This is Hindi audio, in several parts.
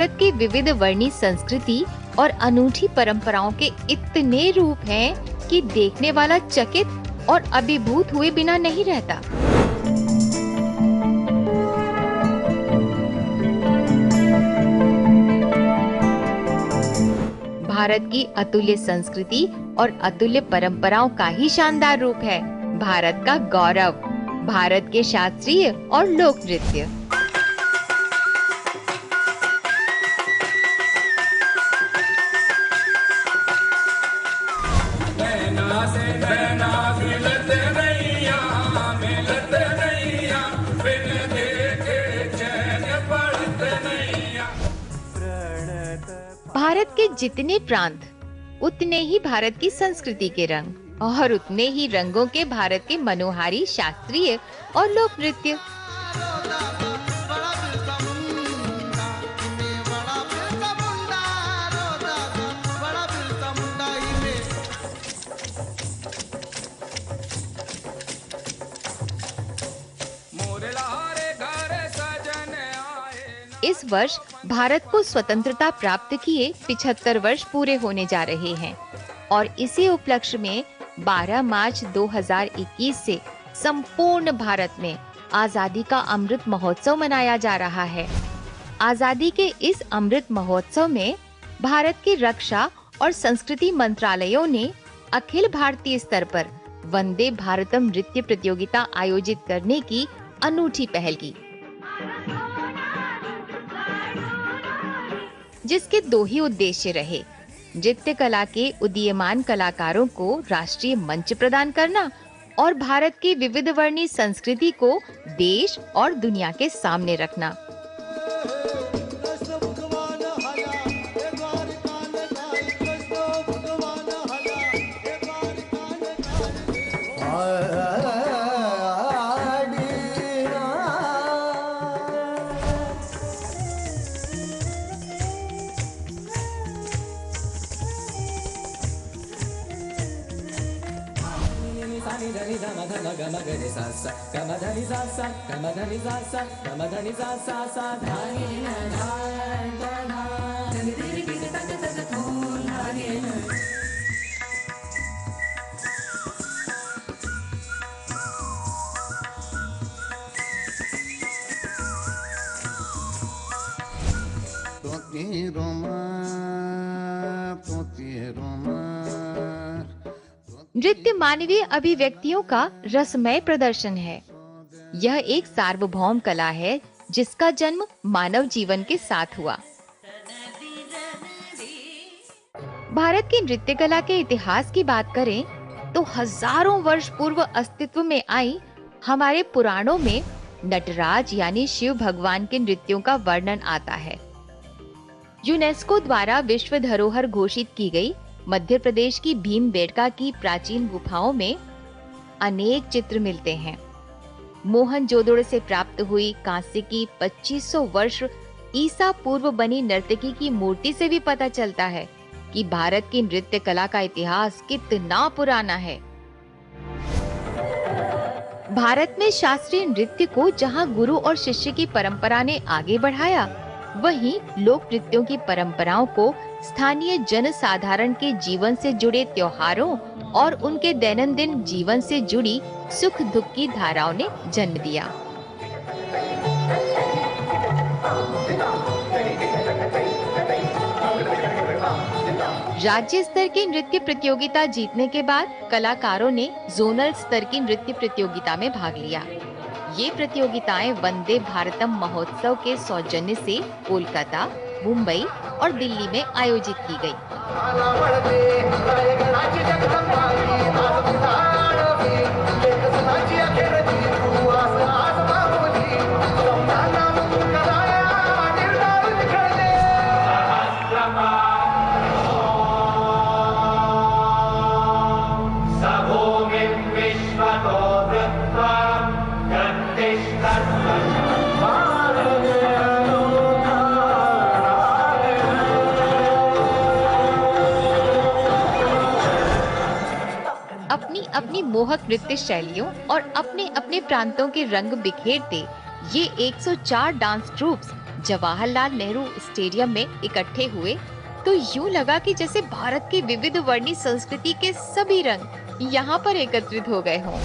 भारत की विविध वर्णी संस्कृति और अनूठी परंपराओं के इतने रूप हैं कि देखने वाला चकित और अभिभूत हुए बिना नहीं रहता। भारत की अतुल्य संस्कृति और अतुल्य परंपराओं का ही शानदार रूप है भारत का गौरव, भारत के शास्त्रीय और लोक नृत्य। भारत के जितने प्रांत उतने ही भारत की संस्कृति के रंग और उतने ही रंगों के भारत के मनोहारी शास्त्रीय और लोक नृत्य। इस वर्ष भारत को स्वतंत्रता प्राप्त किए 75 वर्ष पूरे होने जा रहे हैं और इसी उपलक्ष्य में 12 मार्च 2021 से संपूर्ण भारत में आजादी का अमृत महोत्सव मनाया जा रहा है। आजादी के इस अमृत महोत्सव में भारत के रक्षा और संस्कृति मंत्रालयों ने अखिल भारतीय स्तर पर वंदे भारतम नृत्य प्रतियोगिता आयोजित करने की अनूठी पहल की, जिसके दो ही उद्देश्य रहे, नृत्य कला के उदीयमान कलाकारों को राष्ट्रीय मंच प्रदान करना और भारत की विविध वर्णी संस्कृति को देश और दुनिया के सामने रखना। नृत्य मानवीय अभिव्यक्तियों का रसमय प्रदर्शन है। यह एक सार्वभौम कला है जिसका जन्म मानव जीवन के साथ हुआ। भारत की नृत्य कला के इतिहास की बात करें तो हजारों वर्ष पूर्व अस्तित्व में आई हमारे पुराणों में नटराज यानी शिव भगवान के नृत्यों का वर्णन आता है। यूनेस्को द्वारा विश्व धरोहर घोषित की गई मध्य प्रदेश की भीमबेटका की प्राचीन गुफाओं में अनेक चित्र मिलते हैं। मोहनजोदड़ो से प्राप्त हुई कांस्य की 2500 वर्ष ईसा पूर्व बनी नर्तकी की मूर्ति से भी पता चलता है कि भारत की नृत्य कला का इतिहास कितना पुराना है। भारत में शास्त्रीय नृत्य को जहां गुरु और शिष्य की परंपरा ने आगे बढ़ाया, वहीं लोक नृत्यों की परंपराओं को स्थानीय जनसाधारण के जीवन से जुड़े त्योहारों और उनके दैनंदिन जीवन से जुड़ी सुख दुख की धाराओं ने जन्म दिया। राज्य स्तर की नृत्य प्रतियोगिता जीतने के बाद कलाकारों ने जोनल स्तर की नृत्य प्रतियोगिता में भाग लिया। ये प्रतियोगिताएं वंदे भारतम महोत्सव के सौजन्य से कोलकाता, मुंबई और दिल्ली में आयोजित की गई। अपनी अपनी मोहक नृत्य शैलियों और अपने अपने प्रांतों के रंग बिखेरते ये 104 dance troops Jawaharlal Nehru stadium में इकट्ठे हुए तो यूं लगा कि जैसे भारत की विविध वर्णी संस्कृति के सभी रंग यहाँ पर एकत्रित हो गए हों।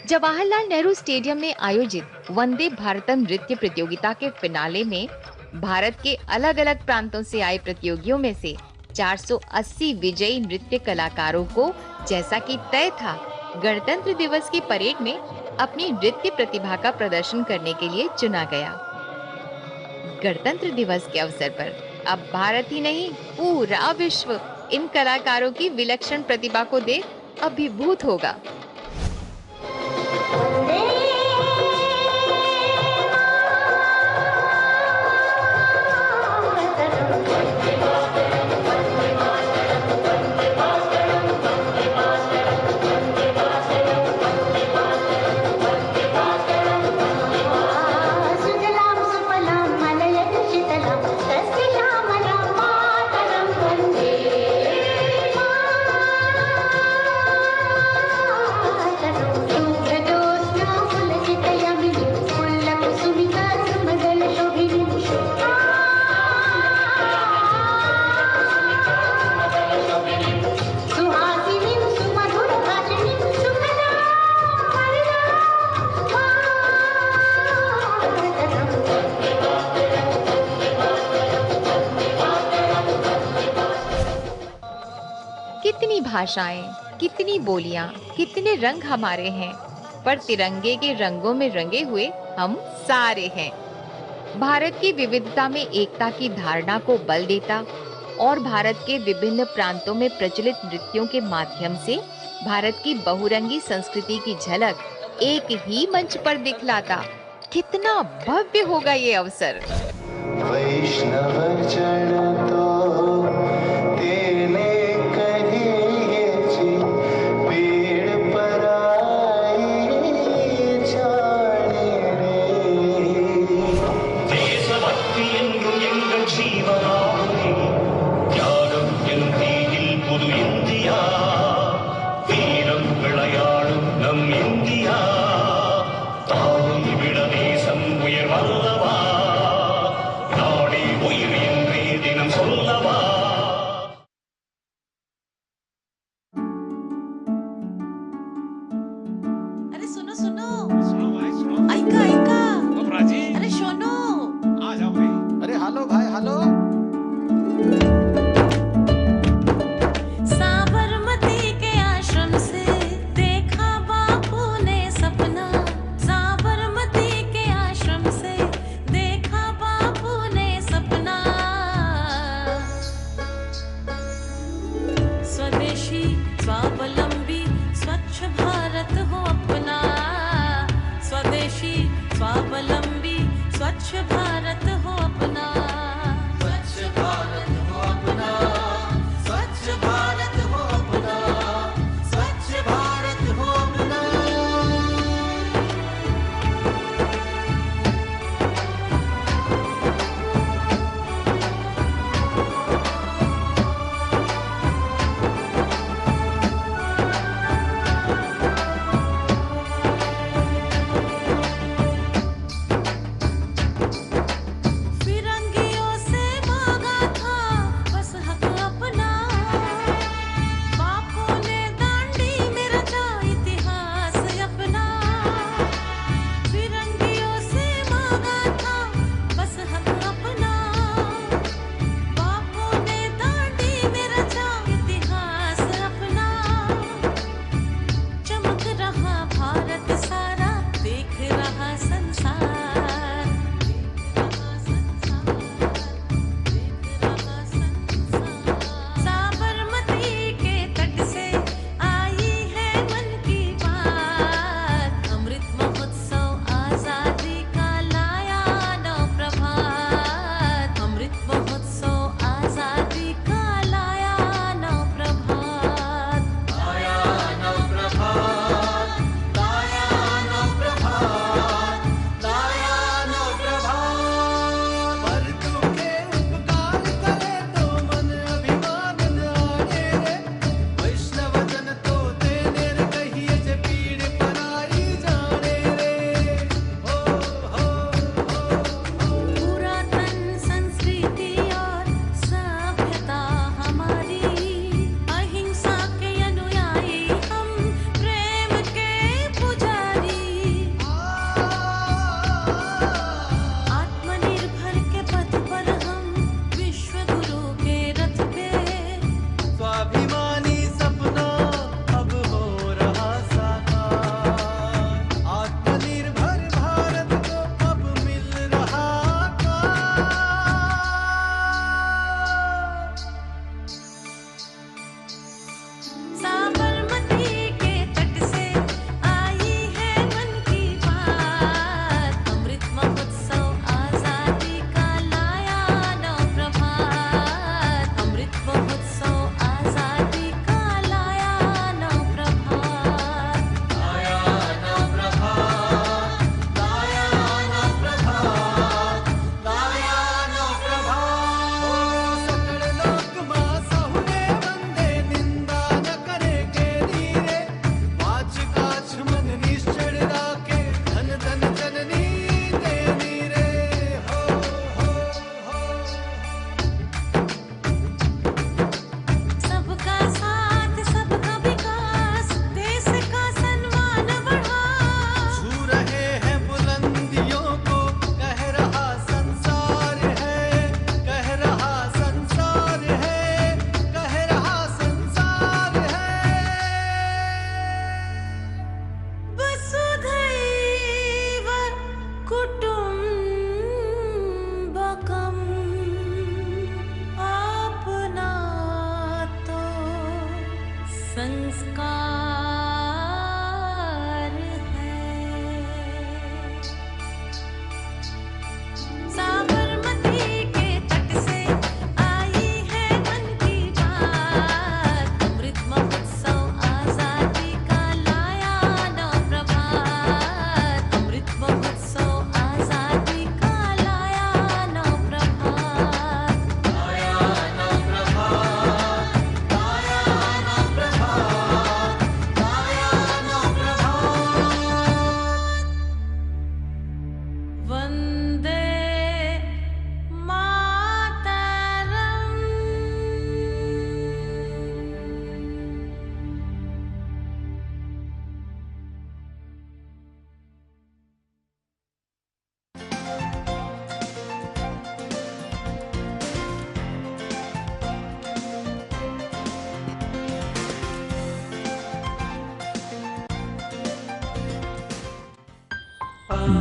जवाहरलाल नेहरू स्टेडियम में आयोजित वंदे भारतम नृत्य प्रतियोगिता के फिनाले में भारत के अलग अलग प्रांतों से आए प्रतियोगियों में से 480 विजयी नृत्य कलाकारों को, जैसा कि तय था, गणतंत्र दिवस की परेड में अपनी नृत्य प्रतिभा का प्रदर्शन करने के लिए चुना गया। गणतंत्र दिवस के अवसर पर अब भारत ही नहीं, पूरा विश्व इन कलाकारों की विलक्षण प्रतिभा को देख अभिभूत होगा। कितनी भाषाएं, कितनी बोलियां, कितने रंग हमारे हैं, पर तिरंगे के रंगों में रंगे हुए हम सारे हैं। भारत की विविधता में एकता की धारणा को बल देता और भारत के विभिन्न प्रांतों में प्रचलित नृत्यों के माध्यम से भारत की बहुरंगी संस्कृति की झलक एक ही मंच पर दिखलाता। कितना भव्य होगा ये अवसर। वैष्णव जन तो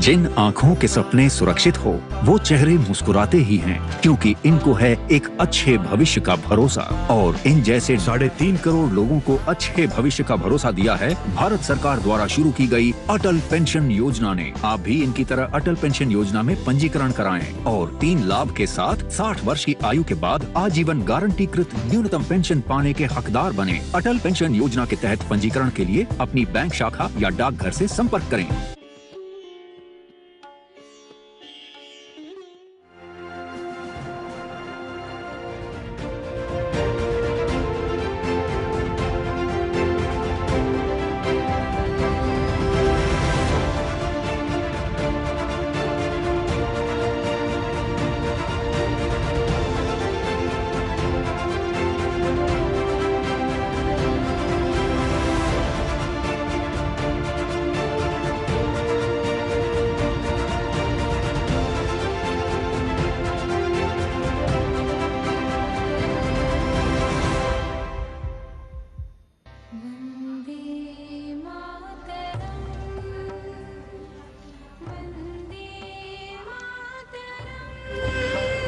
जिन आँखों के सपने सुरक्षित हो वो चेहरे मुस्कुराते ही हैं, क्योंकि इनको है एक अच्छे भविष्य का भरोसा। और इन जैसे 3.5 करोड़ लोगों को अच्छे भविष्य का भरोसा दिया है भारत सरकार द्वारा शुरू की गई अटल पेंशन योजना ने। आप भी इनकी तरह अटल पेंशन योजना में पंजीकरण कराएं और 3 लाभ के साथ 60 वर्ष की आयु के बाद आजीवन गारंटीकृत न्यूनतम पेंशन पाने के हकदार बने। अटल पेंशन योजना के तहत पंजीकरण के लिए अपनी बैंक शाखा या डाकघर से संपर्क करें।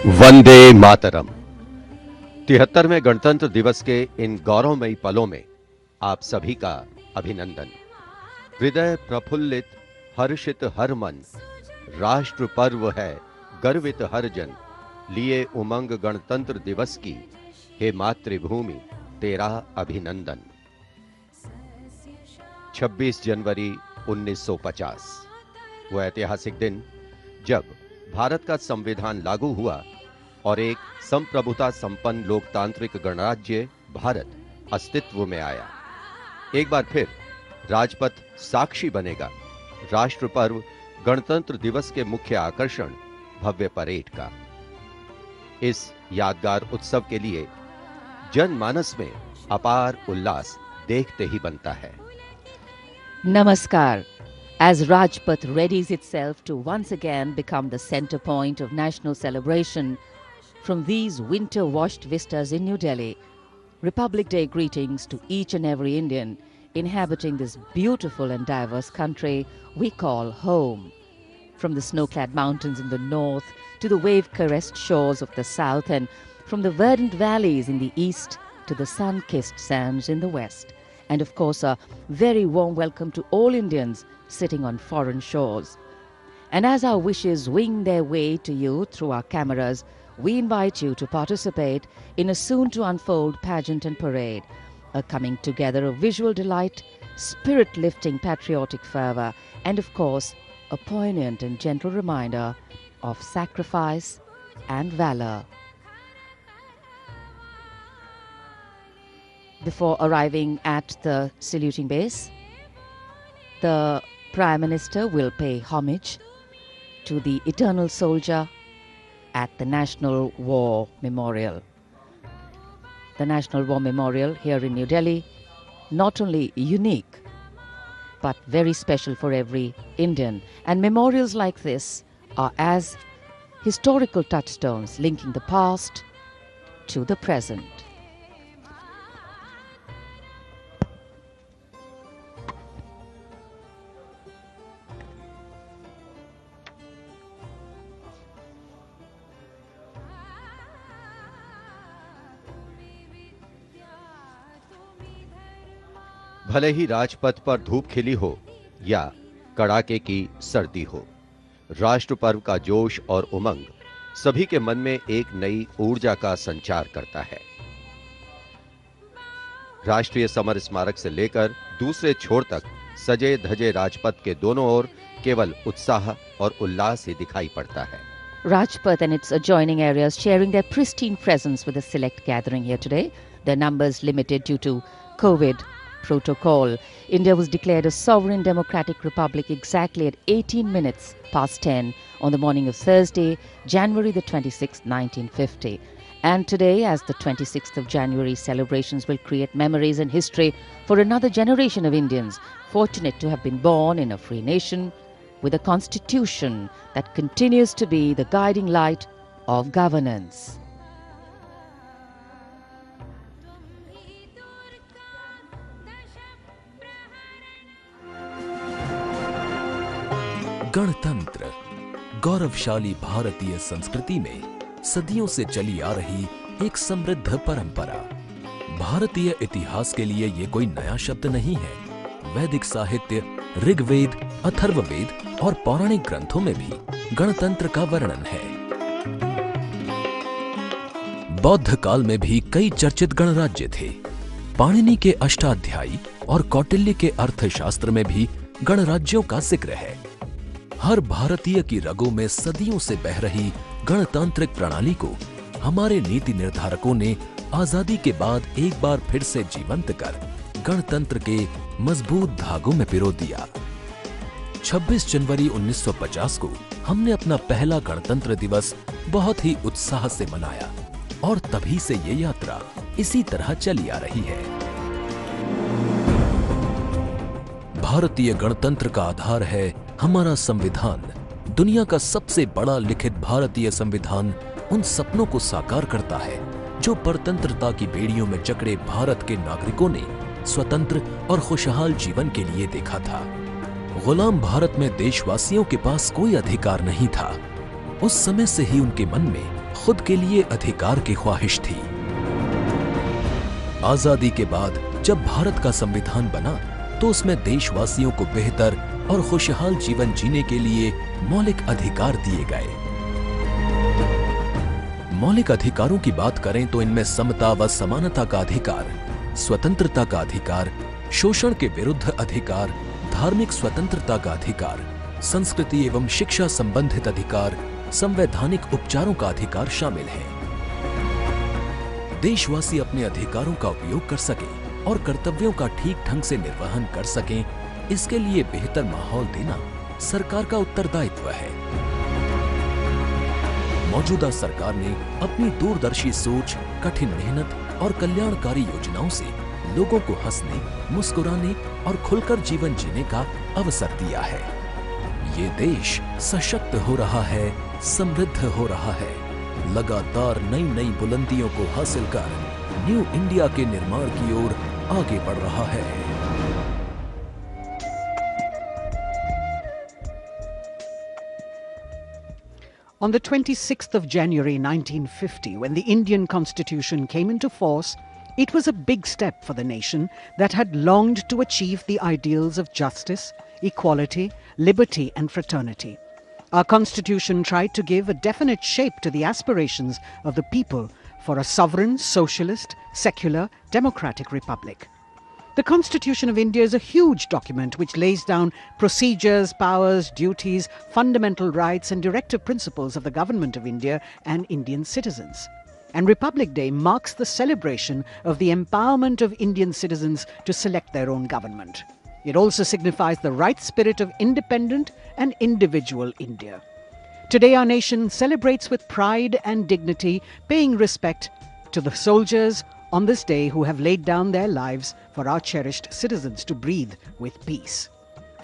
वंदे मातरम। 73वें गणतंत्र दिवस के इन गौरवमयी पलों में आप सभी का अभिनंदन। हृदय प्रफुल्लित हर्षित हर मन, राष्ट्र पर्व है गर्वित हर जन, लिए उमंग गणतंत्र दिवस की, हे मातृभूमि तेरा अभिनंदन। 26 जनवरी 1950 वो ऐतिहासिक दिन जब भारत का संविधान लागू हुआ और एक संप्रभुता संपन्न लोकतांत्रिक गणराज्य भारत अस्तित्व में आया। एक बार फिर राजपथ साक्षी बनेगा राष्ट्र पर्व गणतंत्र दिवस के मुख्य आकर्षण भव्य परेड का। इस यादगार उत्सव के लिए जनमानस में अपार उल्लास देखते ही बनता है। Namaskar. As Rajpath readies itself to once again become the center point of national celebration from these winter-washed vistas in New Delhi, Republic Day greetings to each and every Indian inhabiting this beautiful and diverse country we call home. From the snow-clad mountains in the north to the wave-caressed shores of the south, and from the verdant valleys in the east to the sun-kissed sands in the west. And of course, a very warm welcome to all Indians sitting on foreign shores. And as our wishes wing their way to you through our cameras, we invite you to participate in a soon-to-unfold pageant and parade, a coming together of visual delight, spirit-lifting patriotic fervor, and of course, a poignant and gentle reminder of sacrifice and valor. Before arriving at the saluting base, the Prime Minister will pay homage to the eternal soldier at the National War Memorial. The National War Memorial here in New Delhi, not only unique, but very special for every Indian. And memorials like this are as historical touchstones linking the past to the present. भले ही राजपथ पर धूप खिली हो या कड़ाके की सर्दी हो, राष्ट्र पर्व का जोश और उमंग सभी के मन में एक नई ऊर्जा का संचार करता है। राष्ट्रीय समर स्मारक से लेकर दूसरे छोर तक सजे धजे राजपथ के दोनों ओर केवल उत्साह और उल्लास ही दिखाई पड़ता है। Rajpath and its adjoining areas sharing their pristine presence with a select gathering here today. Their numbers limited due to COVID protocol. India was declared a sovereign democratic republic exactly at 18 minutes past 10 on the morning of Thursday, January the 26th, 1950. And today, as the 26th of January, celebrations will create memories and history for another generation of Indians fortunate to have been born in a free nation with a constitution that continues to be the guiding light of governance. गणतंत्र गौरवशाली भारतीय संस्कृति में सदियों से चली आ रही एक समृद्ध परंपरा। भारतीय इतिहास के लिए ये कोई नया शब्द नहीं है। वैदिक साहित्य, ऋग्वेद, अथर्ववेद और पौराणिक ग्रंथों में भी गणतंत्र का वर्णन है। बौद्ध काल में भी कई चर्चित गणराज्य थे। पाणिनि के अष्टाध्यायी और कौटिल्य के अर्थशास्त्र में भी गणराज्यों का जिक्र है। हर भारतीय की रगों में सदियों से बह रही गणतांत्रिक प्रणाली को हमारे नीति निर्धारकों ने आजादी के बाद एक बार फिर से जीवंत कर गणतंत्र के मजबूत धागों में पिरो दिया। 26 जनवरी 1950 को हमने अपना पहला गणतंत्र दिवस बहुत ही उत्साह से मनाया और तभी से ये यात्रा इसी तरह चली आ रही है। भारतीय गणतंत्र का आधार है हमारा संविधान। दुनिया का सबसे बड़ा लिखित भारतीय संविधान उन सपनों को साकार करता है जो परतंत्रता की बेड़ियों में जकड़े भारत के नागरिकों ने स्वतंत्र और खुशहाल जीवन के लिए देखा था। गुलाम भारत में देशवासियों के पास कोई अधिकार नहीं था। उस समय से ही उनके मन में खुद के लिए अधिकार की ख्वाहिश थी। आजादी के बाद जब भारत का संविधान बना तो उसमें देशवासियों को बेहतर और खुशहाल जीवन जीने के लिए मौलिक अधिकार दिए गए। मौलिक अधिकारों की बात करें तो इनमें समता व समानता का अधिकार, स्वतंत्रता का अधिकार, शोषण के विरुद्ध अधिकार, धार्मिक स्वतंत्रता का अधिकार, संस्कृति एवं शिक्षा संबंधित अधिकार, संवैधानिक उपचारों का अधिकार शामिल है। देशवासी अपने अधिकारों का उपयोग कर सके और कर्तव्यों का ठीक ढंग से निर्वहन कर सकें, इसके लिए बेहतर माहौल देना सरकार का उत्तरदायित्व है। मौजूदा सरकार ने अपनी दूरदर्शी सोच, कठिन मेहनत और कल्याणकारी योजनाओं से लोगों को हंसने, मुस्कुराने और खुलकर जीवन जीने का अवसर दिया है। ये देश सशक्त हो रहा है, समृद्ध हो रहा है, लगातार नई नई बुलंदियों को हासिल कर न्यू इंडिया के निर्माण की ओर आगे बढ़ रहा है। On the 26th of January 1950, when the Indian Constitution came into force, it was a big step for the nation that had longed to achieve the ideals of justice, equality, liberty and fraternity. Our Constitution tried to give a definite shape to the aspirations of the people for a sovereign, socialist, secular, democratic republic. The Constitution of India is a huge document which lays down procedures, powers, duties, fundamental rights and directive principles of the Government of India and Indian citizens. And Republic Day marks the celebration of the empowerment of Indian citizens to select their own government. It also signifies the right spirit of independent and individual India. Today our nation celebrates with pride and dignity, paying respect to the soldiers on this day who have laid down their lives for our cherished citizens to breathe with peace.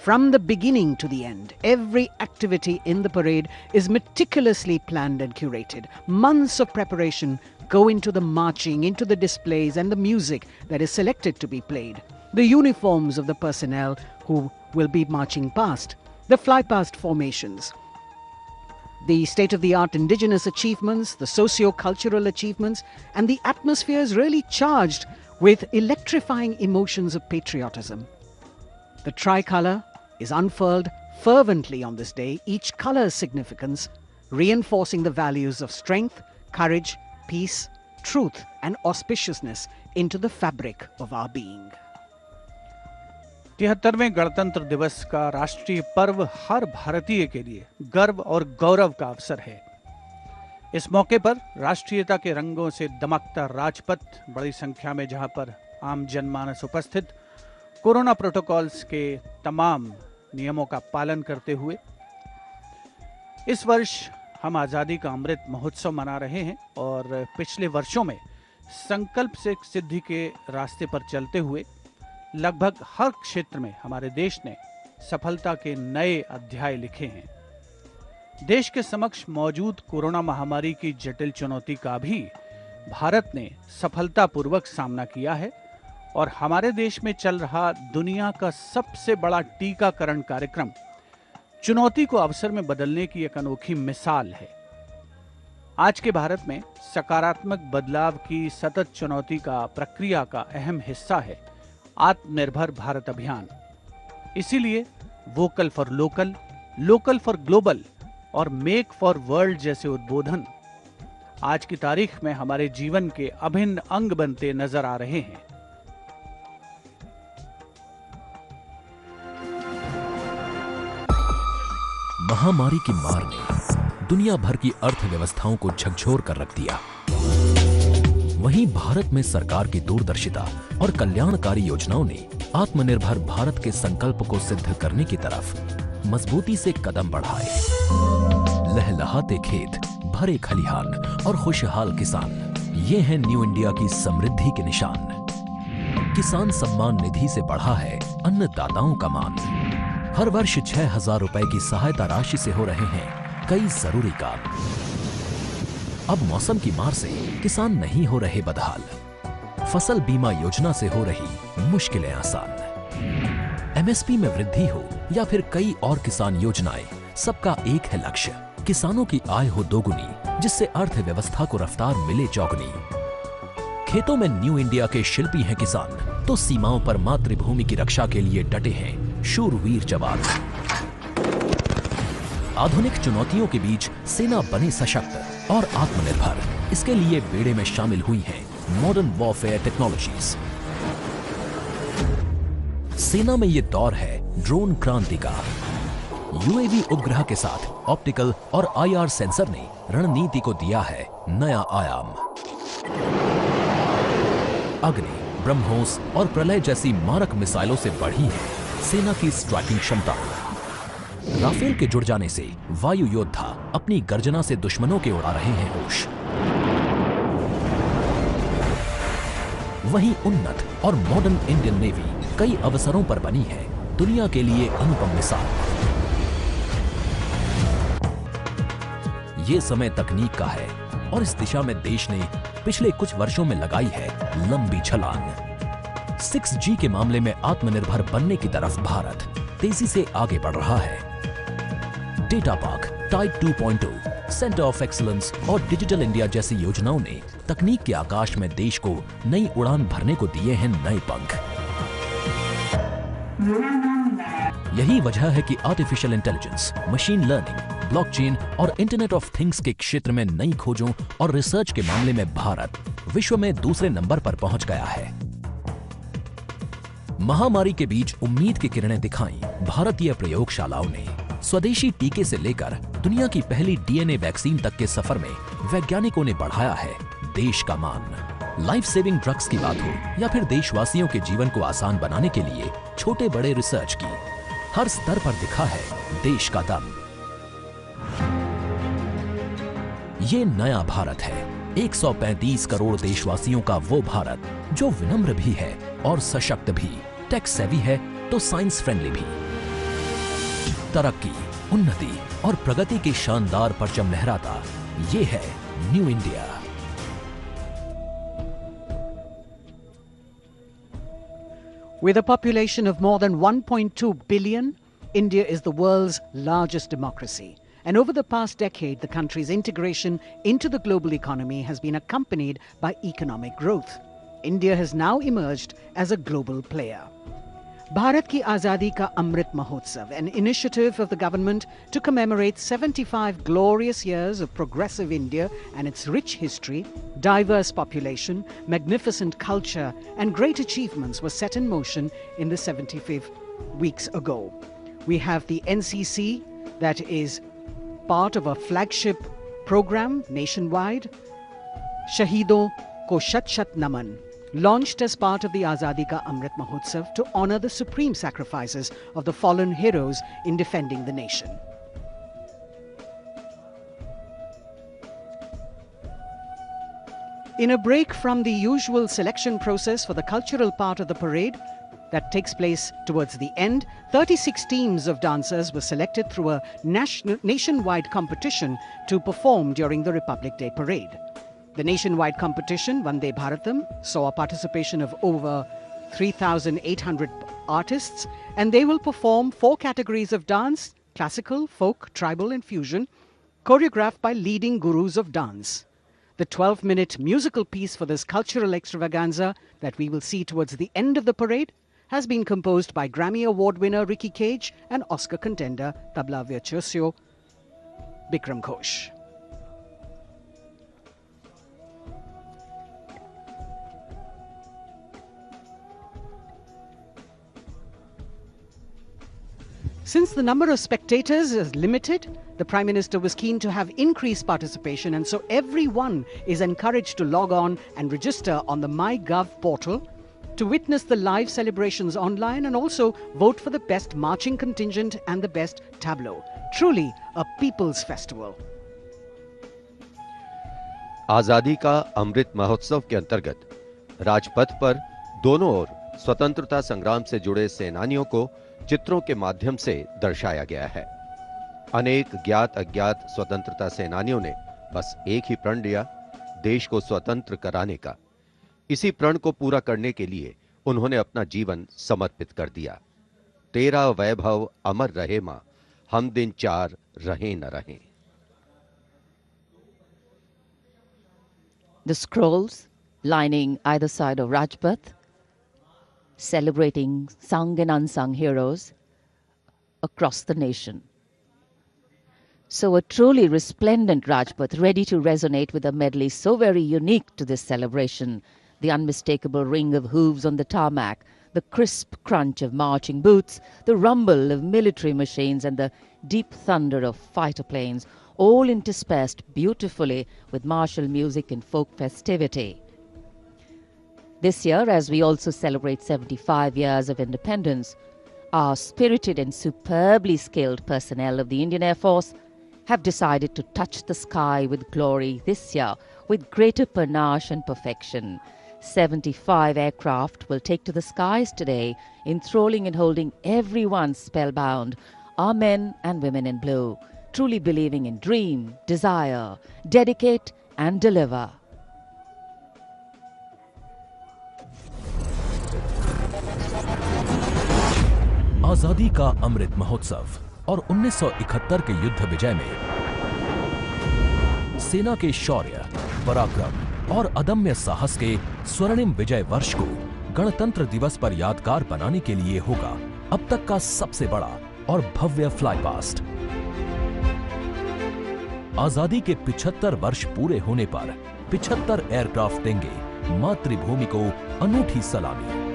From the beginning to the end, every activity in the parade is meticulously planned and curated. Months of preparation go into the marching, into the displays and the music that is selected to be played, the uniforms of the personnel who will be marching past, the fly-past formations, the state-of-the-art indigenous achievements, the socio-cultural achievements, and the atmosphere is really charged with electrifying emotions of patriotism. The tricolour is unfurled fervently on this day, each colour's significance reinforcing the values of strength, courage, peace, truth and auspiciousness into the fabric of our being. 73वें गणतंत्र दिवस का राष्ट्रीय पर्व हर भारतीय के लिए गर्व और गौरव का अवसर है। इस मौके पर राष्ट्रीयता के रंगों से दमकता राजपथ, बड़ी संख्या में जहां पर आम जनमानस उपस्थित, कोरोना प्रोटोकॉल्स के तमाम नियमों का पालन करते हुए इस वर्ष हम आज़ादी का अमृत महोत्सव मना रहे हैं और पिछले वर्षों में संकल्प से सिद्धि के रास्ते पर चलते हुए लगभग हर क्षेत्र में हमारे देश ने सफलता के नए अध्याय लिखे हैं। देश के समक्ष मौजूद कोरोना महामारी की जटिल चुनौती का भी भारत ने सफलतापूर्वक सामना किया है और हमारे देश में चल रहा दुनिया का सबसे बड़ा टीकाकरण कार्यक्रम चुनौती को अवसर में बदलने की एक अनोखी मिसाल है। आज के भारत में सकारात्मक बदलाव की सतत चुनौती का प्रक्रिया का अहम हिस्सा है आत्मनिर्भर भारत अभियान। इसीलिए vocal for local, local for global और मेक फॉर वर्ल्ड जैसे उद्बोधन आज की तारीख में हमारे जीवन के अभिन्न अंग बनते नजर आ रहे हैं। महामारी की मार ने दुनिया भर की अर्थव्यवस्थाओं को झकझोर कर रख दिया। वहीं भारत में सरकार की दूरदर्शिता और कल्याणकारी योजनाओं ने आत्मनिर्भर भारत के संकल्प को सिद्ध करने की तरफ मजबूती से कदम बढ़ाए। लहलहाते खेत, भरे खलिहान और खुशहाल किसान, ये हैं न्यू इंडिया की समृद्धि के निशान। किसान सम्मान निधि से बढ़ा है अन्नदाताओं का मान। हर वर्ष 6,000 रुपए की सहायता राशि से हो रहे हैं कई जरूरी काम। अब मौसम की मार से किसान नहीं हो रहे बदहाल। फसल बीमा योजना से हो रही मुश्किलें आसान। एमएसपी में वृद्धि हो या फिर कई और किसान योजनाएं, सबका एक है लक्ष्य, किसानों की आय हो दोगुनी, जिससे अर्थव्यवस्था को रफ्तार मिले चौगुनी। खेतों में न्यू इंडिया के शिल्पी हैं किसान, तो सीमाओं पर मातृभूमि की रक्षा के लिए डटे हैं शूरवीर जवान। आधुनिक चुनौतियों के बीच सेना बने सशक्त और आत्मनिर्भर, इसके लिए बेड़े में शामिल हुई हैं मॉडर्न वॉरफेयर टेक्नोलॉजीज। सेना में ये दौर है ड्रोन क्रांति का। यूएवी उपग्रह के साथ ऑप्टिकल और आईआर सेंसर ने रणनीति को दिया है नया आयाम। अग्नि, ब्रह्मोस और प्रलय जैसी मारक मिसाइलों से बढ़ी है सेना की स्ट्राइकिंग क्षमता। राफेल के जुड़ जाने से वायु योद्धा अपनी गर्जना से दुश्मनों के उड़ा रहे हैं होश। वहीं उन्नत और मॉडर्न इंडियन नेवी कई अवसरों पर बनी है दुनिया के लिए अनुपम मिसाल। ये समय तकनीक का है और इस दिशा में देश ने पिछले कुछ वर्षों में लगाई है लंबी छलांग। 6G के मामले में आत्मनिर्भर बनने की तरफ भारत तेजी से आगे बढ़ रहा है। Data park, type 2.0, centre of excellence और डिजिटल इंडिया जैसी योजनाओं ने तकनीक के आकाश में देश को नई उड़ान भरने को दिए हैं नए पंख। यही वजह है कि artificial intelligence, machine learning, blockchain और इंटरनेट ऑफ थिंग्स के क्षेत्र में नई खोजों और रिसर्च के मामले में भारत विश्व में दूसरे नंबर पर पहुंच गया है। महामारी के बीच उम्मीद की किरणें दिखाई भारतीय प्रयोगशालाओं ने। स्वदेशी टीके से लेकर दुनिया की पहली डीएनए वैक्सीन तक के सफर में वैज्ञानिकों ने बढ़ाया है देश का मान। लाइफ सेविंग ड्रग्स की बात हो या फिर देशवासियों के जीवन को आसान बनाने के लिए छोटे बड़े रिसर्च की, हर स्तर पर दिखा है देश का दम। ये नया भारत है, 135 करोड़ देशवासियों का वो भारत जो विनम्र भी है और सशक्त भी, टेक सेवी है तो साइंस फ्रेंडली भी। तरक्की, उन्नति और प्रगति के शानदार परचम लहराता ये है new India. With a population of more than 1.2 billion, India is the world's largest democracy. And over the past decade, the country's integration into the global economy has been accompanied by economic growth. India has now emerged as a global player. Bharat Ki Azadi Ka Amrit Mahotsav, an initiative of the government to commemorate 75 glorious years of progressive India and its rich history, diverse population, magnificent culture and great achievements were set in motion in the 75 weeks ago. We have the NCC, that is part of a flagship program nationwide, Shahidon Ko Shat Shat Naman, launched as part of the Azadi Ka Amrit Mahotsav to honor the supreme sacrifices of the fallen heroes in defending the nation. In a break from the usual selection process for the cultural part of the parade that takes place towards the end, 36 teams of dancers were selected through a nationwide competition to perform during the Republic Day parade. The nationwide competition, Vande Bharatam, saw a participation of over 3,800 artists, and they will perform 4 categories of dance: classical, folk, tribal and fusion, choreographed by leading gurus of dance. The 12-minute musical piece for this cultural extravaganza that we will see towards the end of the parade has been composed by Grammy Award winner Ricky Cage and Oscar contender tabla virtuoso Bikram Ghosh. Since the number of spectators is limited, the Prime Minister was keen to have increased participation, and so everyone is encouraged to log on and register on the MyGov portal to witness the live celebrations online and also vote for the best marching contingent and the best tableau. Truly a people's festival. आजादी का अमृत महोत्सव के अंतर्गत राजपथ पर दोनों ओर स्वतंत्रता संग्राम से जुड़े सेनानियों को चित्रों के माध्यम से दर्शाया गया है। अनेक ज्ञात अज्ञात स्वतंत्रता सेनानियों ने बस एक ही प्रण लिया, देश को स्वतंत्र कराने का। इसी प्रण को पूरा करने के लिए उन्होंने अपना जीवन समर्पित कर दिया। तेरा वैभव अमर रहे मां, हम दिन चार रहें न रहें। The scrolls lining either side of Rajpath, celebrating sung and unsung heroes across the nation. So a truly resplendent Rajpath, ready to resonate with a medley so very unique to this celebration. The unmistakable ring of hooves on the tarmac, the crisp crunch of marching boots, the rumble of military machines and the deep thunder of fighter planes, all interspersed beautifully with martial music and folk festivity. This year, as we also celebrate 75 years of independence, our spirited and superbly skilled personnel of the Indian Air Force have decided to touch the sky with glory this year with greater panache and perfection. 75 aircraft will take to the skies today, enthralling and holding everyone spellbound, our men and women in blue, truly believing in dream, desire, dedicate and deliver. आजादी का अमृत महोत्सव और 1971 के युद्ध विजय में सेना के शौर्य, पराक्रम और अदम्य साहस के स्वर्णिम विजय वर्ष को गणतंत्र दिवस पर यादगार बनाने के लिए होगा अब तक का सबसे बड़ा और भव्य फ्लाईपास्ट। आजादी के 75 वर्ष पूरे होने पर 75 एयरक्राफ्ट देंगे मातृभूमि को अनूठी सलामी।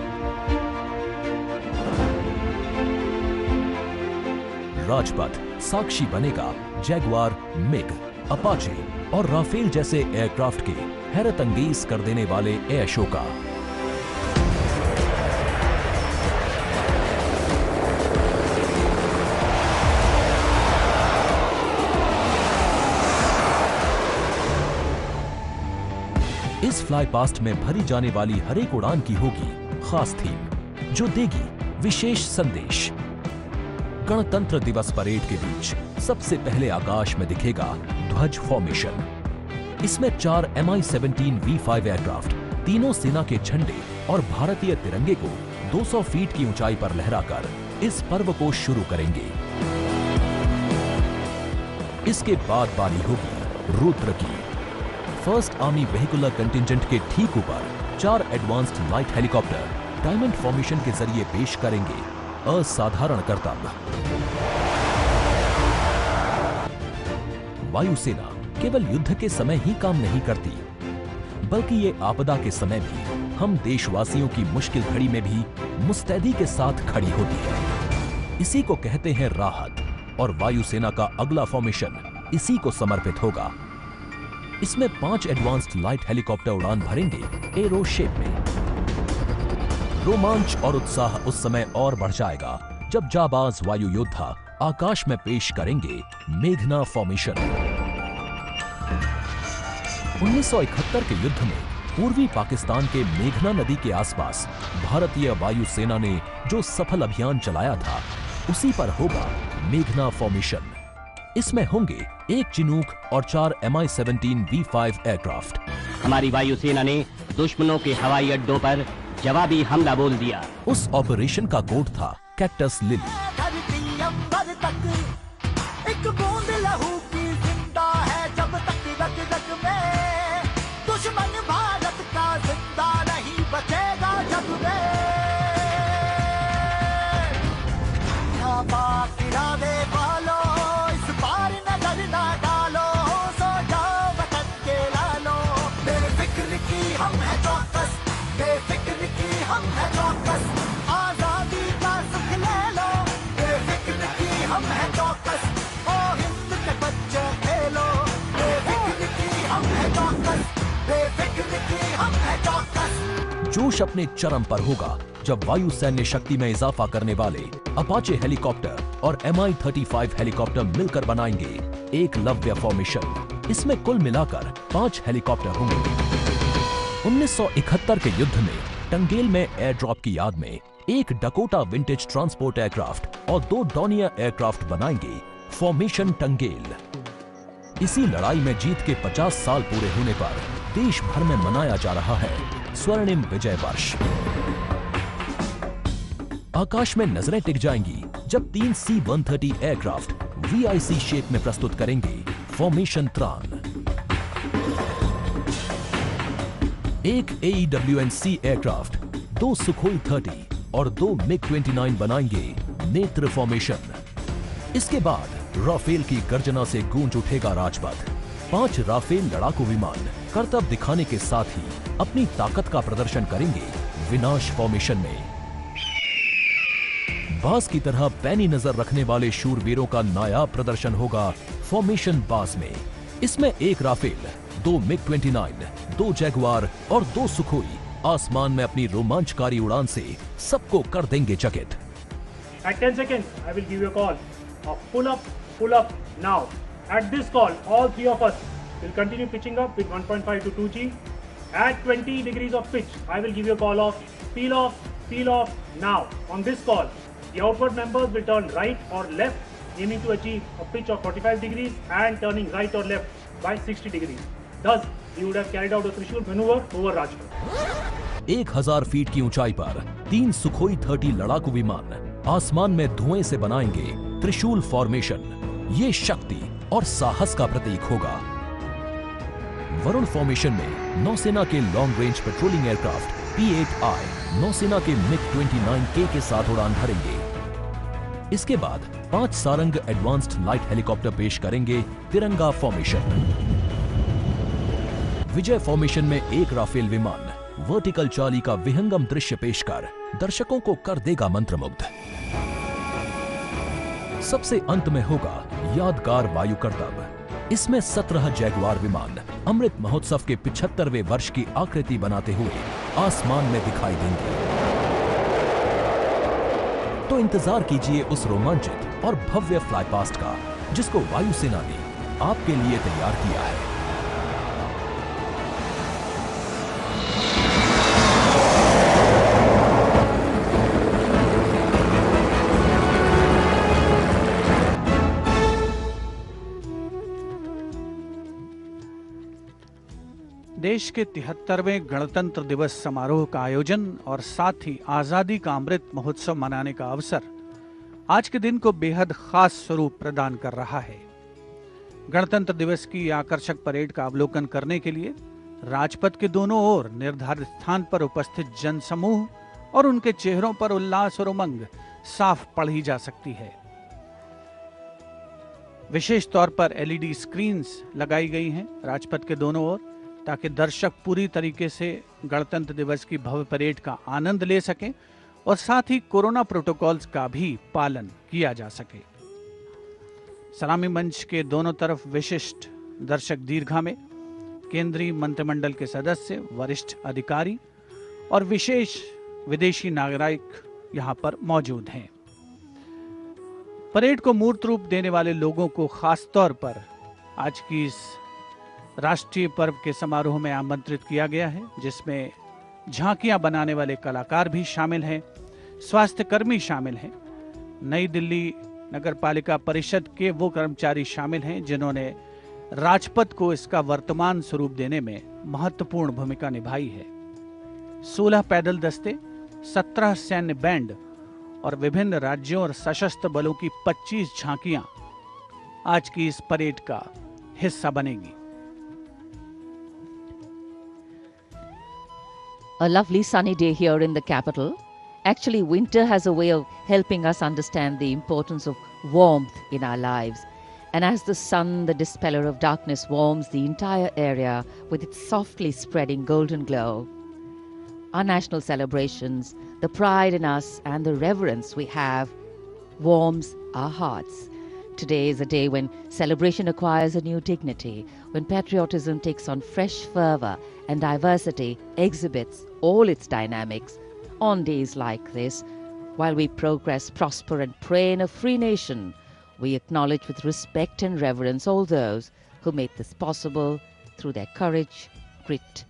राजपथ साक्षी बनेगा जैगुआर, मिग, अपाचे और राफेल जैसे एयरक्राफ्ट के हैरत अंगेज कर देने वाले एयर शो का। इस फ्लाई पास्ट में भरी जाने वाली हर एक उड़ान की होगी खास थीम, जो देगी विशेष संदेश। गणतंत्र दिवस परेड के बीच सबसे पहले आकाश में दिखेगा ध्वज फॉर्मेशन। इसमें 4 Mi-17 V5 एयरक्राफ्ट तीनों सेना के झंडे और भारतीय तिरंगे को 200 फीट की ऊंचाई पर लहराकर इस पर्व को शुरू करेंगे। इसके बाद बारी होगी रुद्र की। फर्स्ट आर्मी वेहिकुलर कंटिजेंट के ठीक ऊपर 4 advanced light helicopter diamond formation के जरिए पेश करेंगे असाधारण करतब। वायुसेना केवल युद्ध के समय ही काम नहीं करती, बल्कि ये आपदा के समय भी हम देशवासियों की मुश्किल घड़ी में भी मुस्तैदी के साथ खड़ी होती है। इसी को कहते हैं राहत, और वायुसेना का अगला फॉर्मेशन इसी को समर्पित होगा। इसमें 5 एडवांस्ड लाइट हेलीकॉप्टर उड़ान भरेंगे एरो शेप में। रोमांच और उत्साह उस समय और बढ़ जाएगा जब जाबाज वायु योद्धा आकाश में पेश करेंगे मेघना फॉर्मेशन। 1971 के युद्ध में पूर्वी पाकिस्तान के मेघना नदी के आसपास भारतीय वायुसेना ने जो सफल अभियान चलाया था, उसी पर होगा मेघना फॉर्मेशन। इसमें होंगे 1 चिनूक और 4 Mi-17 V5 एयरक्राफ्ट। हमारी वायुसेना ने दुश्मनों के हवाई अड्डों पर जवाबी हमला बोल दिया। उस ऑपरेशन का कोड था कैक्टस लिली। एक बूंद लहू की जिंदा है जब तक रग रग में, दुश्मन भारत का जिंदा नहीं बचेगा जग में। इरादे वालों इस बार नजर ना डालो, सो जाओ वतन के लालो। बेफिक्र की हम है चौकस, बेफिक्र की हम है चौकस, आजादी का सुख ले लो। बेफिक्र की हम है चौकस, ओ हिंद के बच्चे खेलो। बेफिक्र की हम है चौकस, बेफिक्र की हम है चौकस। जोश अपने चरम पर होगा जब वायु सैन्य शक्ति में इजाफा करने वाले अपाचे हेलीकॉप्टर और Mi-35 हेलीकॉप्टर मिलकर बनाएंगे एक लव्य फॉर्मेशन। इसमें कुल मिलाकर 5 हेलीकॉप्टर होंगे। 1971 के युद्ध में टंगेल में एयर ड्रॉप की याद में 1 डकोटा विंटेज ट्रांसपोर्ट एयरक्राफ्ट और 2 डॉनियर एयरक्राफ्ट बनाएंगे फॉर्मेशन टंगेल। इसी लड़ाई में जीत के 50 साल पूरे होने पर देश भर में मनाया जा रहा है स्वर्णिम विजय वर्ष। आकाश में नजरें टिक जाएंगी जब 3 C-130 एयरक्राफ्ट VIC शेप में प्रस्तुत करेंगे फॉर्मेशन त्रान। 1 AEWNC एयरक्राफ्ट, 2 सुखोई 30 और 2 MiG-29 बनाएंगे नेत्र फॉर्मेशन। इसके बाद राफेल की गर्जना से गूंज उठेगा राजपथ। 5 राफेल लड़ाकू विमान करतब दिखाने के साथ ही अपनी ताकत का प्रदर्शन करेंगे विनाश फॉर्मेशन में। बास की तरह पैनी नजर रखने वाले शूरवीरों का नायाब प्रदर्शन होगा फॉर्मेशन बास में। इसमें 1 राफेल, 2 MiG-29, 2 जैगुआर और 2 सुखोई आसमान में अपनी रोमांचकारी उड़ान से सबको कर देंगे चकित। At 10 seconds, I will give you a call of pull up now. At this call, all 3 of us will continue pitching up with 1.5 to 2G. At 20 degrees of pitch, I will give you a call of peel off now. On this call, the outward members will turn right or left, aiming to achieve a pitch of 45 degrees and turning right or left by 60 degrees. Thus, we would have carried out a Trishul maneuver over Rajpath. 1000 feet की ऊंचाई पर 3 सुखोई 30 लड़ाकू विमान आसमान में धुएं से बनाएंगे त्रिशूल फॉर्मेशन। ये शक्ति और साहस का प्रतीक होगा। वरुण फॉर्मेशन में नौसेना के long range patrolling aircraft P-8I नौसेना के MiG-29K के साथ उड़ान भरेंगे। इसके बाद 5 सारंग एडवांस्ड लाइट हेलीकॉप्टर पेश करेंगे तिरंगा फॉर्मेशन। विजय फॉर्मेशन में 1 राफेल विमान वर्टिकल चाली का विहंगम दृश्य पेश कर दर्शकों को कर देगा मंत्रमुग्ध। सबसे अंत में होगा यादगार वायु करतब। इसमें 17 जैगुआर विमान अमृत महोत्सव के 75वें वर्ष की आकृति बनाते हुए आसमान में दिखाई देंगे। तो इंतजार कीजिए उस रोमांचित और भव्य फ्लाईपास्ट का, जिसको वायुसेना ने आपके लिए तैयार किया है। देश के 73वें गणतंत्र दिवस समारोह का आयोजन और साथ ही आजादी का अमृत महोत्सव मनाने का अवसर आज के दिन को बेहद खास स्वरूप प्रदान कर रहा है। गणतंत्र दिवस की आकर्षक परेड का अवलोकन करने के लिए राजपथ के दोनों ओर निर्धारित स्थान पर उपस्थित जनसमूह और उनके चेहरों पर उल्लास और उमंग साफ पढ़ी जा सकती है। विशेष तौर पर एलईडी स्क्रीन्स लगाई गई हैं राजपथ के दोनों ओर, ताकि दर्शक पूरी तरीके से गणतंत्र दिवस की भव्य परेड का आनंद ले सकें और साथ ही कोरोना प्रोटोकॉल्स का भी पालन किया जा सके। सलामी मंच के दोनों तरफ विशिष्ट दर्शक दीर्घा में केंद्रीय मंत्रिमंडल के सदस्य, वरिष्ठ अधिकारी और विशेष विदेशी नागरिक यहां पर मौजूद हैं। परेड को मूर्त रूप देने वाले लोगों को खास तौर पर आज की इस राष्ट्रीय पर्व के समारोह में आमंत्रित किया गया है, जिसमें झांकियां बनाने वाले कलाकार भी शामिल हैं, स्वास्थ्य कर्मी शामिल हैं, नई दिल्ली नगर पालिका परिषद के वो कर्मचारी शामिल हैं जिन्होंने राजपथ को इसका वर्तमान स्वरूप देने में महत्वपूर्ण भूमिका निभाई है। 16 पैदल दस्ते, 17 सैन्य बैंड और विभिन्न राज्यों और सशस्त्र बलों की 25 झांकियां आज की इस परेड का हिस्सा बनेगी। A lovely sunny day here in the capital. Actually, winter has a way of helping us understand the importance of warmth in our lives. And as the sun, the dispeller of darkness, warms the entire area with its softly spreading golden glow, our national celebrations, the pride in us and the reverence we have warms our hearts. Today is a day when celebration acquires a new dignity, when patriotism takes on fresh fervor and diversity exhibits all its dynamics. On days like this, while we progress, prosper and pray in a free nation, we acknowledge with respect and reverence all those who made this possible through their courage, grit,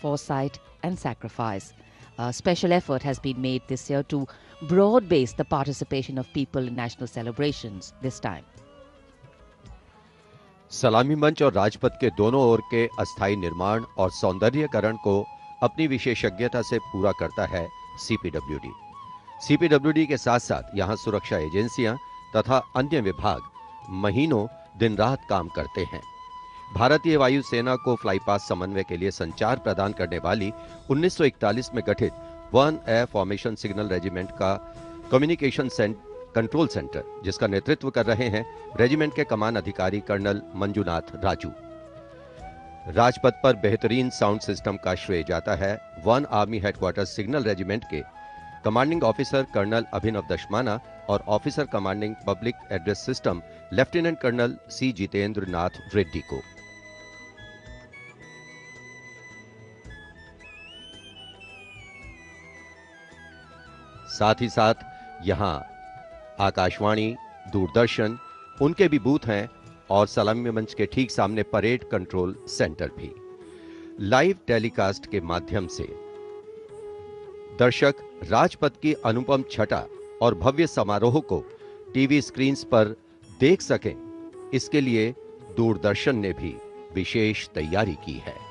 foresight and sacrifice. A special effort has been made this year to broad base the participation of people in national celebrations this time. सलामी मंच और राजपथ के दोनों ओर के अस्थायी निर्माण और सौंदर्यीकरण को अपनी विशेषज्ञता से पूरा करता है सीपीडब्ल्यूडी। सीपीडब्ल्यूडी के साथ साथ यहां सुरक्षा एजेंसियां तथा अन्य विभाग महीनों दिन रात काम करते हैं। भारतीय वायुसेना को फ्लाईपास समन्वय के लिए संचार प्रदान करने वाली 1941 में गठित 1 एयर फॉर्मेशन सिग्नल रेजिमेंट का कम्युनिकेशन कंट्रोल सेंटर, जिसका नेतृत्व कर रहे हैं रेजिमेंट के कमान अधिकारी कर्नल मंजुनाथ राजू। राजपथ पर बेहतरीन साउंड सिस्टम का श्रेय जाता है 1 आर्मी हेडक्वार्टर सिग्नल रेजिमेंट के commanding officer colonel Abhinav Dashmana और officer commanding public address system lieutenant colonel C Jitendra Nath Reddy को। साथ ही साथ यहां आकाशवाणी, दूरदर्शन, उनके भी बूथ हैं और सलामी मंच के ठीक सामने परेड कंट्रोल सेंटर भी। लाइव टेलीकास्ट के माध्यम से दर्शक राजपथ की अनुपम छटा और भव्य समारोह को टीवी स्क्रीन्स पर देख सकें, इसके लिए दूरदर्शन ने भी विशेष तैयारी की है।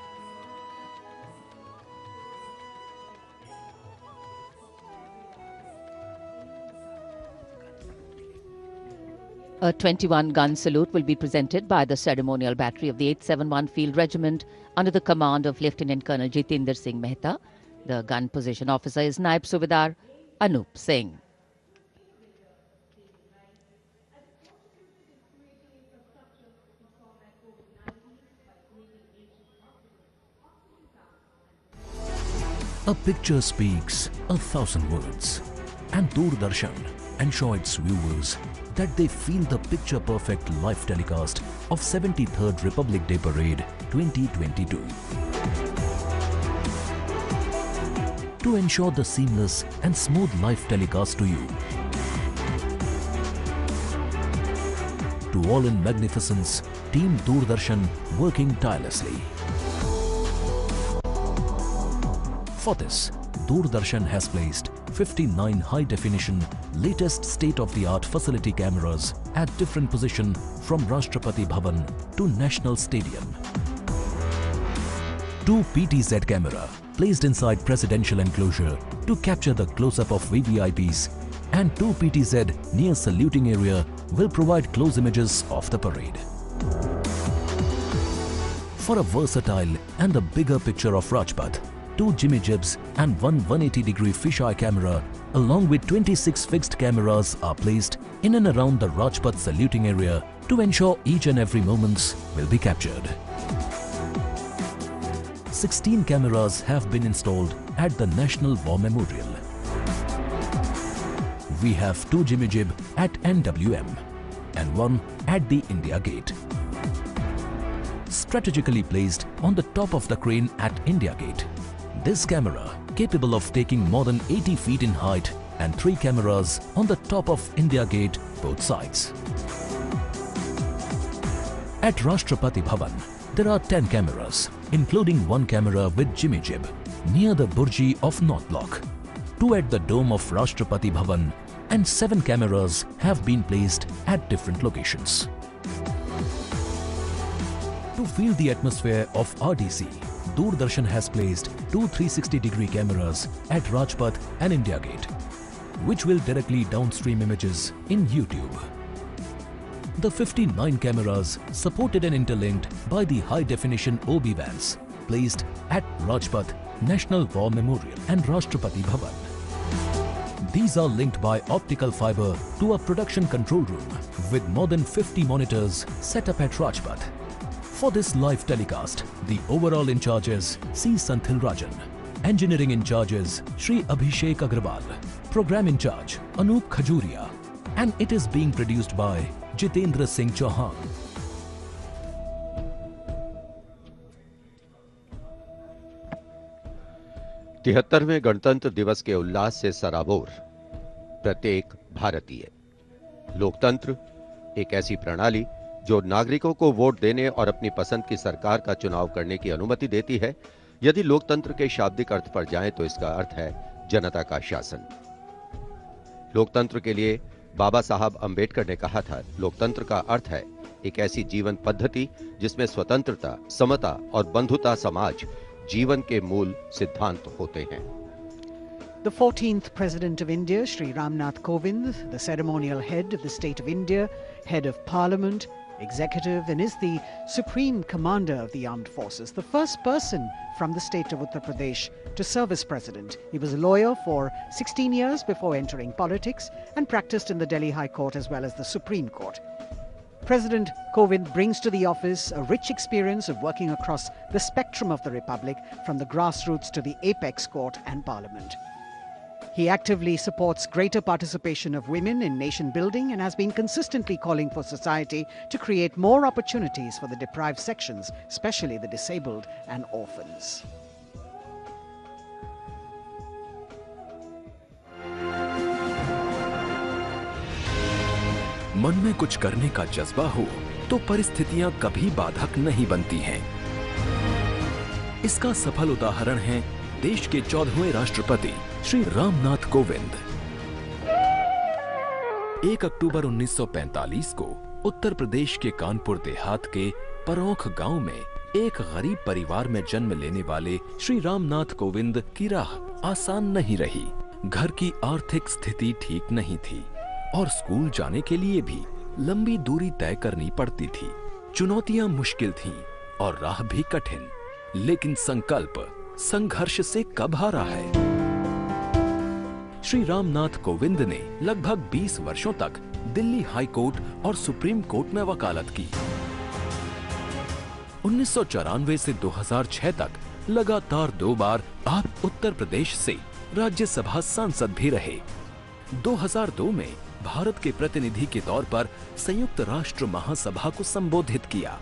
A 21-gun salute will be presented by the ceremonial battery of the 871 Field Regiment under the command of Lieutenant Colonel Jitendra Singh Mehta. The gun position officer is Naib Subedar Anup Singh. A picture speaks 1,000 words, and Doordarshan ensure its viewers that they feel the picture-perfect live telecast of 73rd Republic Day Parade 2022. To ensure the seamless and smooth live telecast to you, to all in magnificence, Team Doordarshan working tirelessly. For this, Doordarshan has placed 59 high-definition, latest state-of-the-art facility cameras at different positions from Rashtrapati Bhavan to National Stadium. 2 PTZ camera placed inside presidential enclosure to capture the close-up of VVIPs, and 2 PTZ near saluting area will provide close images of the parade. For a versatile and the bigger picture of Rajpath, 2 Jimmy Jibs and one 180-degree fisheye camera, along with 26 fixed cameras are placed in and around the Rajpath saluting area to ensure each and every moments will be captured. 16 cameras have been installed at the National War Memorial. We have 2 Jimmy Jib at NWM and 1 at the India Gate. Strategically placed on the top of the crane at India Gate, this camera, capable of taking more than 80 feet in height, and 3 cameras on the top of India Gate, both sides. At Rashtrapati Bhavan, there are 10 cameras, including 1 camera with Jimmy Jib near the Burji of North Block, 2 at the dome of Rashtrapati Bhavan, and 7 cameras have been placed at different locations. To feel the atmosphere of RDC, Doordarshan has placed 2 360-degree cameras at Rajpath and India Gate, which will directly downstream images in YouTube. The 59 cameras supported and interlinked by the high-definition OB vans placed at Rajpath, National War Memorial and Rashtrapati Bhavan. These are linked by optical fiber to a production control room with more than 50 monitors set up at Rajpath. For this live telecast, the overall in charge is C. Santhil Rajan, engineering in charge is Shri Abhishek Agrawal, program in charge Anup Khajuria, and it is being produced by Jitendra Singh Chauhan. तिहत्तरवें गणतंत्र दिवस के उल्लास से सराबोर प्रत्येक भारतीय। लोकतंत्र एक ऐसी प्रणाली जो नागरिकों को वोट देने और अपनी पसंद की सरकार का चुनाव करने की अनुमति देती है। यदि लोकतंत्र के शाब्दिक अर्थ पर जाएं तो इसका अर्थ है जनता का शासन। लोकतंत्र के लिए बाबा साहब अंबेडकर ने कहा था, लोकतंत्र का अर्थ है एक ऐसी जीवन पद्धति जिसमें स्वतंत्रता, समता और बंधुता समाज जीवन के मूल सिद्धांत होते हैं। The 14th President of India, Shri Ramnath Kovind, the ceremonial head of the State of India, head of Parliament, executive, and is the Supreme Commander of the Armed Forces, the first person from the state of Uttar Pradesh to serve as President. He was a lawyer for 16 years before entering politics and practiced in the Delhi High Court as well as the Supreme Court. President Kovind brings to the office a rich experience of working across the spectrum of the Republic, from the grassroots to the apex court and Parliament. He actively supports greater participation of women in nation building and has been consistently calling for society to create more opportunities for the deprived sections, especially the disabled and orphans. मन में कुछ करने का जज्बा हो तो परिस्थितियां कभी बाधक नहीं बनती हैं। इसका सफल उदाहरण है देश के 14वें राष्ट्रपति श्री रामनाथ कोविंद। 1 अक्टूबर 1945 को उत्तर प्रदेश के कानपुर देहात के परौख गांव में एक गरीब परिवार में जन्म लेने वाले श्री रामनाथ कोविंद की राह आसान नहीं रही। घर की आर्थिक स्थिति ठीक नहीं थी और स्कूल जाने के लिए भी लंबी दूरी तय करनी पड़ती थी। चुनौतियां मुश्किल थीं और राह भी कठिन, लेकिन संकल्प संघर्ष से कब हारा है। श्री रामनाथ कोविंद ने लगभग 20 वर्षों तक दिल्ली हाई कोर्ट और सुप्रीम कोर्ट में वकालत की। 1994 से 2006 तक लगातार 2 बार आप उत्तर प्रदेश से राज्यसभा सांसद भी रहे। 2002 में भारत के प्रतिनिधि के तौर पर संयुक्त राष्ट्र महासभा को संबोधित किया।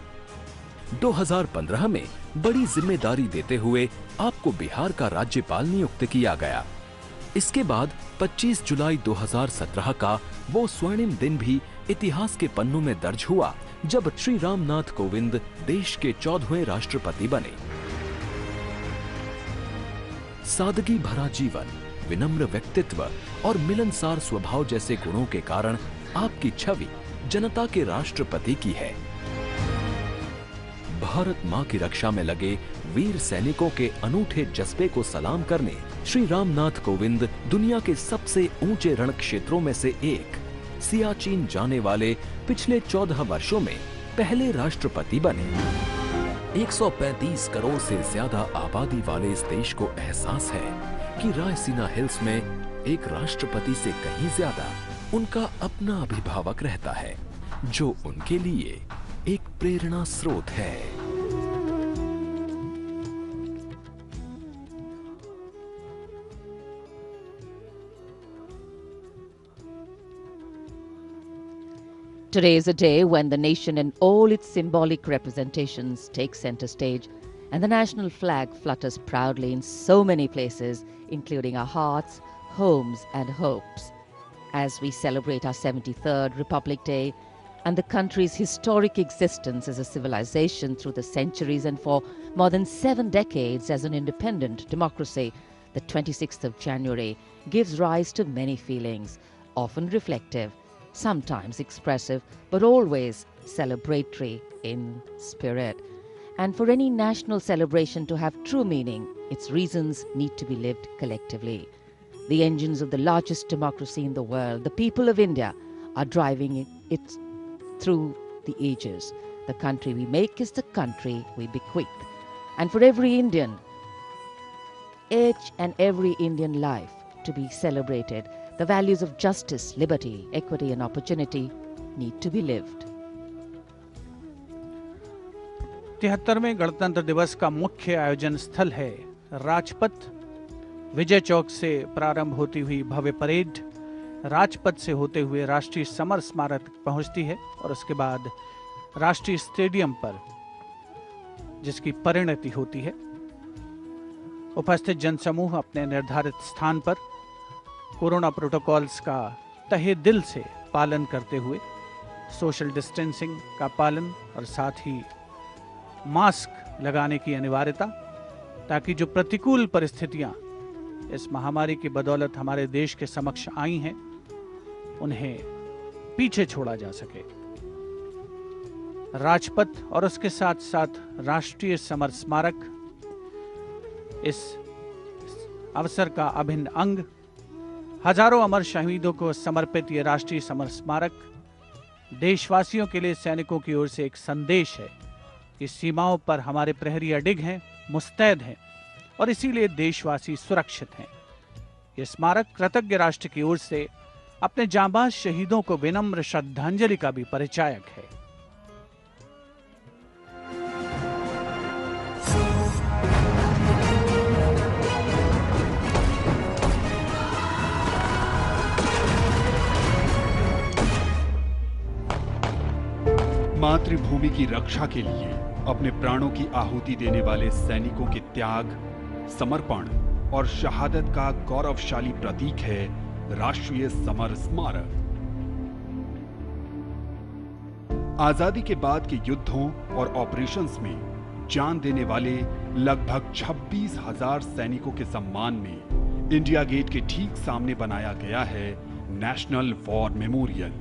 2015 में बड़ी जिम्मेदारी देते हुए आपको बिहार का राज्यपाल नियुक्त किया गया। इसके बाद 25 जुलाई 2017 का वो स्वर्णिम दिन भी इतिहास के पन्नों में दर्ज हुआ जब श्री रामनाथ कोविंद देश के 14वें राष्ट्रपति बने। सादगी भरा जीवन, विनम्र व्यक्तित्व और मिलनसार स्वभाव जैसे गुणों के कारण आपकी छवि जनता के राष्ट्रपति की है। भारत मां की रक्षा में लगे वीर सैनिकों के अनूठे जज्बे को सलाम करने श्री रामनाथ कोविंद दुनिया के सबसे ऊंचे रण क्षेत्रों में से एक सियाचिन जाने वाले पिछले 14 वर्षों में पहले राष्ट्रपति बने। 135 करोड़ से ज्यादा आबादी वाले इस देश को एहसास है कि रायसीना हिल्स में एक राष्ट्रपति से कहीं ज्यादा उनका अपना अभिभावक रहता है, जो उनके लिए एक प्रेरणा स्रोत है। Today is a day when the nation and all its symbolic representations take center stage, and the national flag flutters proudly in so many places, including our hearts, homes, and hopes. As we celebrate our 73rd Republic Day and the country's historic existence as a civilization through the centuries and for more than 7 decades as an independent democracy, the 26th of January gives rise to many feelings, often reflective, sometimes expressive, but always celebratory in spirit. And for any national celebration to have true meaning, its reasons need to be lived collectively. The engines of the largest democracy in the world, the people of India, are driving it through the ages. The country we make is the country we bequeath. And for every Indian, each and every Indian life to be celebrated, the values of justice, liberty, equity and opportunity need to be lived. 73वें गणतंत्र दिवस का मुख्य आयोजन स्थल है राजपथ। विजय चौक से प्रारंभ होती हुई भव्य परेड राजपथ से होते हुए राष्ट्रीय समर स्मारक पहुंचती है और उसके बाद राष्ट्रीय स्टेडियम पर जिसकी परिणति होती है। उपस्थित जनसमूह अपने निर्धारित स्थान पर कोरोना प्रोटोकॉल्स का तहे दिल से पालन करते हुए सोशल डिस्टेंसिंग का पालन और साथ ही मास्क लगाने की अनिवार्यता, ताकि जो प्रतिकूल परिस्थितियां इस महामारी की बदौलत हमारे देश के समक्ष आई हैं उन्हें पीछे छोड़ा जा सके। राजपथ और उसके साथ साथ राष्ट्रीय समर स्मारक इस अवसर का अभिन्न अंग। हजारों अमर शहीदों को समर्पित ये राष्ट्रीय समर स्मारक देशवासियों के लिए सैनिकों की ओर से एक संदेश है कि सीमाओं पर हमारे प्रहरी अडिग हैं, मुस्तैद हैं और इसीलिए देशवासी सुरक्षित हैं। ये स्मारक कृतज्ञ राष्ट्र की ओर से अपने जांबाज शहीदों को विनम्र श्रद्धांजलि का भी परिचायक है। मातृभूमि की रक्षा के लिए अपने प्राणों की आहुति देने वाले सैनिकों के त्याग, समर्पण और शहादत का गौरवशाली प्रतीक है राष्ट्रीय समर स्मारक। आजादी के बाद के युद्धों और ऑपरेशंस में जान देने वाले लगभग 26,000 सैनिकों के सम्मान में इंडिया गेट के ठीक सामने बनाया गया है नेशनल वॉर मेमोरियल।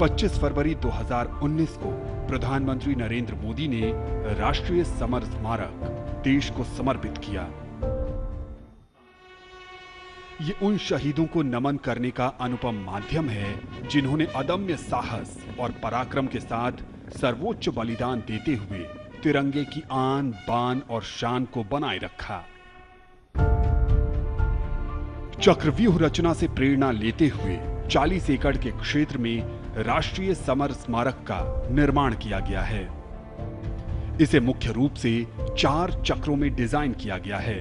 25 फरवरी 2019 को प्रधानमंत्री नरेंद्र मोदी ने राष्ट्रीय समर स्मारक देश को समर्पित किया। ये उन शहीदों को नमन करने का अनुपम माध्यम है जिन्होंने अदम्य साहस और पराक्रम के साथ सर्वोच्च बलिदान देते हुए तिरंगे की आन, बान और शान को बनाए रखा। चक्रव्यूह रचना से प्रेरणा लेते हुए 40 एकड़ के क्षेत्र में राष्ट्रीय समर स्मारक का निर्माण किया गया है। इसे मुख्य रूप से 4 चक्रों में डिजाइन किया गया है।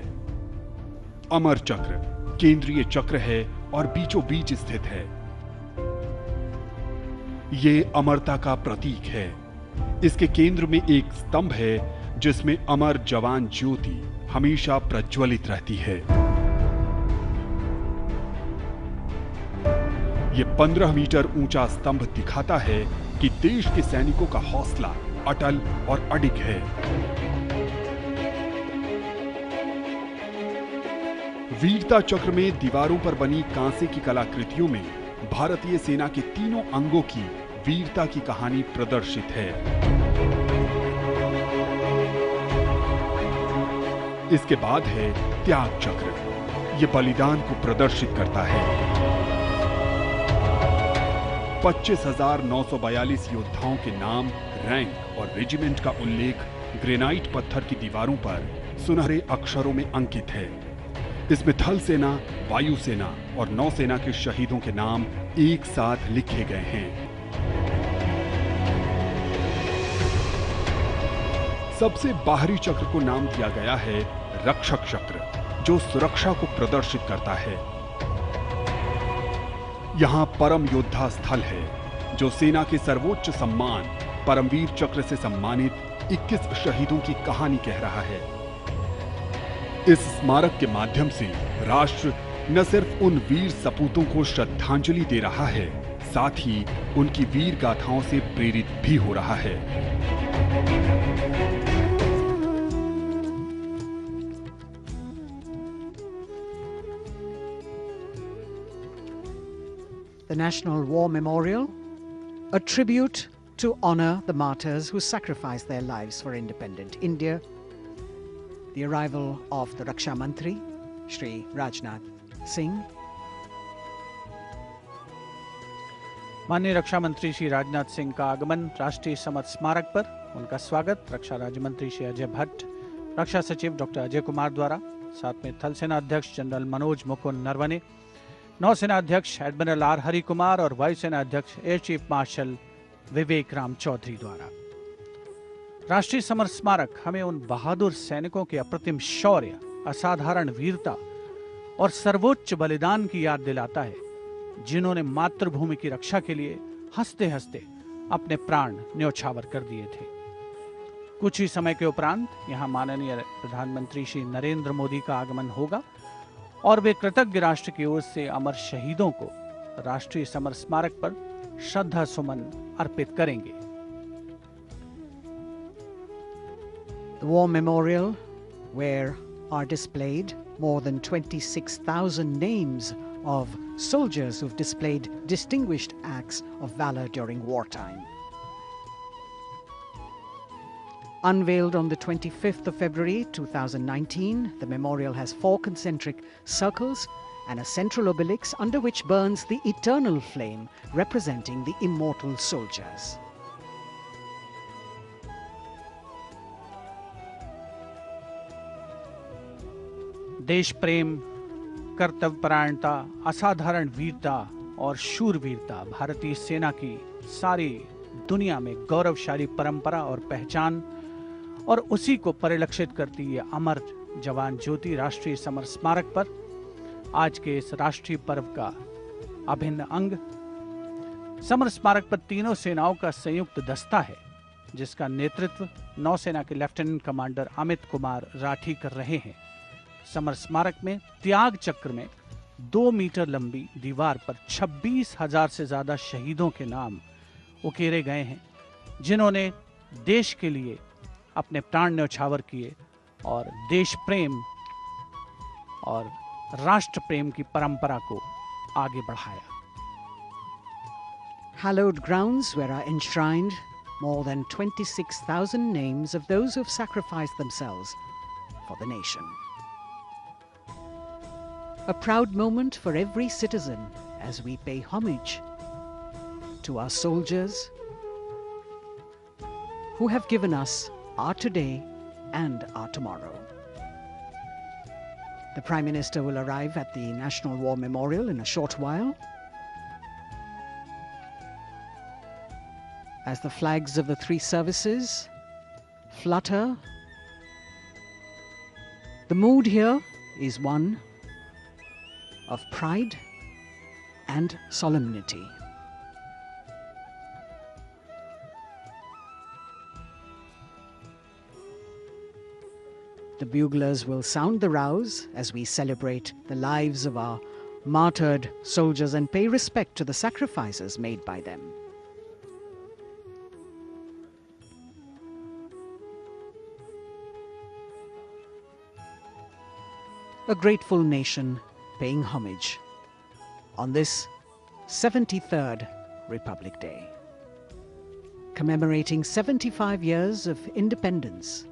अमर चक्र केंद्रीय चक्र है और बीचों बीच स्थित है। ये अमरता का प्रतीक है। इसके केंद्र में एक स्तंभ है जिसमें अमर जवान ज्योति हमेशा प्रज्वलित रहती है। ये 15 मीटर ऊंचा स्तंभ दिखाता है कि देश के सैनिकों का हौसला अटल और अडिग है। वीरता चक्र में दीवारों पर बनी कांसे की कलाकृतियों में भारतीय सेना के तीनों अंगों की वीरता की कहानी प्रदर्शित है। इसके बाद है त्याग चक्र। यह बलिदान को प्रदर्शित करता है। 25,942 योद्धाओं के नाम रैंक और रेजिमेंट का उल्लेख ग्रेनाइट पत्थर की दीवारों पर सुनहरे अक्षरों में अंकित है। इसमें थल सेना, वायु सेना और नौसेना के शहीदों के नाम एक साथ लिखे गए हैं। सबसे बाहरी चक्र को नाम दिया गया है रक्षक चक्र, जो सुरक्षा को प्रदर्शित करता है। यहां परम योद्धा स्थल है, जो सेना के सर्वोच्च सम्मान परमवीर चक्र से सम्मानित 21 शहीदों की कहानी कह रहा है। इस स्मारक के माध्यम से राष्ट्र न सिर्फ उन वीर सपूतों को श्रद्धांजलि दे रहा है, साथ ही उनकी वीर गाथाओं से प्रेरित भी हो रहा है। The National War Memorial, a tribute to honor the martyrs who sacrificed their lives for independent India. The arrival of the Raksha Mantri, Shri Rajnath Singh. माननीय रक्षा मंत्री श्री राजनाथ सिंह का आगमन राष्ट्रीय समर स्मारक पर, उनका स्वागत रक्षा राज्य मंत्री श्री अजय भट्ट, रक्षा सचिव डॉक्टर अजय कुमार द्वारा, साथ में थल सेना अध्यक्ष जनरल मनोज मुकुंद नरवणे, नौसेना अध्यक्ष एडमिरल आर हरि कुमार और वायुसेना अध्यक्ष एयर चीफ मार्शल विवेक राम चौधरी द्वारा। राष्ट्रीय समर स्मारक हमें उन बहादुर सैनिकों के अप्रतिम शौर्य, असाधारण वीरता और सर्वोच्च बलिदान की याद दिलाता है, जिन्होंने मातृभूमि की रक्षा के लिए हंसते हंसते अपने प्राण न्योछावर कर दिए थे। कुछ ही समय के उपरांत यहां माननीय प्रधानमंत्री श्री नरेंद्र मोदी का आगमन होगा और वे कृतज्ञ राष्ट्र की ओर से अमर शहीदों को राष्ट्रीय समर स्मारक पर श्रद्धा सुमन अर्पित करेंगे। The War Memorial, where are displayed more than 26,000 names of soldiers who've displayed distinguished acts of valor during wartime. Unveiled on the 25th of February 2019, the memorial has 4 concentric circles and a central obelix under which burns the eternal flame representing the immortal soldiers. देश प्रेम, कर्तव्यपरायणता, असाधारण वीरता और शूरवीरता भारतीय सेना की सारी दुनिया में गौरवशाली परंपरा और पहचान, और उसी को परिलक्षित करती ये अमर जवान ज्योति राष्ट्रीय समर स्मारक पर आज के इस राष्ट्रीय पर्व का अभिन्न अंग। समर स्मारक पर तीनों सेनाओं का संयुक्त दस्ता है, जिसका नेतृत्व नौसेना के लेफ्टिनेंट कमांडर अमित कुमार राठी कर रहे हैं। समर स्मारक में त्याग चक्र में 2 मीटर लंबी दीवार पर 26,000 से ज्यादा शहीदों के नाम उकेरे गए हैं, जिन्होंने देश के लिए अपने प्राण न्यौछावर किए और देश प्रेम और राष्ट्र प्रेम की परंपरा को आगे बढ़ाया। Hallowed grounds where are enshrined more than 26,000 names of those who have sacrificed themselves for the nation. A proud moment for every citizen as we pay homage to our soldiers who have given us our today and our tomorrow. The Prime Minister will arrive at the National War Memorial in a short while. As the flags of the 3 services flutter, the mood here is one of pride and solemnity. The buglers will sound the rouse as we celebrate the lives of our martyred soldiers and pay respect to the sacrifices made by them. A grateful nation paying homage on this 73rd Republic Day, commemorating 75 years of independence.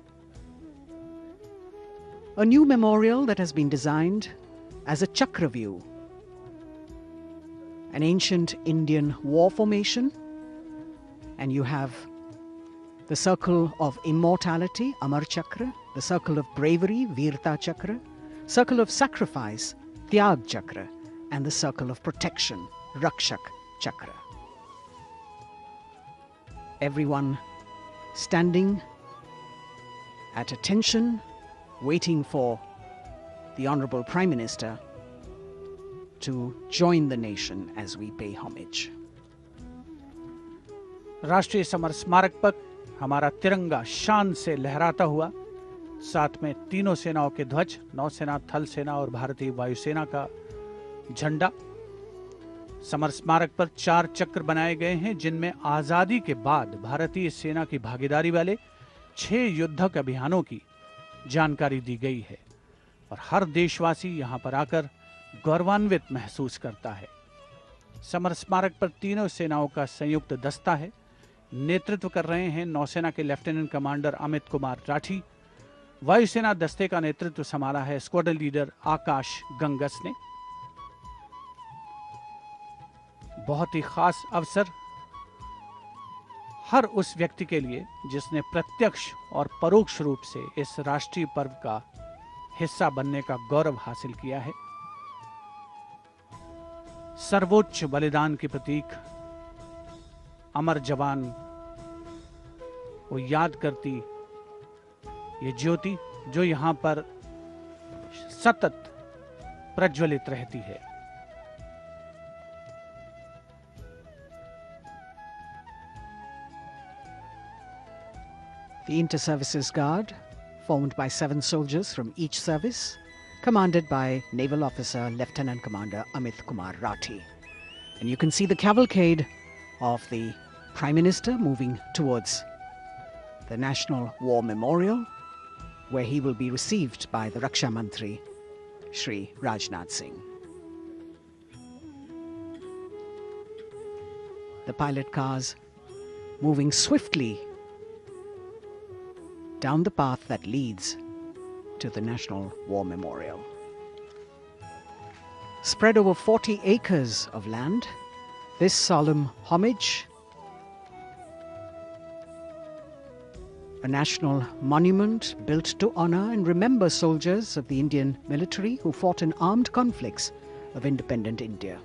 A new memorial that has been designed as a chakra view, an ancient Indian war formation, and you have the circle of immortality, Amar Chakra, the circle of bravery, Veerta Chakra, circle of sacrifice, Tyag Chakra, and the circle of protection, Rakshak Chakra. Everyone standing at attention, waiting for the Honorable Prime Minister to join the nation as we pay homage. राष्ट्रीय समर स्मारक पर हमारा तिरंगा शान से लहराता हुआ, साथ में तीनों सेनाओं के ध्वज, नौसेना, थल सेना और भारतीय वायुसेना का झंडा। समर स्मारक पर 4 चक्र बनाए गए हैं, जिनमें आजादी के बाद भारतीय सेना की भागीदारी वाले 6 युद्धक अभियानों की जानकारी दी गई है और हर देशवासी यहां पर आकर गौरवान्वित महसूस करता है। समर स्मारक पर तीनों सेनाओं का संयुक्त दस्ता है। नेतृत्व कर रहे हैं नौसेना के लेफ्टिनेंट कमांडर अमित कुमार राठी। वायुसेना दस्ते का नेतृत्व संभाला है स्क्वाड्रन लीडर आकाश गंगस ने। बहुत ही खास अवसर हर उस व्यक्ति के लिए जिसने प्रत्यक्ष और परोक्ष रूप से इस राष्ट्रीय पर्व का हिस्सा बनने का गौरव हासिल किया है। सर्वोच्च बलिदान के प्रतीक अमर जवान को याद करती ये ज्योति जो यहां पर सतत प्रज्वलित रहती है। The Inter-Services Guard, formed by 7 soldiers from each service, commanded by Naval Officer Lieutenant Commander Amit Kumar Rathi. And you can see the cavalcade of the Prime Minister moving towards the National War Memorial, where he will be received by the Raksha Mantri, Shri Rajnath Singh. The pilot cars moving swiftly down the path that leads to the National War Memorial. Spread over 40 acres of land, this solemn homage, a national monument built to honor and remember soldiers of the Indian military who fought in armed conflicts of independent India.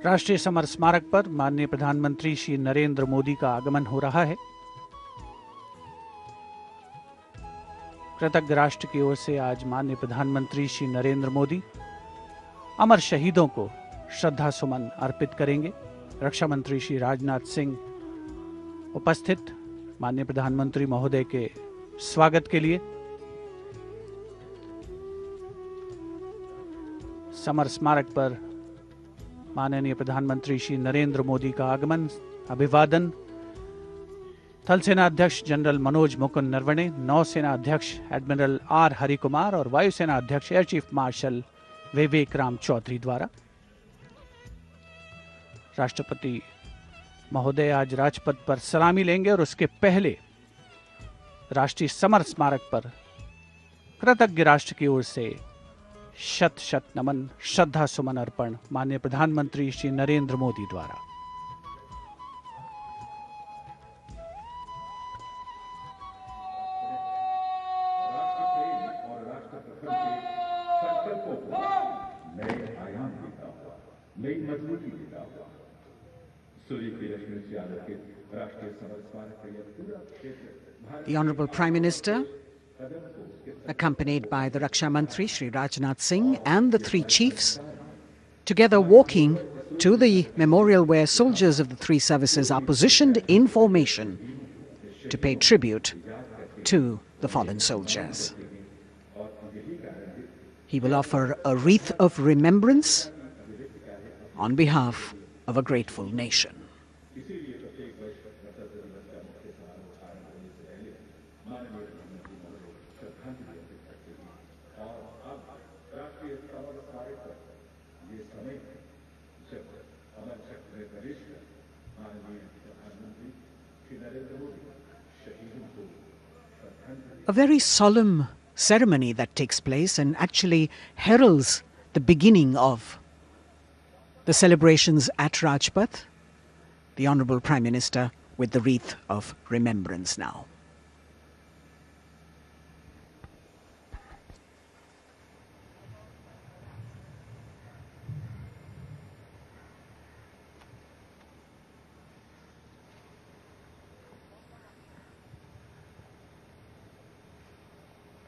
राष्ट्रीय समर स्मारक पर माननीय प्रधानमंत्री श्री नरेंद्र मोदी का आगमन हो रहा है। कृतज्ञ राष्ट्र की ओर से आज माननीय प्रधानमंत्री श्री नरेंद्र मोदी अमर शहीदों को श्रद्धा सुमन अर्पित करेंगे। रक्षा मंत्री श्री राजनाथ सिंह उपस्थित माननीय प्रधानमंत्री महोदय के स्वागत के लिए समर स्मारक पर माननीय प्रधानमंत्री श्री नरेंद्र मोदी का आगमन, अभिवादन थल सेना अध्यक्ष जनरल मनोज मुकुंद नरवणे, नौसेना अध्यक्ष एडमिरल आर हरिकुमार और वायुसेना अध्यक्ष एयर चीफ मार्शल विवेक राम चौधरी द्वारा। राष्ट्रपति महोदय आज राजपथ पर सलामी लेंगे और उसके पहले राष्ट्रीय समर स्मारक पर कृतज्ञ राष्ट्र की ओर से शत शत नमन, श्रद्धा सुमन अर्पण माननीय प्रधानमंत्री श्री नरेंद्र मोदी द्वारा। The Honorable Prime Minister, accompanied by the Raksha Mantri Shri Rajnath Singh and the 3 chiefs, together walking to the memorial where soldiers of the 3 services are positioned in formation to pay tribute to the fallen soldiers. He will offer a wreath of remembrance on behalf of a grateful nation. a very solemn ceremony that takes place and actually heralds the beginning of the celebrations at Rajpath. The Honourable Prime Minister with the wreath of remembrance now.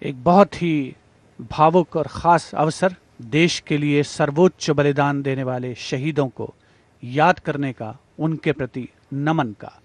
एक बहुत ही भावुक और ख़ास अवसर, देश के लिए सर्वोच्च बलिदान देने वाले शहीदों को याद करने का, उनके प्रति नमन का।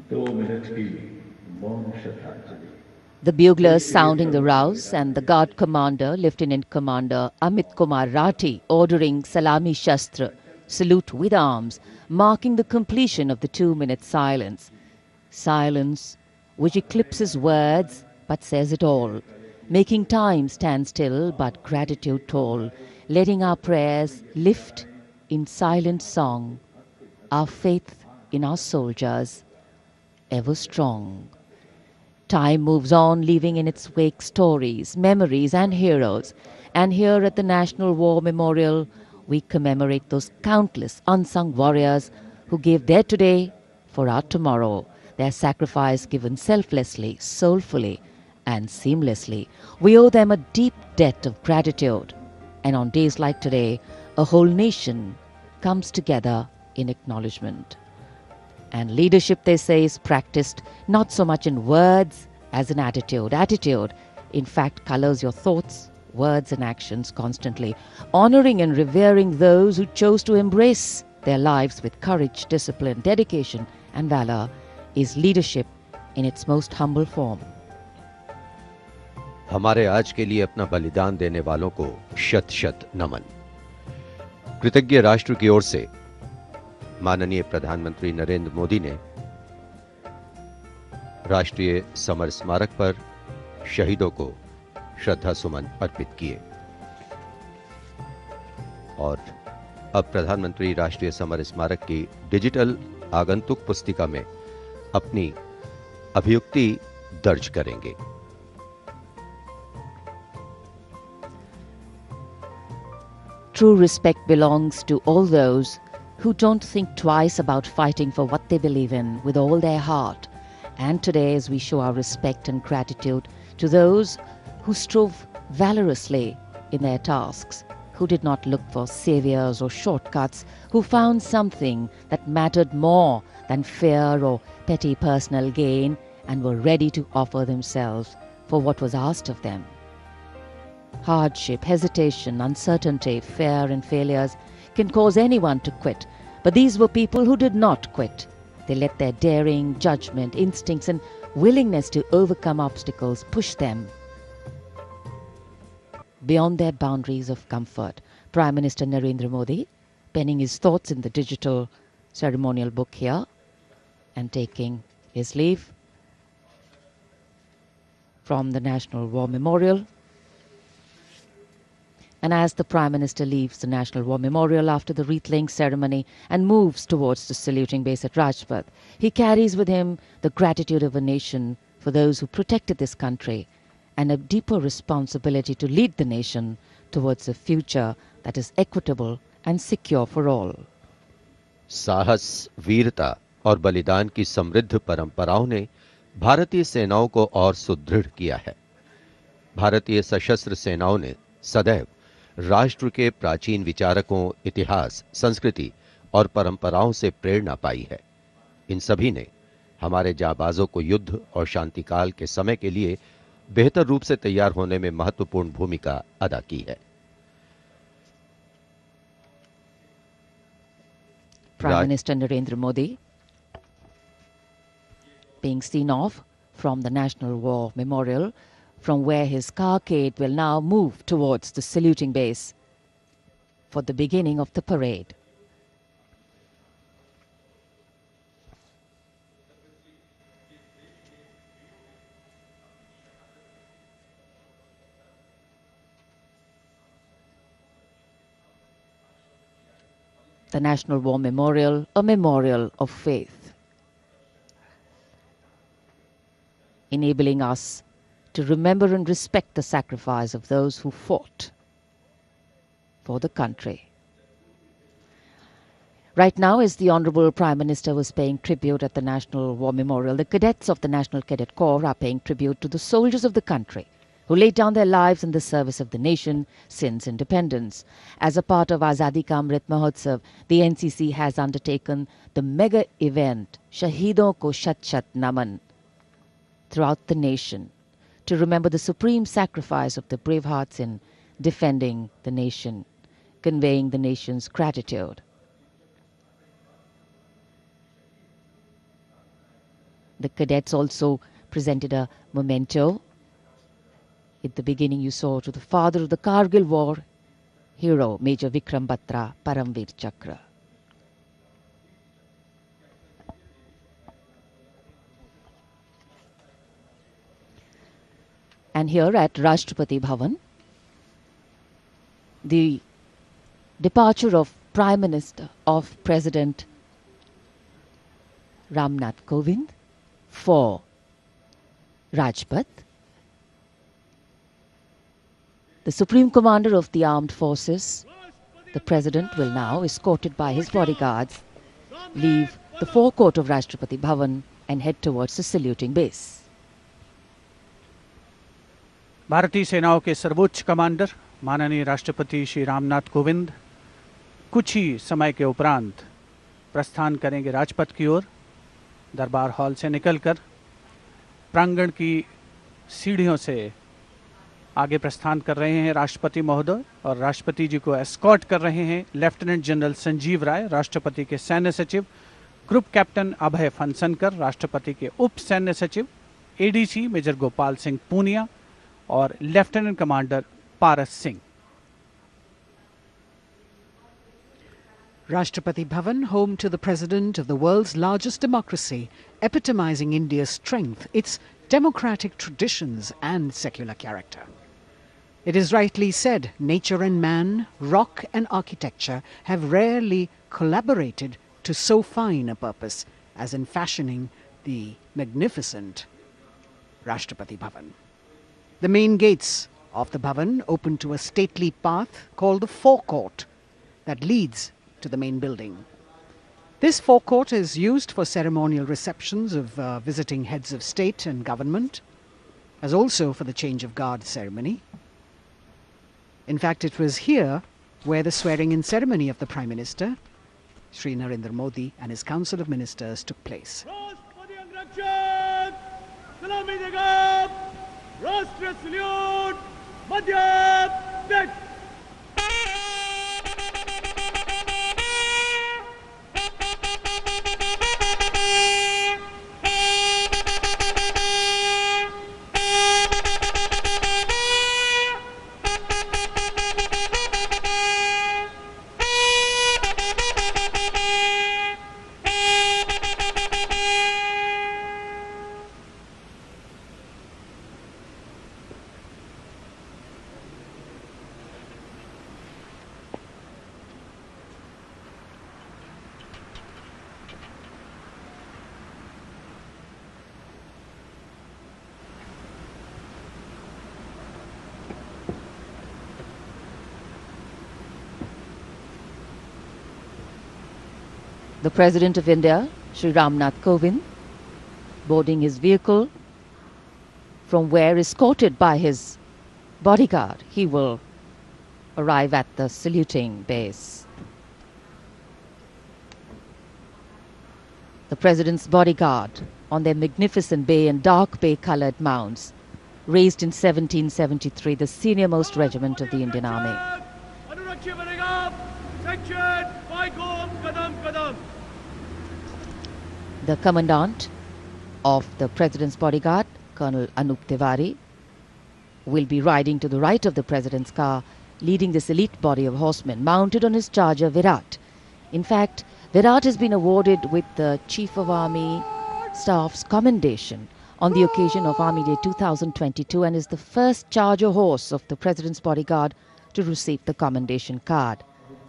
The buglers sounding the rouse and the guard commander, Lieutenant Commander Amit Kumar Rathi, ordering Salami Shastra, salute with arms, marking the completion of the 2-minute silence. Silence which eclipses words but says it all, making time stand still but gratitude toll, letting our prayers lift in silent song, our faith in our soldiers ever strong. Time moves on, leaving in its wake stories, memories, and heroes. And here at the National War Memorial, we commemorate those countless unsung warriors who gave their today for our tomorrow, their sacrifice given selflessly, soulfully, and seamlessly. We owe them a deep debt of gratitude. And on days like today, a whole nation comes together in acknowledgement. And leadership, they say, is practiced not so much in words as in attitude. Attitude, in fact, colors your thoughts, words, and actions constantly. Honoring and revering those who chose to embrace their lives with courage, discipline, dedication, and valor is leadership in its most humble form. हमारे आज के लिए अपना बलिदान देने वालों को शत शत नमन। कृतज्ञ राष्ट्र की ओर से माननीय प्रधानमंत्री नरेंद्र मोदी ने राष्ट्रीय समर स्मारक पर शहीदों को श्रद्धा सुमन अर्पित किए और अब प्रधानमंत्री राष्ट्रीय समर स्मारक की डिजिटल आगंतुक पुस्तिका में अपनी अभियुक्ति दर्ज करेंगे। True respect belongs to all those who don't think twice about fighting for what they believe in with all their heart. And today, as we show our respect and gratitude to those who strove valorously in their tasks, who did not look for saviors or shortcuts, who found something that mattered more than fear or petty personal gain, and were ready to offer themselves for what was asked of them. Hardship, hesitation, uncertainty, fear, and failures can cause anyone to quit. But these were people who did not quit. They let their daring, judgment, instincts, and willingness to overcome obstacles push them beyond their boundaries of comfort. Prime Minister Narendra Modi, penning his thoughts in the digital ceremonial book here and taking his leave from the National War Memorial. And as the Prime Minister leaves the National War Memorial after the wreath-laying ceremony and moves towards the saluting base at Rajpath, he carries with him the gratitude of a nation for those who protected this country and a deeper responsibility to lead the nation towards a future that is equitable and secure for all. साहस, वीरता और बलिदान की समृद्ध परंपराओं ने भारतीय सेनाओं को और सुदृढ़ किया है। भारतीय सशस्त्र सेनाओं ने सदैव राष्ट्र के प्राचीन विचारकों, इतिहास, संस्कृति और परंपराओं से प्रेरणा पाई है। इन सभी ने हमारे जाबाजों को युद्ध और शांतिकाल के समय के लिए बेहतर रूप से तैयार होने में महत्वपूर्ण भूमिका अदा की है। Prime Minister Narendra Modi being seen off from the National War Memorial, from where his carcade will now move towards the saluting base for the beginning of the parade. The National War Memorial, a memorial of faith, enabling us to remember and respect the sacrifice of those who fought for the country. Right now, as the Honorable Prime Minister was paying tribute at the National War Memorial, the cadets of the National Cadet Corps are paying tribute to the soldiers of the country who laid down their lives in the service of the nation since independence. As a part of Azadi Ka Amrit Mahotsav, the NCC has undertaken the mega event Shahidon Ko Shat Shat Naman throughout the nation to remember the supreme sacrifice of the brave hearts in defending the nation, conveying the nation's gratitude. The cadets also presented a memento. At the beginning you saw to the father of the Kargil war, hero Major Vikram Batra, Paramveer Chakra. And here at Rashtrapati Bhavan, the departure of Prime Minister of President Ramnath Kovind for Rajpath. The Supreme Commander of the Armed Forces, the President, will now, escorted by his bodyguards, leave the forecourt of Rashtrapati Bhavan and head towards the saluting base. भारतीय सेनाओं के सर्वोच्च कमांडर माननीय राष्ट्रपति श्री रामनाथ कोविंद कुछ ही समय के उपरांत प्रस्थान करेंगे राजपथ की ओर। दरबार हॉल से निकलकर प्रांगण की सीढ़ियों से आगे प्रस्थान कर रहे हैं राष्ट्रपति महोदय, और राष्ट्रपति जी को एस्कॉर्ट कर रहे हैं लेफ्टिनेंट जनरल संजीव राय, राष्ट्रपति के सैन्य सचिव, ग्रुप कैप्टन अभय फनसनकर, राष्ट्रपति के उप सैन्य सचिव एडीसी मेजर गोपाल सिंह पूनिया और lieutenant commander Paras Singh. Rashtrapati Bhavan, home to the president of the world's largest democracy, epitomizing India's strength, its democratic traditions and secular character. It is rightly said, nature and man, rock and architecture have rarely collaborated to so fine a purpose as in fashioning the magnificent Rashtrapati Bhavan. The main gates of the Bhavan open to a stately path called the forecourt that leads to the main building. This forecourt is used for ceremonial receptions of visiting heads of state and government, as also for the change of guard ceremony. In fact, it was here where the swearing-in ceremony of the Prime Minister, Shri Narendra Modi, and his Council of Ministers took place. राष्ट्र salute Madhya Pradesh. The President of India, Shri Ramnath Kovind, boarding his vehicle, from where, escorted by his bodyguard, he will arrive at the saluting base. The President's bodyguard on their magnificent bay and dark bay coloured mounts, raised in 1773, the senior-most regiment of the Indian Army. The commandant of the President's bodyguard, Colonel Anup Tiwari, will be riding to the right of the President's car, leading this elite body of horsemen mounted on his charger Virat. In fact, Virat has been awarded with the Chief of Army Staff's commendation on the occasion of Army Day 2022 and is the first charger horse of the President's bodyguard to receive the commendation card.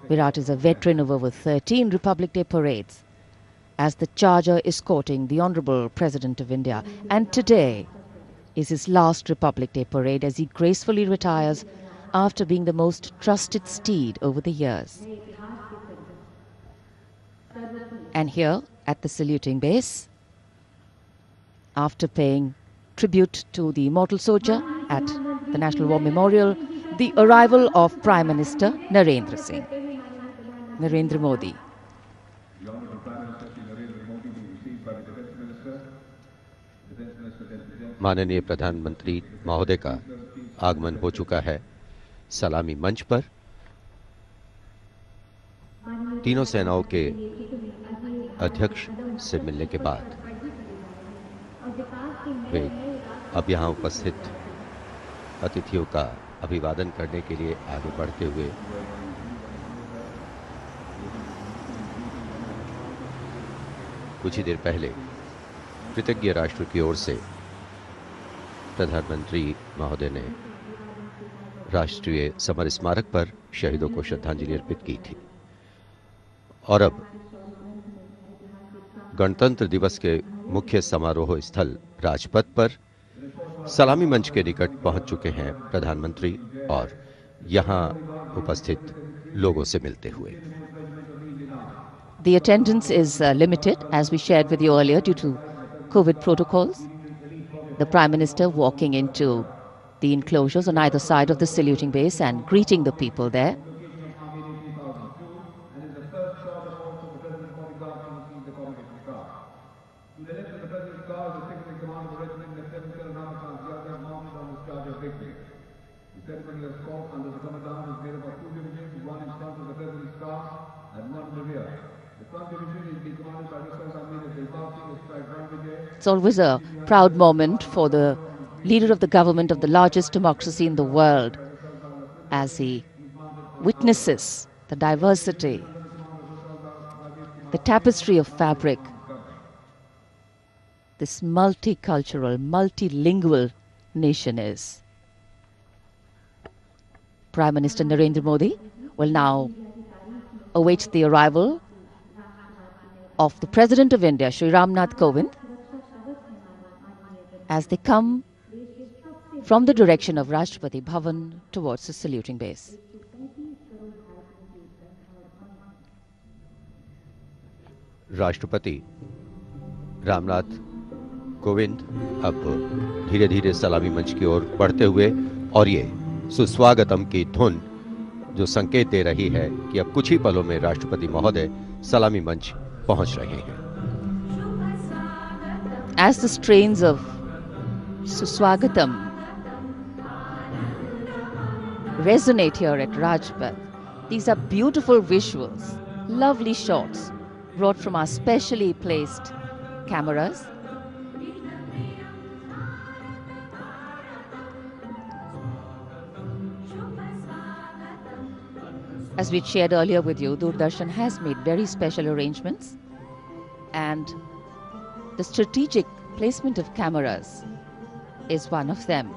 Virat is a veteran of over 13 Republic Day parades as the charger escorting the Honourable President of India, and today is his last Republic Day parade as he gracefully retires after being the most trusted steed over the years. And here at the saluting base, after paying tribute to the immortal soldier at the National War Memorial, the arrival of Prime Minister Narendra Modi. माननीय प्रधानमंत्री महोदय का आगमन हो चुका है सलामी मंच पर। तीनों सेनाओं के अध्यक्ष से मिलने के बाद वे अब यहाँ उपस्थित अतिथियों का अभिवादन करने के लिए आगे बढ़ते हुए कुछ ही देर पहले कृतज्ञ राष्ट्र की ओर से प्रधानमंत्री महोदय ने राष्ट्रीय समर स्मारक पर शहीदों को श्रद्धांजलि अर्पित की थी। और अब गणतंत्र दिवस के मुख्य समारोह स्थल राजपथ पर सलामी मंच के निकट पहुंच चुके हैं प्रधानमंत्री और यहां उपस्थित लोगों से मिलते हुए। The attendance is limited, as we shared with you earlier, due to COVID protocols. The Prime Minister walking into the enclosures on either side of the saluting base and greeting the people there. It's always a proud moment for the leader of the government of the largest democracy in the world as he witnesses the diversity, the tapestry of fabric, this multicultural, multilingual nation is. Prime Minister Narendra Modi will now await the arrival of the President of India, Shri Ramnath Kovind, as they come from the direction of Rashtrapati Bhavan towards the saluting base. राष्ट्रपति रामनाथ कोविंद अब धीरे धीरे सलामी मंच की ओर बढ़ते हुए और ये सुस्वागतम की धुन जो संकेत दे रही है कि अब कुछ ही पलों में राष्ट्रपति महोदय सलामी मंच पहुंच रहे हैं। As the strains of Suswagatam resonate here at Rajpath, these are beautiful visuals, lovely shots brought from our specially placed cameras. As we shared earlier with you, Doordarshan has made very special arrangements, and the strategic placement of cameras is one of them.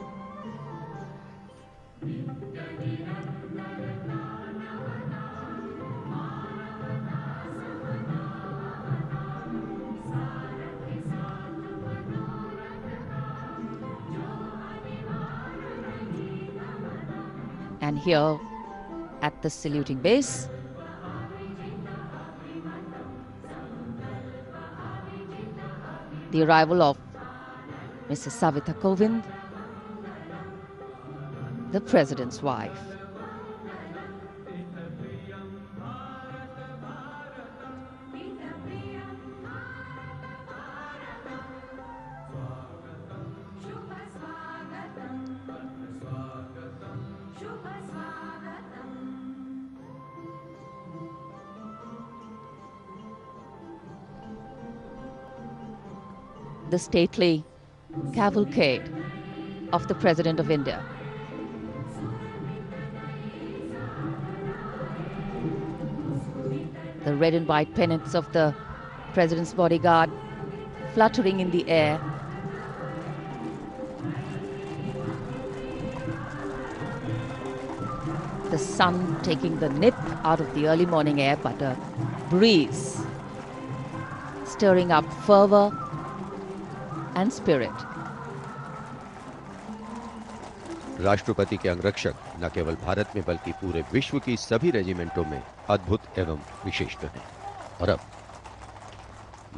And here at the saluting base, the arrival of Mrs. Savita Kovind, the President's wife. The stately cavalcade of the President of India. The red and white pennants of the President's bodyguard fluttering in the air. The sun taking the nip out of the early morning air, but a breeze stirring up fervor and spirit. राष्ट्रपति के अंगरक्षक न केवल भारत में बल्कि पूरे विश्व की सभी रेजिमेंटों में अद्भुत एवं विशिष्ट हैं। और अब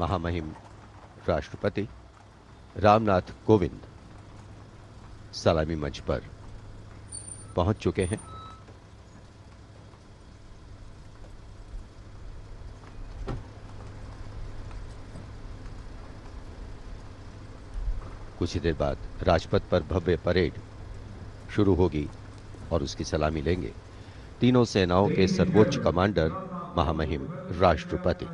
महामहिम राष्ट्रपति रामनाथ कोविंद सलामी मंच पर पहुंच चुके हैं। कुछ ही देर बाद राजपथ पर भव्य परेड शुरू होगी और उसकी सलामी लेंगे तीनों सेनाओं के सर्वोच्च कमांडर महामहिम राष्ट्रपति।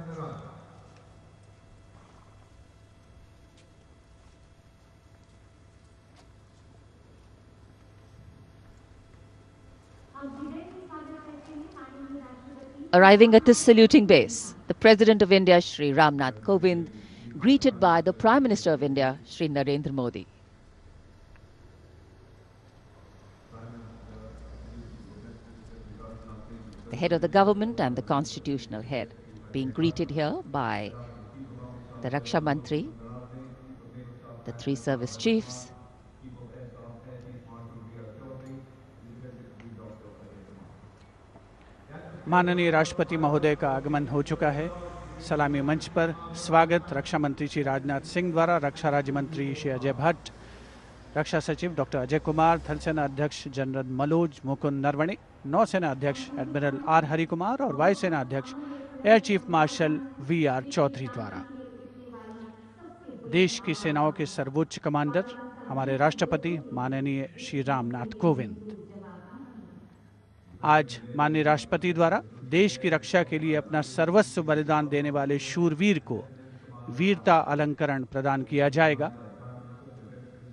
Arriving at his saluting base, the President of India, Shri Ramnath Kovind, greeted by the Prime Minister of India, Shri Narendra Modi. The head of the government and the constitutional head being greeted here by the Raksha Mantri, the three service chiefs, माननीय राष्ट्रपति महोदय का आगमन हो चुका है। सलामी मंच पर स्वागत रक्षा मंत्री श्री राजनाथ सिंह द्वारा रक्षा राज्य मंत्री श्री अजय भट्ट, रक्षा सचिव डॉक्टर अजय कुमार, थल सेना अध्यक्ष जनरल मनोज मुकुंद नरवणे, नौसेना अध्यक्ष एडमिरल आर हरि कुमार और वायुसेना अध्यक्ष air chief marshal V R. Chaudhary द्वारा। देश की सेनाओं के सर्वोच्च कमांडर हमारे राष्ट्रपति माननीय श्री रामनाथ कोविंद आज माननीय राष्ट्रपति द्वारा देश की रक्षा के लिए अपना सर्वस्व बलिदान देने वाले शूरवीर को वीरता अलंकरण प्रदान किया जाएगा।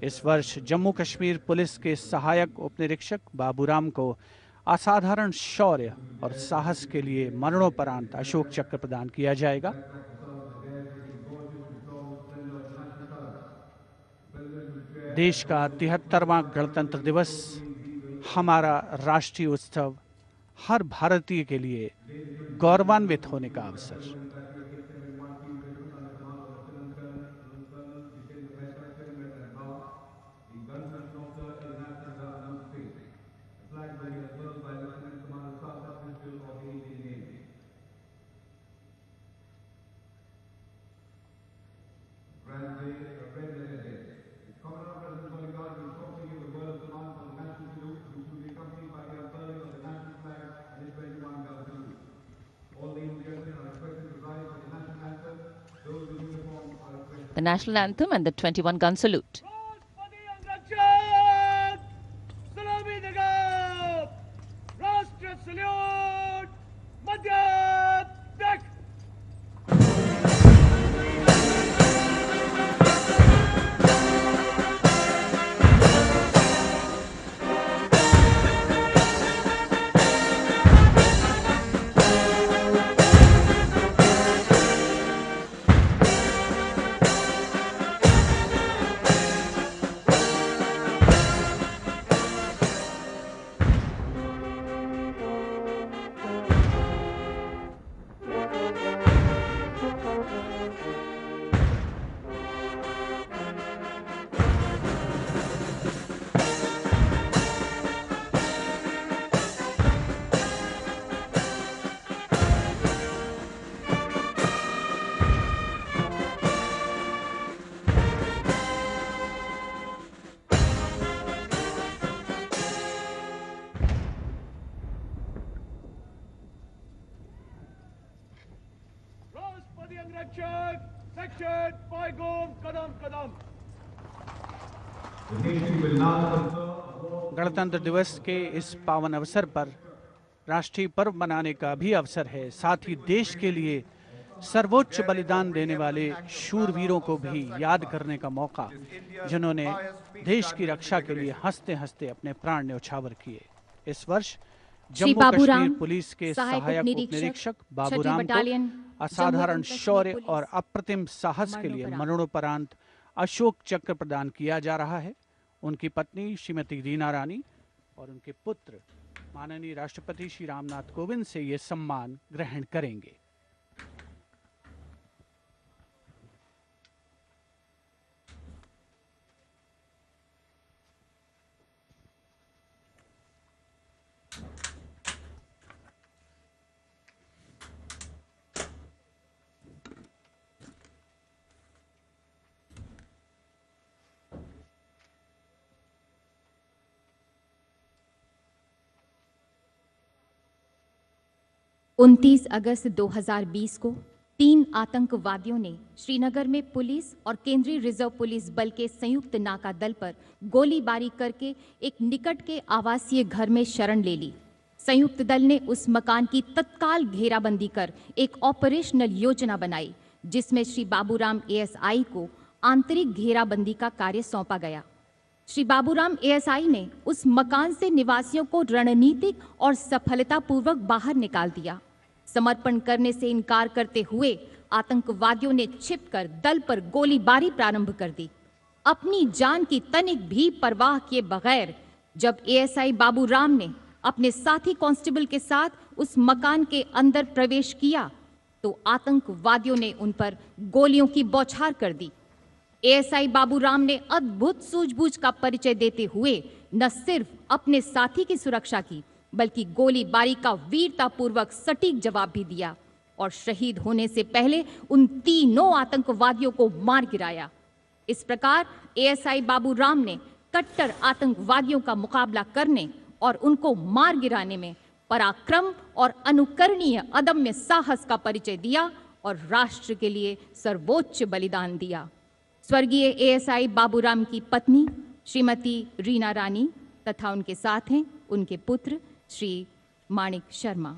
इस वर्ष जम्मू कश्मीर पुलिस के सहायक उपनिरीक्षक बाबूराम को असाधारण शौर्य और साहस के लिए मरणोपरांत अशोक चक्र प्रदान किया जाएगा। देश का 73वां गणतंत्र दिवस हमारा राष्ट्रीय उत्सव हर भारतीय के लिए गौरवान्वित होने का अवसर। the national anthem and the 21-gun salute. गणतंत्र दिवस के इस पावन अवसर पर राष्ट्रीय पर्व मनाने का भी अवसर है। साथ ही देश के लिए सर्वोच्च बलिदान देने वाले शूरवीरों को भी याद करने का मौका, जिन्होंने देश की रक्षा के लिए हंसते हंसते अपने प्राण न्यौछावर किए। इस वर्ष जम्मू कश्मीर पुलिस के सहायक उपनिरीक्षक बाबूराम को असाधारण शौर्य और अप्रतिम साहस के लिए मरणोपरांत अशोक चक्र प्रदान किया जा रहा है। उनकी पत्नी श्रीमती रीना रानी और उनके पुत्र माननीय राष्ट्रपति श्री रामनाथ कोविंद से ये सम्मान ग्रहण करेंगे। अगस्त 2020 को 3 आतंकवादियों ने श्रीनगर में पुलिस और केंद्रीय रिजर्व पुलिस बल के संयुक्त नाका दल पर गोलीबारी करके एक निकट के आवासीय घर में शरण ले ली। संयुक्त दल ने उस मकान की तत्काल घेराबंदी कर एक ऑपरेशनल योजना बनाई, जिसमें श्री बाबूराम एएसआई को आंतरिक घेराबंदी का कार्य सौंपा गया। श्री बाबूराम एएसआई ने उस मकान से निवासियों को रणनीतिक और सफलतापूर्वक बाहर निकाल दिया। समर्पण करने से इनकार करते हुए आतंकवादियों ने छिपकर दल पर गोलीबारी प्रारंभ कर दी। अपनी जान की तनिक भी परवाह किए बगैर जब एएसआई बाबूराम ने अपने साथी कांस्टेबल के साथ उस मकान के अंदर प्रवेश किया तो आतंकवादियों ने उन पर गोलियों की बौछार कर दी। एएसआई बाबूराम ने अद्भुत सूझबूझ का परिचय देते हुए न सिर्फ अपने साथी की सुरक्षा की बल्कि गोलीबारी का वीरतापूर्वक सटीक जवाब भी दिया और शहीद होने से पहले उन तीनों आतंकवादियों को मार गिराया। इस प्रकार एएसआई बाबूराम ने कट्टर आतंकवादियों का मुकाबला करने और उनको मार गिराने में पराक्रम और अनुकरणीय अदम्य साहस का परिचय दिया और राष्ट्र के लिए सर्वोच्च बलिदान दिया। स्वर्गीय एएसआई बाबूराम की पत्नी श्रीमती रीना रानी तथा उनके साथ हैं उनके पुत्र श्री माणिक Sharma.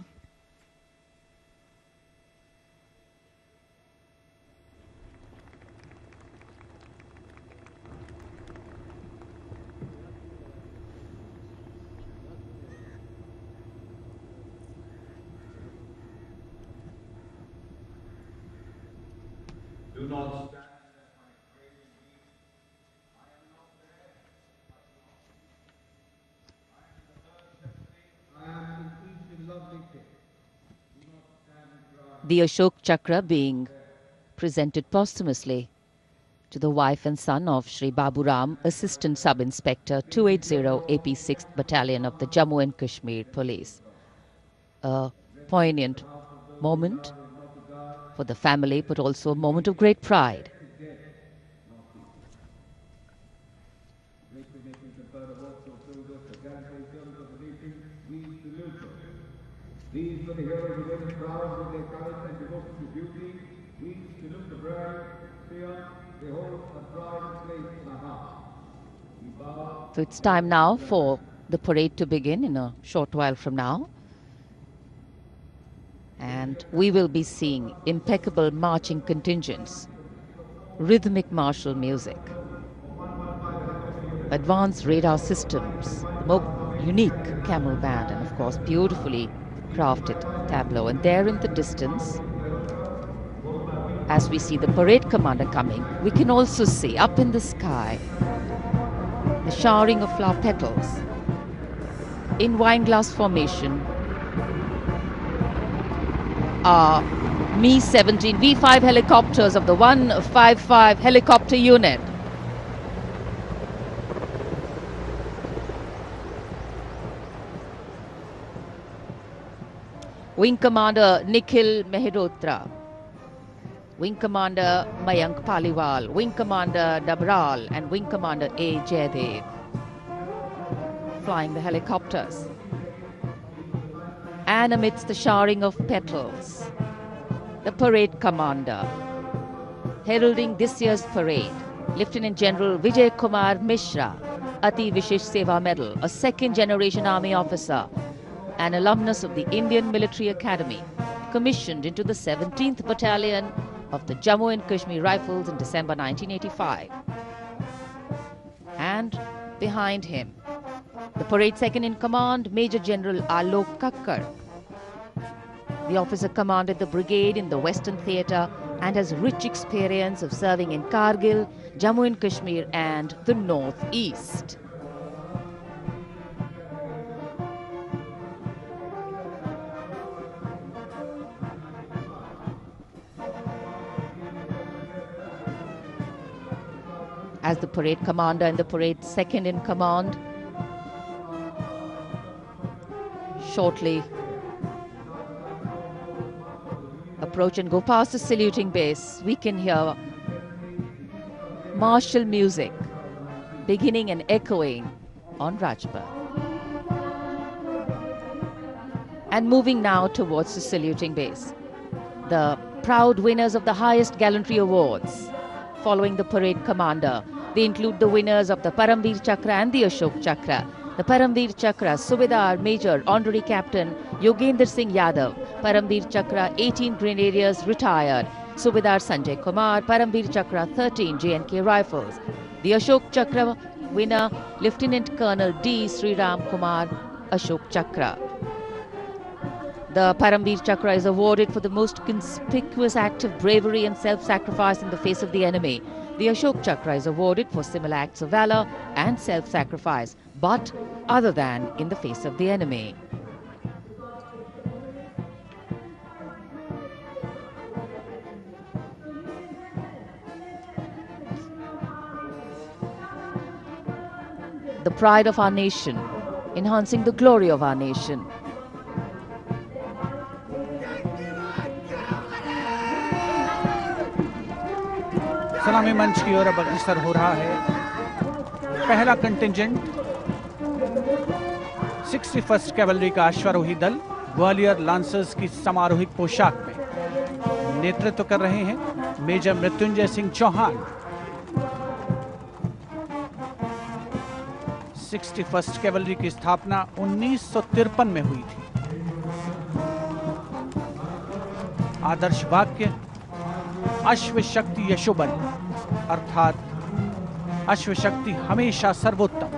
Do not stand at my great need. I am not there, but I am the third destiny. I am in each lovely pit. Do not stand dry. The Ashok Chakra being presented posthumously to the wife and son of Shri Baburam, Assistant Sub-Inspector 280 AP 6th Battalion of the Jammu and Kashmir Police. A poignant moment for the family, but also a moment of great pride. These were the heroes who were proud with their courage and devotion to duty. We salute the brave, fear, they hold a pride and place in our hearts. We bow. So it's time now for the parade to begin in a short while from now. And we will be seeing impeccable marching contingents, rhythmic martial music, advanced radar systems, unique camel band, and of course beautifully crafted tableau. And there in the distance, as we see the parade commander coming, we can also see up in the sky the showering of flower petals in wineglass formation are Mi-17 V5 helicopters of the 155 helicopter unit. Wing Commander Nikhil Mehrotra, Wing Commander Mayank Paliwal, Wing Commander Dabral and Wing Commander A. Jaydev flying the helicopters. And amidst the showering of petals, the parade commander, heralding this year's parade, Lieutenant General Vijay Kumar Mishra, Ati Vishesh Seva Medal, a second-generation army officer, an alumnus of the Indian Military Academy, commissioned into the 17th Battalion of the Jammu and Kashmir Rifles in December 1985. And behind him, the parade second in command, Major General Alok Kakkar. The officer commanded the brigade in the Western Theatre and has rich experience of serving in Kargil, Jammu and Kashmir and the Northeast. As the parade commander and the parade second in command shortly approach and go past the saluting base, we can hear martial music beginning and echoing on Rajpath. And moving now towards the saluting base, the proud winners of the highest gallantry awards following the parade commander. They include the winners of the Paramveer Chakra and the Ashok Chakra. The Paramveer Chakra, Subedar Major Honorary Captain Yogendra Singh Yadav. Paramveer Chakra, 18 Grenadiers retired. Subedar Sanjay Kumar. Paramveer Chakra, 13 J&K Rifles. The Ashok Chakra winner, Lieutenant Colonel D. Sriram Kumar, Ashok Chakra. The Paramveer Chakra is awarded for the most conspicuous act of bravery and self-sacrifice in the face of the enemy. The Ashok Chakra is awarded for similar acts of valor and self-sacrifice, but other than in the face of the enemy. The pride of our nation, enhancing the glory of our nation. सलामी मंच की ओर अब अग्रसर हो रहा है पहला कंटिंजेंट 61st कैवलरी का अश्वारोही दल ग्वालियर लांसर्स की समारोहिक पोशाक में नेतृत्व कर रहे हैं major Mrityunjay Singh Chauhan. 61st cavalry की स्थापना 1953 में हुई थी। आदर्श वाक्य अश्व शक्ति यशोबल, अर्थात अश्व शक्ति हमेशा सर्वोत्तम।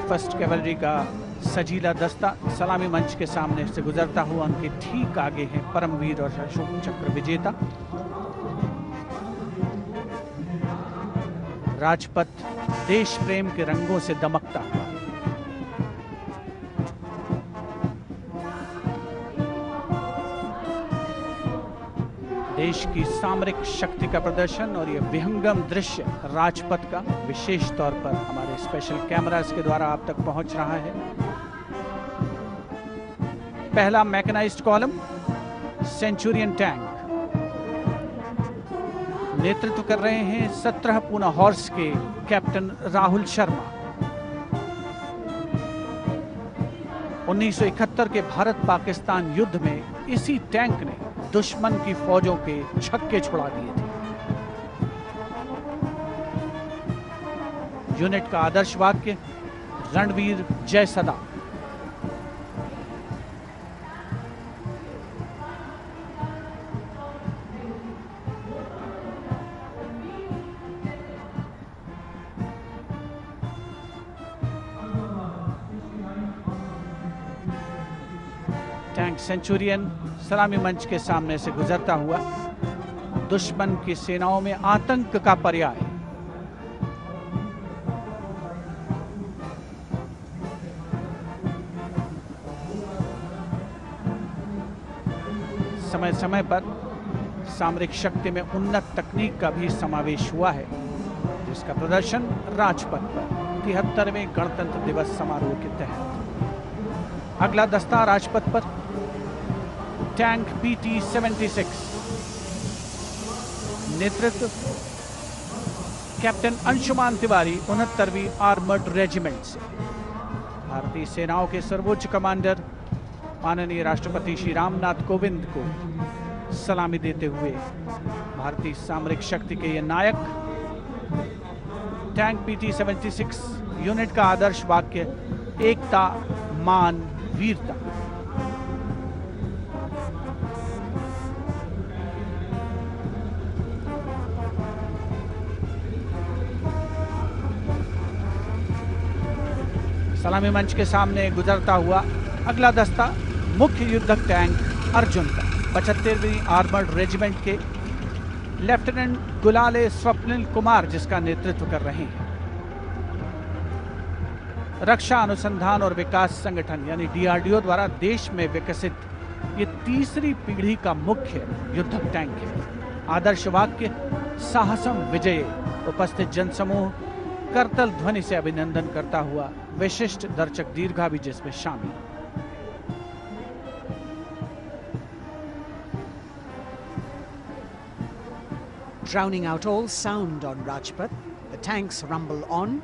फर्स्ट कैवलरी का सजीला दस्ता सलामी मंच के सामने से गुजरता हुआ उनके ठीक आगे हैं परमवीर और अशोक चक्र विजेता राजपथ देश प्रेम के रंगों से दमकता हुआ। देश की सामरिक शक्ति का प्रदर्शन और यह विहंगम दृश्य राजपथ का विशेष तौर पर हमारे स्पेशल कैमरास के द्वारा आप तक पहुंच रहा है। पहला मैकेनाइज्ड कॉलम सेंचुरियन टैंक नेतृत्व कर रहे हैं 17 पूना हॉर्स के कैप्टन राहुल शर्मा। 1971 के भारत पाकिस्तान युद्ध में इसी टैंक ने दुश्मन की फौजों के छक्के छुड़ा दिए थे। यूनिट का आदर्श वाक्य रणवीर जय सदा। टैंक सेंचुरियन सलामी मंच के सामने से गुजरता हुआ दुश्मन की सेनाओं में आतंक का पर्याय। समय समय पर सामरिक शक्ति में उन्नत तकनीक का भी समावेश हुआ है, जिसका प्रदर्शन राजपथ पर 73वें गणतंत्र दिवस समारोह के तहत। अगला दस्ता राजपथ पर टैंक PT-76 नेतृत्व कैप्टन अंशुमान तिवारी 69वीं आर्मर्ड रेजिमेंट से। भारतीय सेनाओं के सर्वोच्च कमांडर माननीय राष्ट्रपति श्री रामनाथ कोविंद को सलामी देते हुए भारतीय सामरिक शक्ति के ये नायक। टैंक PT-76 यूनिट का आदर्श वाक्य एकता मान वीरता। सलामी मंच के सामने गुजरता हुआ अगला दस्ता मुख्य युद्धक टैंक अर्जुन का 75वीं आर्मर्ड रेजिमेंट के लेफ्टिनेंट गुलाले स्वप्निल कुमार जिसका नेतृत्व कर रहे हैं। रक्षा अनुसंधान और विकास संगठन यानी DRDO द्वारा देश में विकसित ये तीसरी पीढ़ी का मुख्य युद्धक टैंक है। आदर्श वाक्य साहसम विजय। उपस्थित जनसमूह करतल ध्वनि से अभिनंदन करता हुआ विशिष्ट दर्शक दीर्घा भी जिसमें शामिल। Drowning out all sound on Rajpath, the tanks rumble on,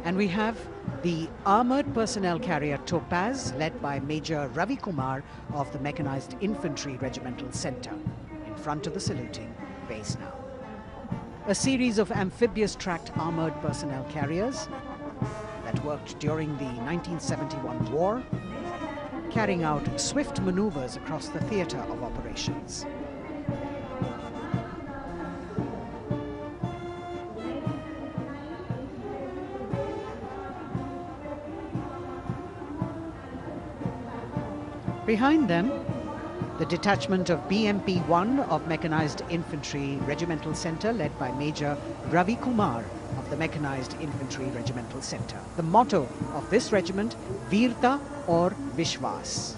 and we have the armored personnel carrier Topaz, led by Major Ravi Kumar of the Mechanized Infantry Regimental Center, in front of the saluting base now. A series of amphibious tracked armored personnel carriers that worked during the 1971 war carrying out swift maneuvers across the theatre of operations. Behind them, the detachment of BMP-1 of Mechanized Infantry Regimental Centre, led by Major Ravi Kumar of the Mechanized Infantry Regimental Centre. The motto of this regiment, Veerta or Vishwas.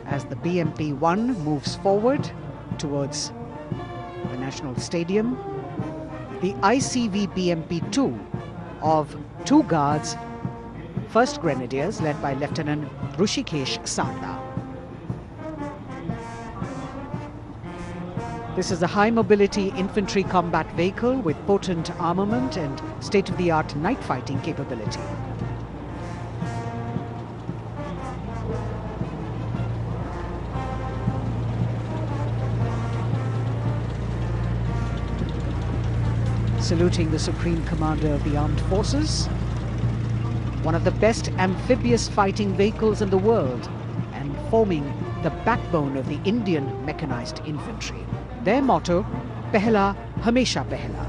As the BMP-1 moves forward towards the National Stadium, the ICV BMP-2 of 2 Guards, 1st Grenadiers, led by Lieutenant Rushikesh Sarda. This is a high-mobility infantry combat vehicle with potent armament and state-of-the-art night fighting capability. Saluting the Supreme Commander of the Armed Forces, one of the best amphibious fighting vehicles in the world and forming the backbone of the Indian mechanized infantry. Their motto, Pehla Hamesha Pehla.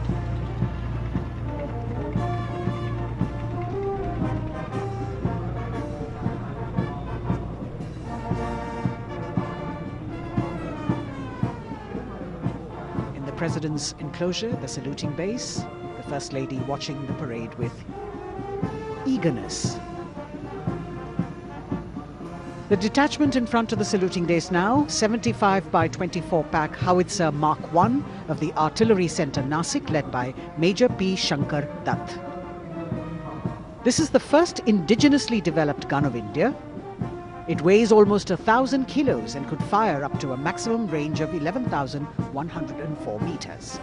In the President's enclosure, the saluting base, the First Lady watching the parade with eagerness. The detachment in front of the saluting base now, 75 by 24 pack howitzer Mark I of the Artillery Centre Nasik, led by Major P. Shankar Dutt. This is the first indigenously developed gun of India. It weighs almost 1,000 kilos and could fire up to a maximum range of 11,104 meters.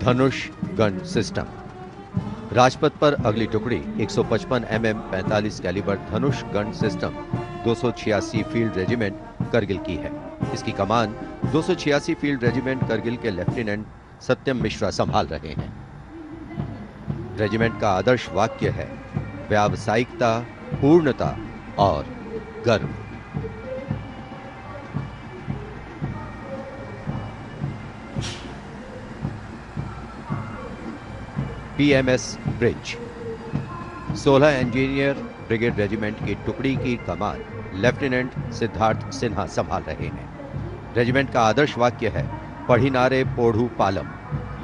Dhanush gun system. Rajpath पर अगली टुकड़ी 155 mm 45 calibre Dhanush gun system 286 field regiment Kargil की है। इसकी कमान 286 फील्ड रेजिमेंट करगिल के लेफ्टिनेंट सत्यम मिश्रा संभाल रहे हैं। रेजिमेंट का आदर्श वाक्य है व्यावसायिकता, पूर्णता और गर्व। PMS bridge. 16 engineer brigade regiment की टुकड़ी की कमान लेफ्टिनेंट सिद्धार्थ सिन्हा संभाल रहे हैं। रेजिमेंट का आदर्श वाक्य है पढ़िनारे पोढ़ू पालम।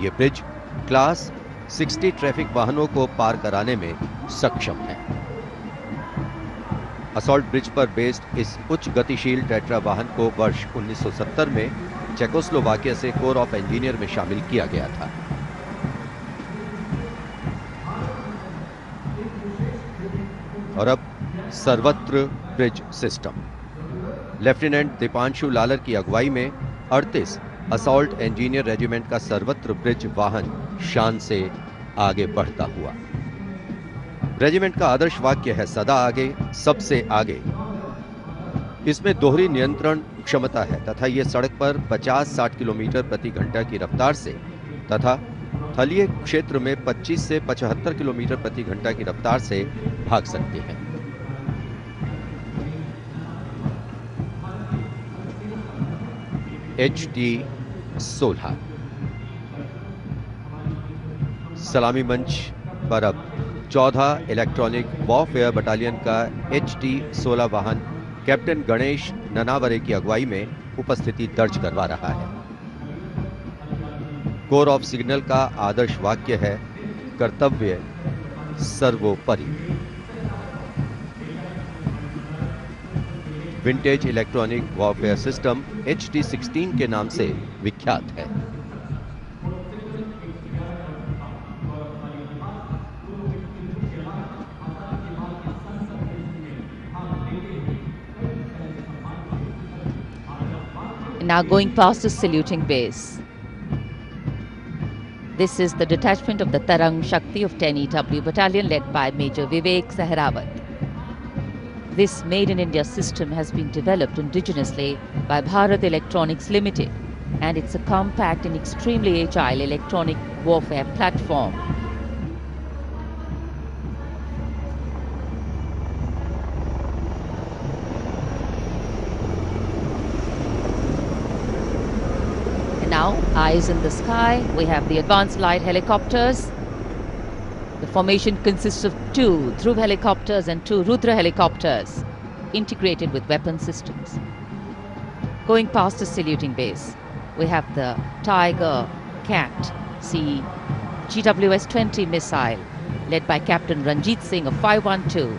ये ब्रिज क्लास 60 ट्रैफिक वाहनों को पार कराने में सक्षम है। असॉल्ट ब्रिज पर बेस्ड इस उच्च गतिशील टेट्रा वाहन को वर्ष 1970 में चेकोस्लोवाकिया से कोर ऑफ इंजीनियर में शामिल किया गया था। और अब सर्वत्र bridge system. Lieutenant Deepanshu Lalor की अगुवाई में 38 असॉल्ट इंजीनियर रेजिमेंट का सर्वत्र ब्रिज वाहन शान से आगे बढ़ता हुआ। रेजिमेंट का आदर्श वाक्य है सदा आगे, सबसे आगे। इसमें दोहरी नियंत्रण क्षमता है तथा यह सड़क पर 50-60 किलोमीटर प्रति घंटा की रफ्तार से तथा थलीय क्षेत्र में 25 से 75 किलोमीटर प्रति घंटा की रफ्तार से भाग सकते हैं। HT-16 सलामी मंच पर अब 14 इलेक्ट्रॉनिक वॉरफेयर बटालियन का HT-16 वाहन कैप्टन गणेश ननावरे की अगुवाई में उपस्थिति दर्ज करवा रहा है। कोर ऑफ सिग्नल का आदर्श वाक्य है कर्तव्य सर्वोपरि। Vintage electronic warfare system HT-16 के नाम से विख्यात है। Now going past the saluting base. This is the detachment of the Tarang Shakti of 10 EW Battalion led by Major Vivek Sehrawat. This Made in India system has been developed indigenously by Bharat Electronics Limited, and it's a compact and extremely agile electronic warfare platform. And now, eyes in the sky, we have the advanced light helicopters. The formation consists of 2 Dhruv helicopters and 2 Rudra helicopters, integrated with weapon systems. Going past the saluting base, we have the Tiger Cat C GWS-20 missile, led by Captain Ranjit Singh of 512,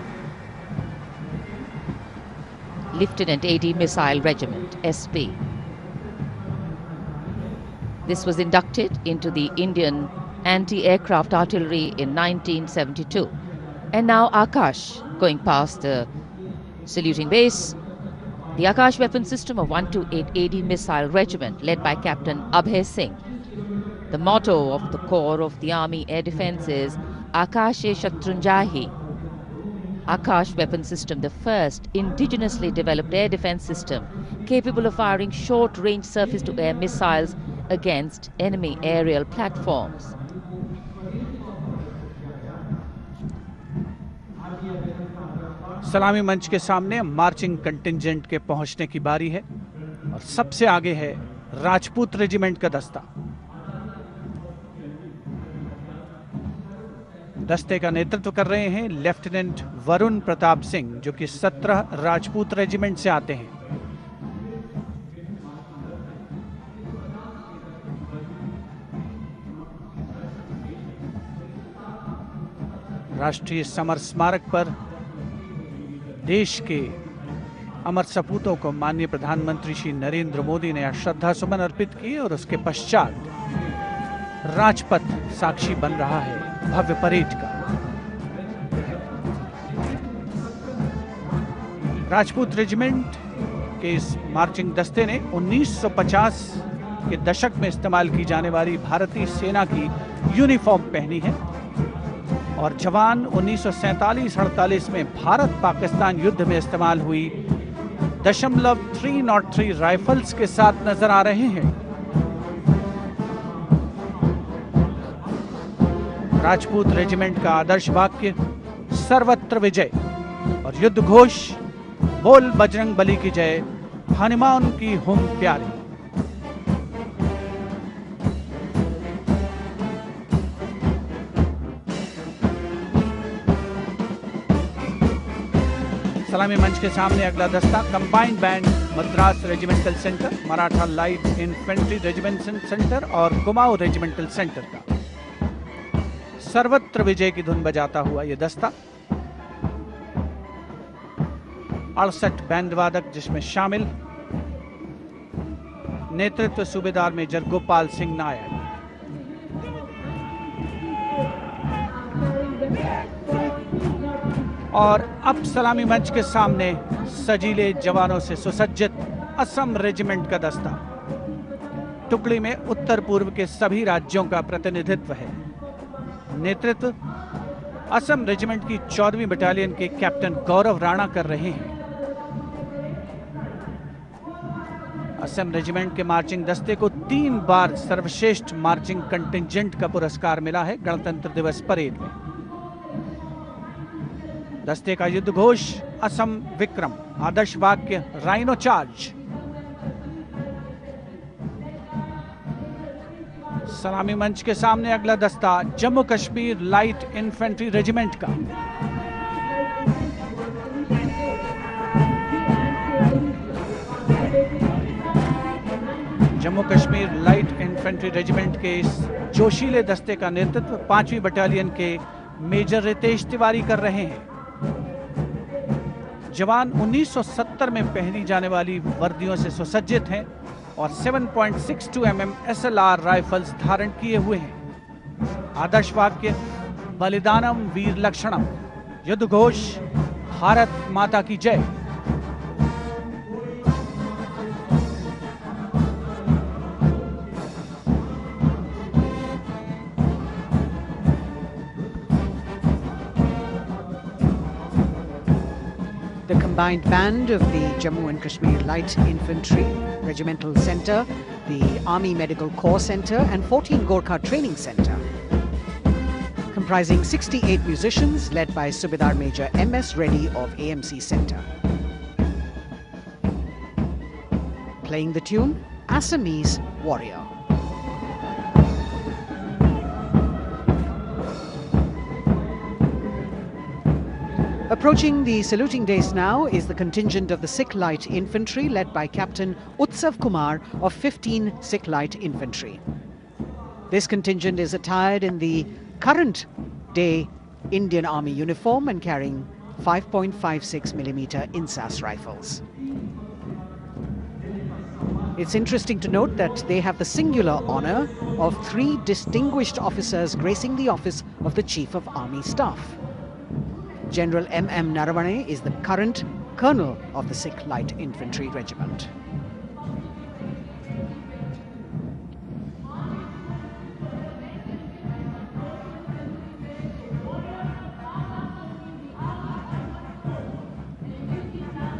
Lieutenant AD Missile Regiment, SP. This was inducted into the Indian anti-aircraft artillery in 1972. And now Akash, going past the saluting base, the Akash weapon system of 128 AD Missile Regiment led by Captain Abhay Singh. The motto of the Corps of the Army Air Defence is Akashe Shatrunjahi. Akash weapon system, the first indigenously developed air defence system capable of firing short-range surface-to-air missiles against enemy aerial platforms. सलामी मंच के सामने मार्चिंग कंटिंजेंट के पहुंचने की बारी है और सबसे आगे है राजपूत रेजिमेंट का दस्ता। दस्ते का नेतृत्व कर रहे हैं लेफ्टिनेंट वरुण प्रताप सिंह, जो कि 17 राजपूत रेजिमेंट से आते हैं। राष्ट्रीय समर स्मारक पर देश के अमर सपूतों को माननीय प्रधानमंत्री श्री नरेंद्र मोदी ने श्रद्धा सुमन अर्पित किए और उसके पश्चात राजपथ साक्षी बन रहा है भव्य परेड का। राजपूत रेजिमेंट के इस मार्चिंग दस्ते ने 1950 के दशक में इस्तेमाल की जाने वाली भारतीय सेना की यूनिफॉर्म पहनी है और जवान 1947-48 में भारत पाकिस्तान युद्ध में इस्तेमाल हुई .303 राइफल्स के साथ नजर आ रहे हैं। राजपूत रेजिमेंट का आदर्श वाक्य सर्वत्र विजय और युद्ध घोष बोल बजरंग बली की जय, हनुमान की हुम प्यारी। सलामी मंच के सामने अगला दस्ता combined band Madras regimental centre, Maratha light infantry regimental centre और कुमाऊं रेजिमेंटल सेंटर का सर्वत्र विजय की धुन बजाता हुआ यह दस्ता 68 बैंड वादक जिसमें शामिल नेतृत्व सूबेदार मेजर गोपाल सिंह नायक। और अब सलामी मंच के सामने सजीले जवानों से सुसज्जित असम रेजिमेंट का दस्ता। टुकड़ी में उत्तर पूर्व के सभी राज्यों का प्रतिनिधित्व है। नेतृत्व असम रेजिमेंट की 14वीं बटालियन के कैप्टन गौरव राणा कर रहे हैं। असम रेजिमेंट के मार्चिंग दस्ते को 3 बार सर्वश्रेष्ठ मार्चिंग कंटिंजेंट का पुरस्कार मिला है गणतंत्र दिवस परेड में। दस्ते का युद्ध घोष असम विक्रम, आदर्श वाक्य राइनो चार्ज। सलामी मंच के सामने अगला दस्ता Jammu Kashmir light infantry regiment का। Jammu Kashmir light infantry regiment के इस जोशीले दस्ते का नेतृत्व 5वीं बटालियन के मेजर रितेश तिवारी कर रहे हैं। जवान 1970 में पहनी जाने वाली वर्दियों से सुसज्जित हैं और 7.62 mm SLR राइफल्स धारण किए हुए हैं। आदर्श वाक्य बलिदानम वीर लक्षणम, युद्ध घोष भारत माता की जय। combined band of the Jammu and Kashmir Light Infantry Regimental Centre, the Army Medical Corps Centre and 14 Gorkha Training Centre. Comprising 68 musicians led by Subedar Major M.S. Reddy of AMC Centre. Playing the tune, Assamese Warrior. Approaching the saluting days now is the contingent of the Sikh Light Infantry led by Captain Utsav Kumar of 15 Sikh Light Infantry. This contingent is attired in the current day Indian Army uniform and carrying 5.56mm Insas rifles. It's interesting to note that they have the singular honour of 3 distinguished officers gracing the office of the Chief of Army Staff. General M.M. Naravane is the current Colonel of the Sikh Light Infantry Regiment.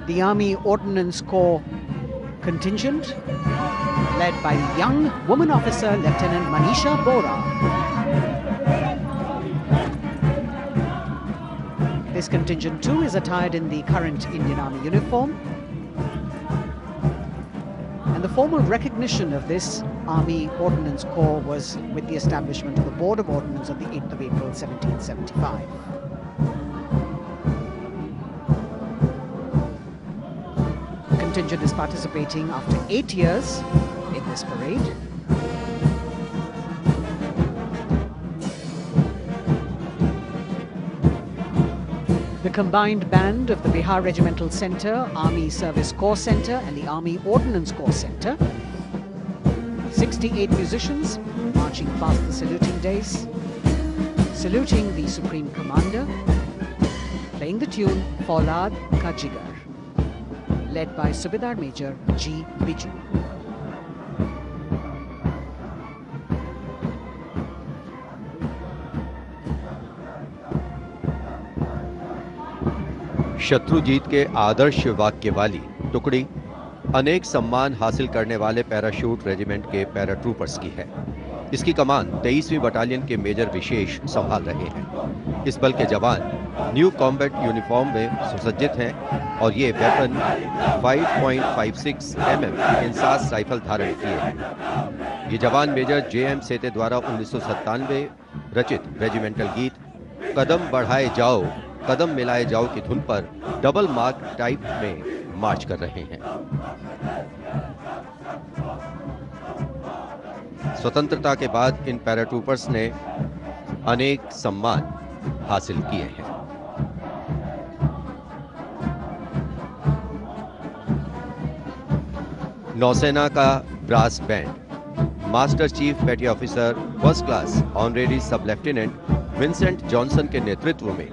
The Army Ordnance Corps contingent, led by young woman officer Lieutenant Manisha Bora. This contingent too is attired in the current Indian Army uniform. And the formal recognition of this Army Ordnance Corps was with the establishment of the Board of Ordnance on the 8th of April 1775. The contingent is participating after 8 years in this parade. The combined band of the Bihar Regimental Centre, Army Service Corps Centre and the Army Ordnance Corps Centre. 68 musicians marching past the saluting days, saluting the Supreme Commander, playing the tune Faulad Ka Jigar, led by Subedar Major G. Biju. Shatrujeet के आदर्श वाक्य वाली टुकड़ी अनेक सम्मान हासिल करने वाले पैराशूट रेजिमेंट के पैराट्रूपर्स की है। इसकी कमान 23वीं बटालियन के मेजर विशेष संभाल रहे हैं। इस बल के जवान न्यू कॉम्बैट यूनिफॉर्म में सुसज्जित हैं और ये वेपन 5.56 mm इंसास राइफल धारण किए हैं। ये जवान मेजर जे.एम. सेते द्वारा 1997 रचित रेजिमेंटल गीत कदम बढ़ाए जाओ कदम मिलाए जाओ की धुन पर डबल मार्क टाइप में मार्च कर रहे हैं। स्वतंत्रता के बाद इन पैराट्रूपर्स ने अनेक सम्मान हासिल किए हैं। नौसेना का ब्रास बैंड मास्टर चीफ पेटी ऑफिसर फर्स्ट क्लास ऑनरेरी सब लेफ्टिनेंट विंसेंट जॉनसन के नेतृत्व में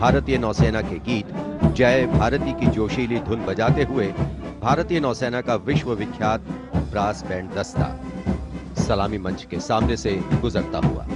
भारतीय नौसेना के गीत जय भारती की जोशीली धुन बजाते हुए भारतीय नौसेना का विश्व विख्यात ब्रास बैंड दस्ता सलामी मंच के सामने से गुजरता हुआ।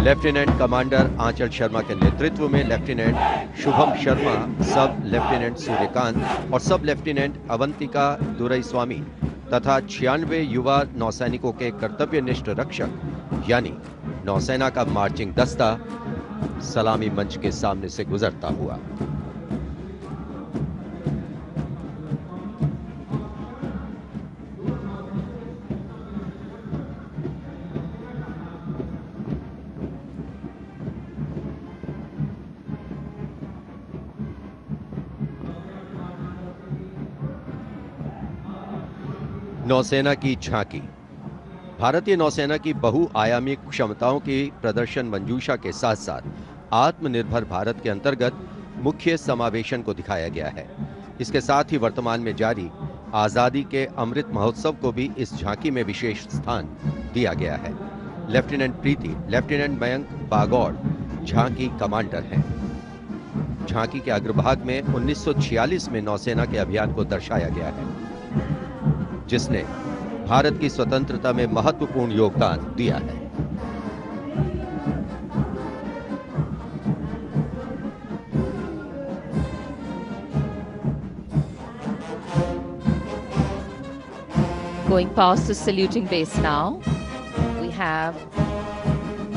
लेफ्टिनेंट कमांडर आंचल शर्मा के नेतृत्व में लेफ्टिनेंट शुभम शर्मा, सब लेफ्टिनेंट सूर्यकांत और सब लेफ्टिनेंट अवंतिका दुरईस्वामी तथा 96 युवा नौसैनिकों के कर्तव्यनिष्ठ रक्षक यानी नौसेना का मार्चिंग दस्ता सलामी मंच के सामने से गुजरता हुआ। नौसेना की झांकी भारतीय नौसेना की बहुआयामी क्षमताओं की प्रदर्शन मंजूषा के साथ साथ आत्मनिर्भर भारत के अंतर्गत मुख्य समावेशन को दिखाया गया है। इसके साथ ही वर्तमान में जारी आजादी के अमृत महोत्सव को भी इस झांकी में विशेष स्थान दिया गया है। लेफ्टिनेंट प्रीति, लेफ्टिनेंट मयंक बागौड़, झांकी कमांडर हैं। झांकी के अग्रभाग में 1946 में नौसेना के अभियान को दर्शाया गया है, जिसने भारत की स्वतंत्रता में महत्वपूर्ण योगदान दिया है। Going past the saluting base now, we have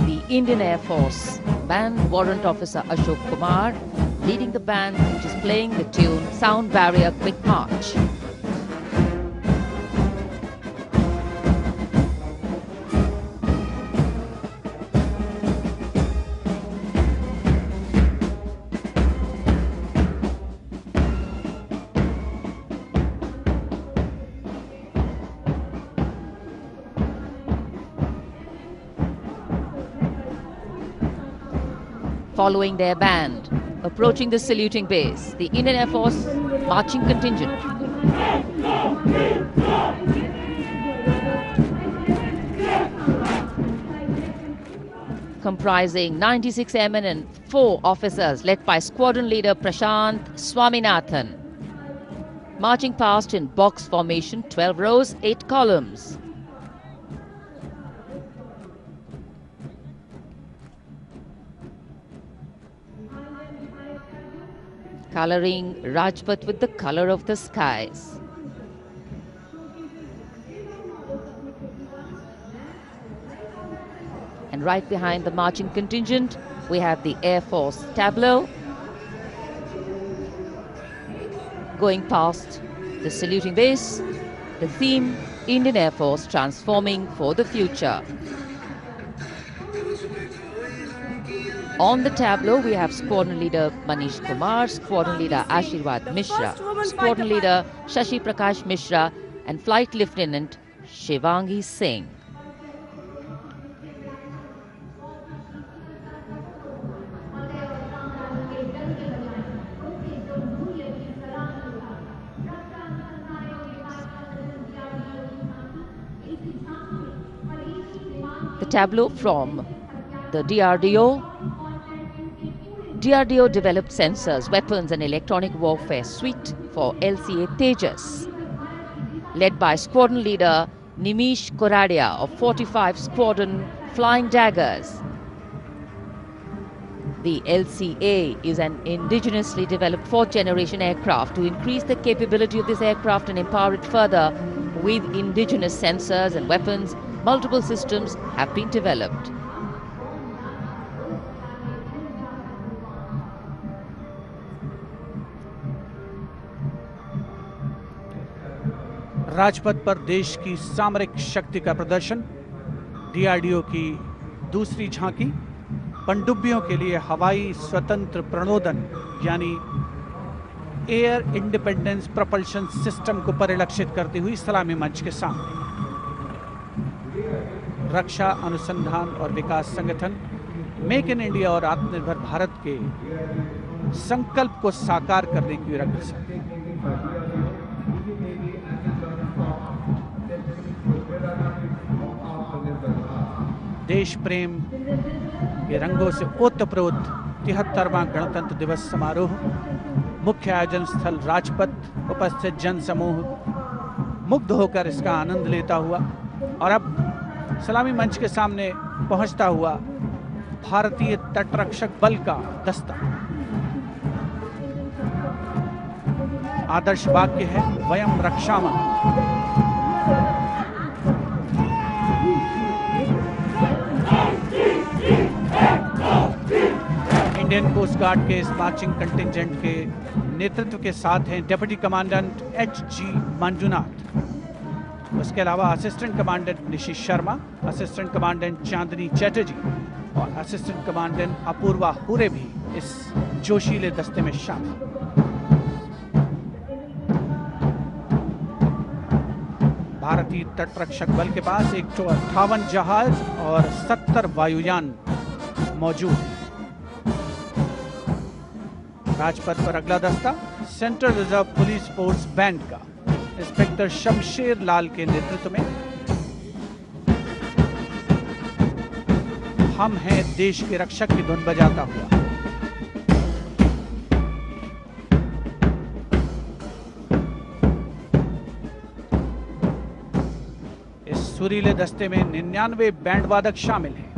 the Indian Air Force Band Warrant Officer Ashok Kumar leading the band, which is playing the tune Sound Barrier Quick March. Following their band, approaching the saluting base, the Indian Air Force marching contingent. Comprising 96 airmen and 4 officers, led by squadron leader Prashant Swaminathan. Marching past in box formation, 12 rows, 8 columns. Coloring Rajpath with the color of the skies. And right behind the marching contingent, we have the Air Force tableau. Going past the saluting base, the theme, Indian Air Force transforming for the future. On the tableau, we have Squadron Leader Manish Kumar, Squadron Leader Ashirwad Mishra, Squadron Leader Shashi Prakash Mishra, and Flight Lieutenant Shivangi Singh. The tableau from the DRDO. DRDO developed sensors, weapons and electronic warfare suite for LCA Tejas. Led by Squadron Leader Nimish Koradia of 45 Squadron Flying Daggers. The LCA is an indigenously developed 4th generation aircraft. To increase the capability of this aircraft and empower it further with indigenous sensors and weapons, multiple systems have been developed. Rajpath पर देश की सामरिक शक्ति का प्रदर्शन, डीआरडीओ की दूसरी झांकी, पनडुब्बियों के लिए हवाई स्वतंत्र प्रणोदन यानी एयर इंडिपेंडेंस प्रपल्शन सिस्टम को परिलक्षित करती हुई सलामी मंच के सामने। रक्षा अनुसंधान और विकास संगठन मेक इन इंडिया और आत्मनिर्भर भारत के संकल्प को साकार करने की अग्रसर। देश प्रेम के रंगों से ओतप्रोत 73वां गणतंत्र दिवस समारोह, मुख्य आयोजन स्थल राजपथ, उपस्थित जन समूह मुग्ध होकर इसका आनंद लेता हुआ और अब सलामी मंच के सामने पहुंचता हुआ भारतीय तटरक्षक बल का दस्ता। आदर्श वाक्य है वयम रक्षामः। इंडियन कोस्ट गार्ड के इस मार्चिंग कंटिंजेंट के नेतृत्व के साथ हैं डिप्टी कमांडेंट एच.जी. मंजुनाथ। उसके अलावा assistant commandant Nishish Sharma, assistant commandant Chandni Chatterjee और असिस्टेंट कमांडेंट अपूर्वा हुरे भी इस जोशीले दस्ते में शामिल। भारतीय तटरक्षक बल के पास 158 जहाज और 70 वायुयान मौजूद हैं। राजपथ पर अगला दस्ता central reserve police force band का इंस्पेक्टर शमशेर लाल के नेतृत्व में हम हैं देश के रक्षक की धुन बजाता हुआ। इस सुरीले दस्ते में 99 बैंड वादक शामिल हैं।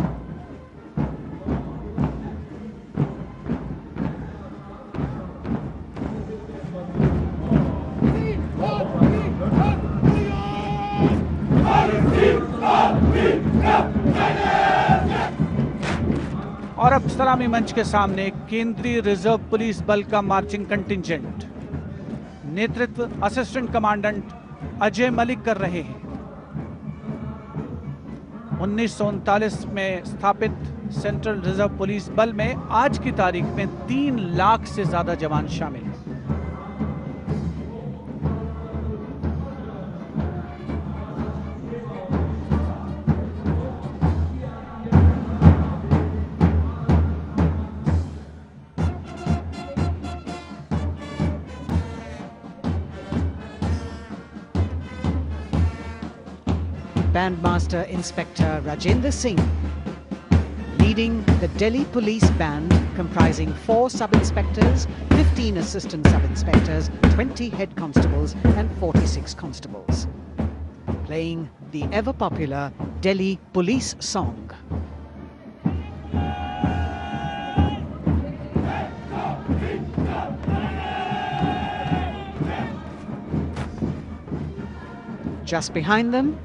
और अब सलामी मंच के सामने केंद्रीय रिजर्व पुलिस बल का मार्चिंग कंटिंजेंट, नेतृत्व असिस्टेंट कमांडेंट अजय मलिक कर रहे हैं। 1939 में स्थापित सेंट्रल रिजर्व पुलिस बल में आज की तारीख में 3 लाख से ज्यादा जवान शामिल हैं। Bandmaster Inspector Rajendra Singh, leading the Delhi Police Band comprising 4 sub-inspectors, 15 assistant sub-inspectors, 20 head constables and 46 constables, playing the ever-popular Delhi Police song. Just behind them,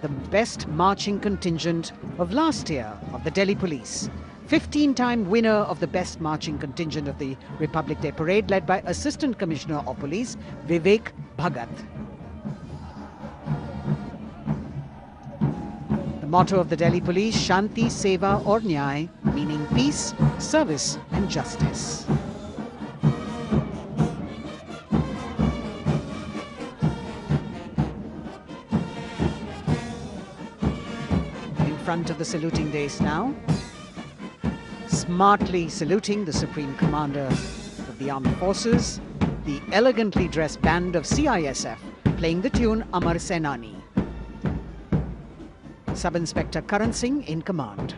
the best marching contingent of last year of the Delhi Police. 15-time winner of the best marching contingent of the Republic Day Parade, led by Assistant Commissioner of Police Vivek Bhagat. The motto of the Delhi Police, Shanti, Seva aur Nyay, meaning peace, service and justice. Front of the saluting dais now, smartly saluting the Supreme Commander of the Armed Forces, the elegantly dressed band of CISF playing the tune Amar Senani. Sub-Inspector Karan Singh in command.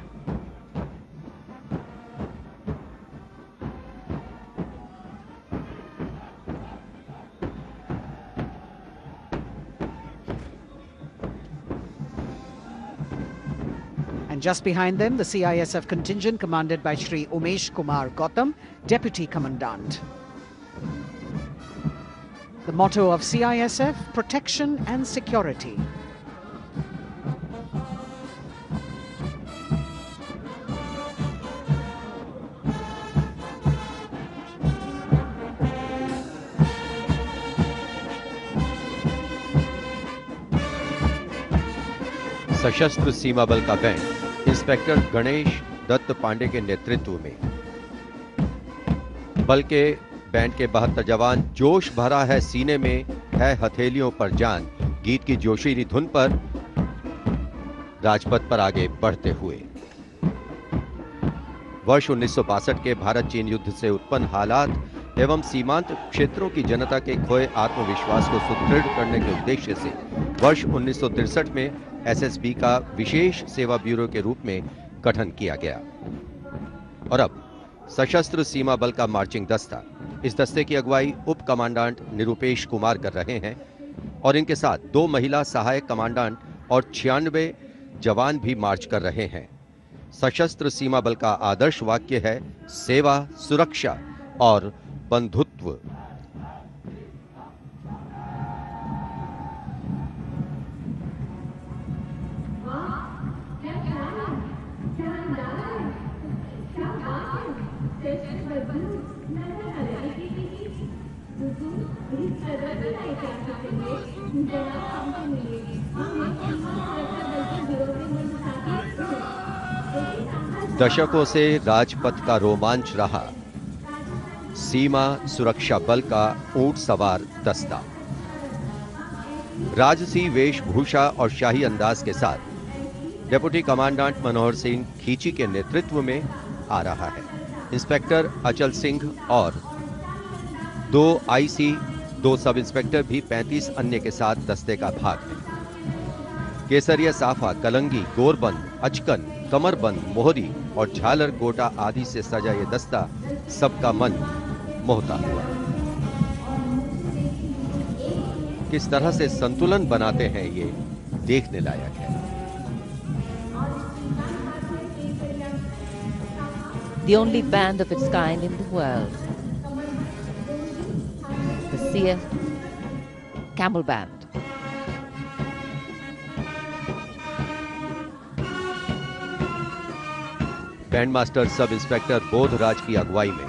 And just behind them, the CISF contingent commanded by Shri Umesh Kumar Gautam, Deputy Commandant. The motto of CISF, protection and security. सशस्त्र सीमा बल का बैंड इंस्पेक्टर गणेश दत्त पांडे के नेतृत्व में, बल के बैंड के 72 जवान जोश भरा है सीने में है हथेलियों पर जान गीत की जोशीली धुन पर राजपथ पर आगे बढ़ते हुए। वर्ष 1962 के भारत चीन युद्ध से उत्पन्न हालात एवं सीमांत क्षेत्रों की जनता के खोए आत्मविश्वास को सुदृढ़ करने के उद्देश्य से वर्ष 1963 में एसएसबी का विशेष सेवा ब्यूरो के रूप में गठन किया गया और अब सशस्त्र सीमा बल का मार्चिंग दस्ता, इस दस्ते की अगुवाई उप कमांडेंट निरुपेश कुमार कर रहे हैं और इनके साथ 2 महिला सहायक कमांडेंट और 96 जवान भी मार्च कर रहे हैं। सशस्त्र सीमा बल का आदर्श वाक्य है सेवा, सुरक्षा और बंधुत्व। दशकों से राजपथ का रोमांच रहा सीमा सुरक्षा बल का ऊंट सवार दस्ता राजसी वेशभूषा और शाही अंदाज के साथ डिप्टी कमांडेंट मनोहर सिंह खींची के नेतृत्व में आ रहा है। इंस्पेक्टर अचल सिंह और 2 आईसी, 2 सब इंस्पेक्टर भी 35 अन्य के साथ दस्ते का भाग है। केसरिया साफा, कलंगी, गोरबंद, अचकन, कमरबंद, मोहरी और झालर गोटा आदि से सजा ये दस्ता सबका मन मोहता हुआ। किस तरह से संतुलन बनाते हैं ये देखने लायक है। The only band of its kind in the world, the CF Camel Band. Band master sub inspector Bodhraj की अगुवाई में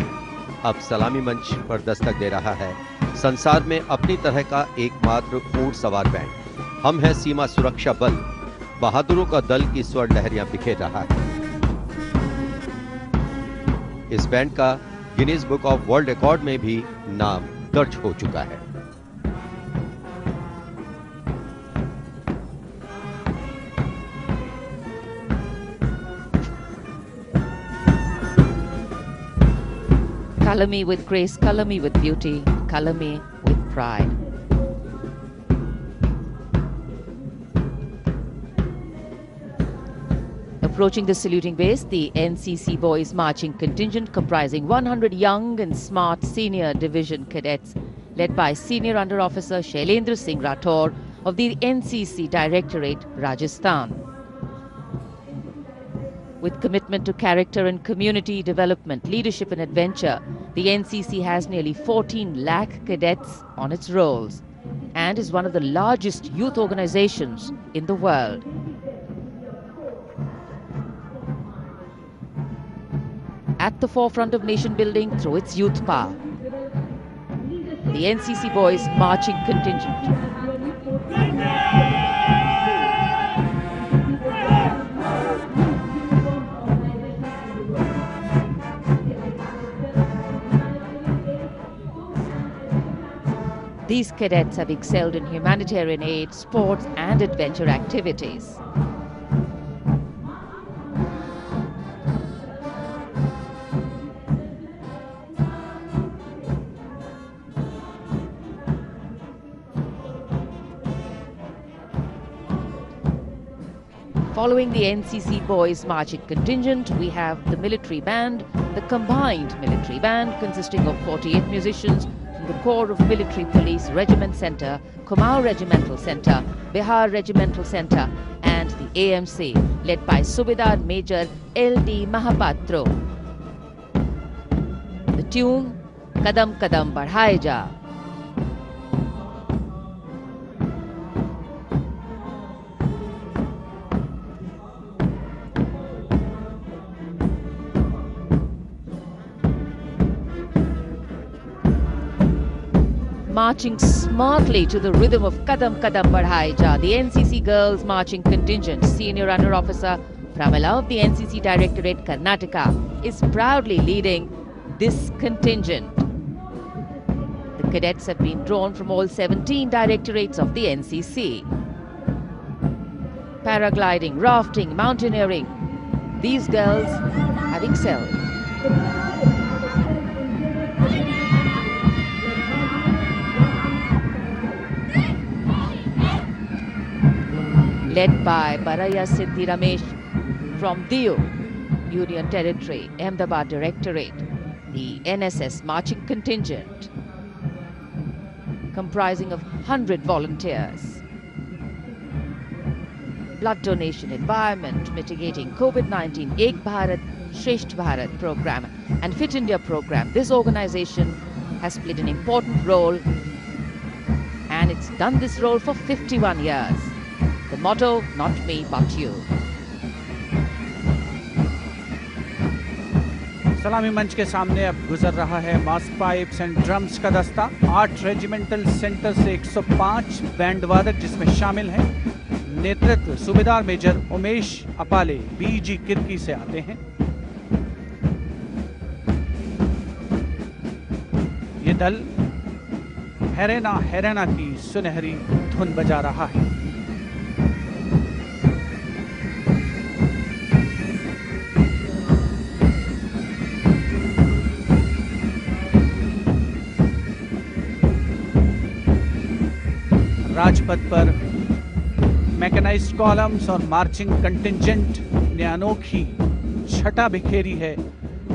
अब सलामी मंच पर दस्तक दे रहा है संसार में अपनी तरह का एकमात्र ऊंट सवार बैंड। हम हैं सीमा सुरक्षा बल, बहादुरों का दल की स्वर लहरियां बिखेर रहा है। इस बैंड का Guinness book of world record में भी नाम दर्ज हो चुका है। Color me with grace, color me with beauty, color me with pride. Approaching the saluting base, the NCC Boys Marching Contingent comprising 100 young and smart senior division cadets led by Senior Under Officer Shailendra Singh Rathore of the NCC Directorate, Rajasthan. With commitment to character and community development, leadership and adventure, the NCC has nearly 14 lakh cadets on its rolls and is one of the largest youth organizations in the world. At the forefront of nation building through its youth power, the NCC Boys Marching Contingent. These cadets have excelled in humanitarian aid, sports and adventure activities. Following the NCC Boys Marching Contingent, we have the military band, the combined military band consisting of 48 musicians from the Corps of Military Police Regiment Centre, Kumaon Regimental Centre, Bihar Regimental Centre and the AMC led by Subedar Major L.D. Mahapatro. The tune, Kadam Kadam Badhaye Ja. Marching smartly to the rhythm of Kadam Kadam Badhaye Ja, the NCC Girls Marching Contingent, Senior Under Officer Pramila of the NCC Directorate, Karnataka, is proudly leading this contingent. The cadets have been drawn from all 17 directorates of the NCC. Paragliding, rafting, mountaineering, these girls have excelled. Led by Baraya Siddhi Ramesh from Diu, Union Territory, Ahmedabad Directorate, the NSS Marching Contingent, comprising of 100 volunteers. Blood donation, environment, mitigating COVID-19, Ek Bharat, Shresht Bharat program and Fit India program. This organization has played an important role and it's done this role for 51 years. The motto, not me, but you. सलामी मंच के सामने अब गुजर रहा है मास पाइप्स एंड ड्रम्स का दस्ता। 8 रेजिमेंटल सेंटर से 105 बैंड वादक जिसमें शामिल हैं। नेतृत्व सूबेदार मेजर उमेश अपाले बीजी किरकी से आते हैं। ये दल हैरेना हैरेना की सुनहरी धुन बजा रहा है। राजपथ पर मैकेनाइज्ड कॉलम्स और मार्चिंग कंटिंजेंट ने अनोखी छटा बिखेरी है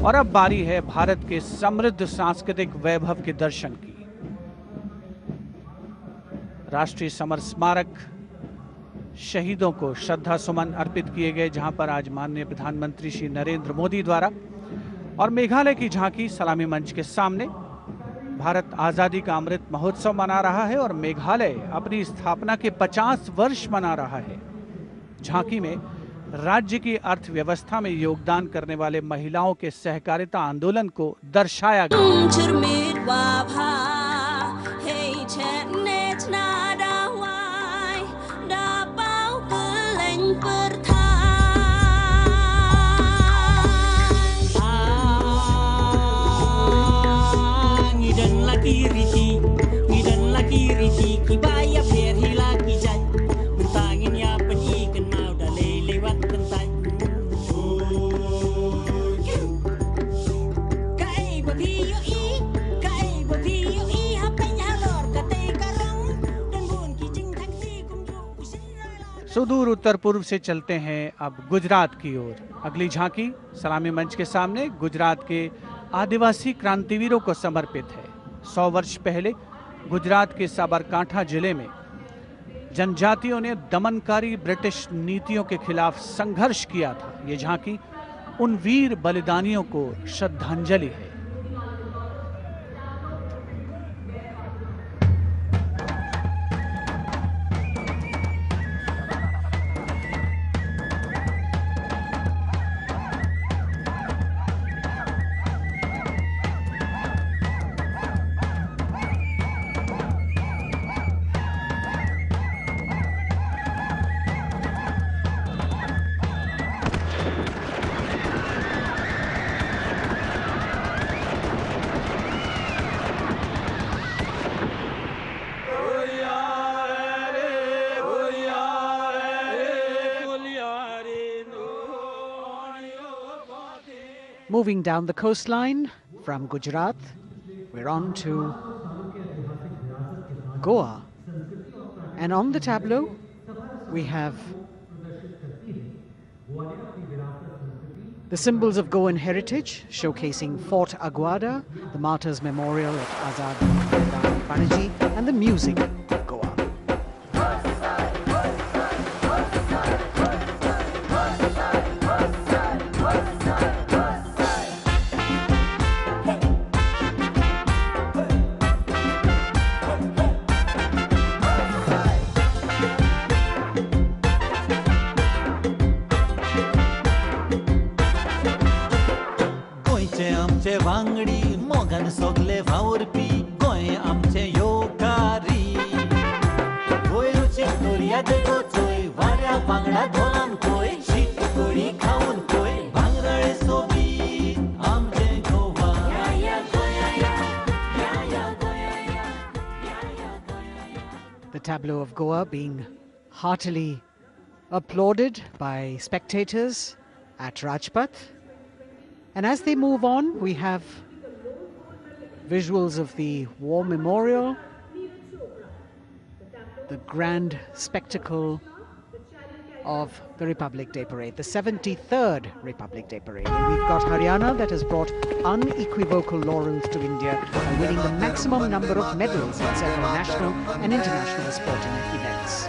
और अब बारी है भारत के समृद्ध सांस्कृतिक वैभव के दर्शन की। राष्ट्रीय समर स्मारक शहीदों को श्रद्धा सुमन अर्पित किए गए, जहां पर आज माननीय प्रधानमंत्री श्री नरेंद्र मोदी द्वारा और मेघालय की झांकी सलामी मंच के सामने भारत आजादी का अमृत महोत्सव मना रहा है और मेघालय अपनी स्थापना के 50 वर्ष मना रहा है। झांकी में राज्य की अर्थव्यवस्था में योगदान करने वाले महिलाओं के सहकारिता आंदोलन को दर्शाया गया। सुदूर उत्तर पूर्व से चलते हैं अब गुजरात की ओर। अगली झांकी सलामी मंच के सामने गुजरात के आदिवासी क्रांतिवीरों को समर्पित है। 100 वर्ष पहले गुजरात के साबरकांठा जिले में जनजातियों ने दमनकारी ब्रिटिश नीतियों के खिलाफ संघर्ष किया था। ये झांकी उन वीर बलिदानियों को श्रद्धांजलि है। Moving down the coastline from Gujarat, we're on to Goa. And on the tableau, we have the symbols of Goan heritage, showcasing Fort Aguada, the Martyrs Memorial at Azad Panaji, and the music of Goa. वांगडी मोगन सोगले वावरपी गोंय आमचे योकारी गोंयचे दर्याद गोचोय वाऱ्या वांगडा धोलान कोय शीत कोळी खाऊन कोय भांगरळे सोबीत आमचे Goa The tableau of Goa being heartily applauded by spectators at Rajpath. And as they move on, we have visuals of the War Memorial, the grand spectacle of the Republic Day Parade, the 73rd Republic Day Parade. And we've got Haryana that has brought unequivocal laurels to India by winning the maximum number of medals in several national and international sporting events.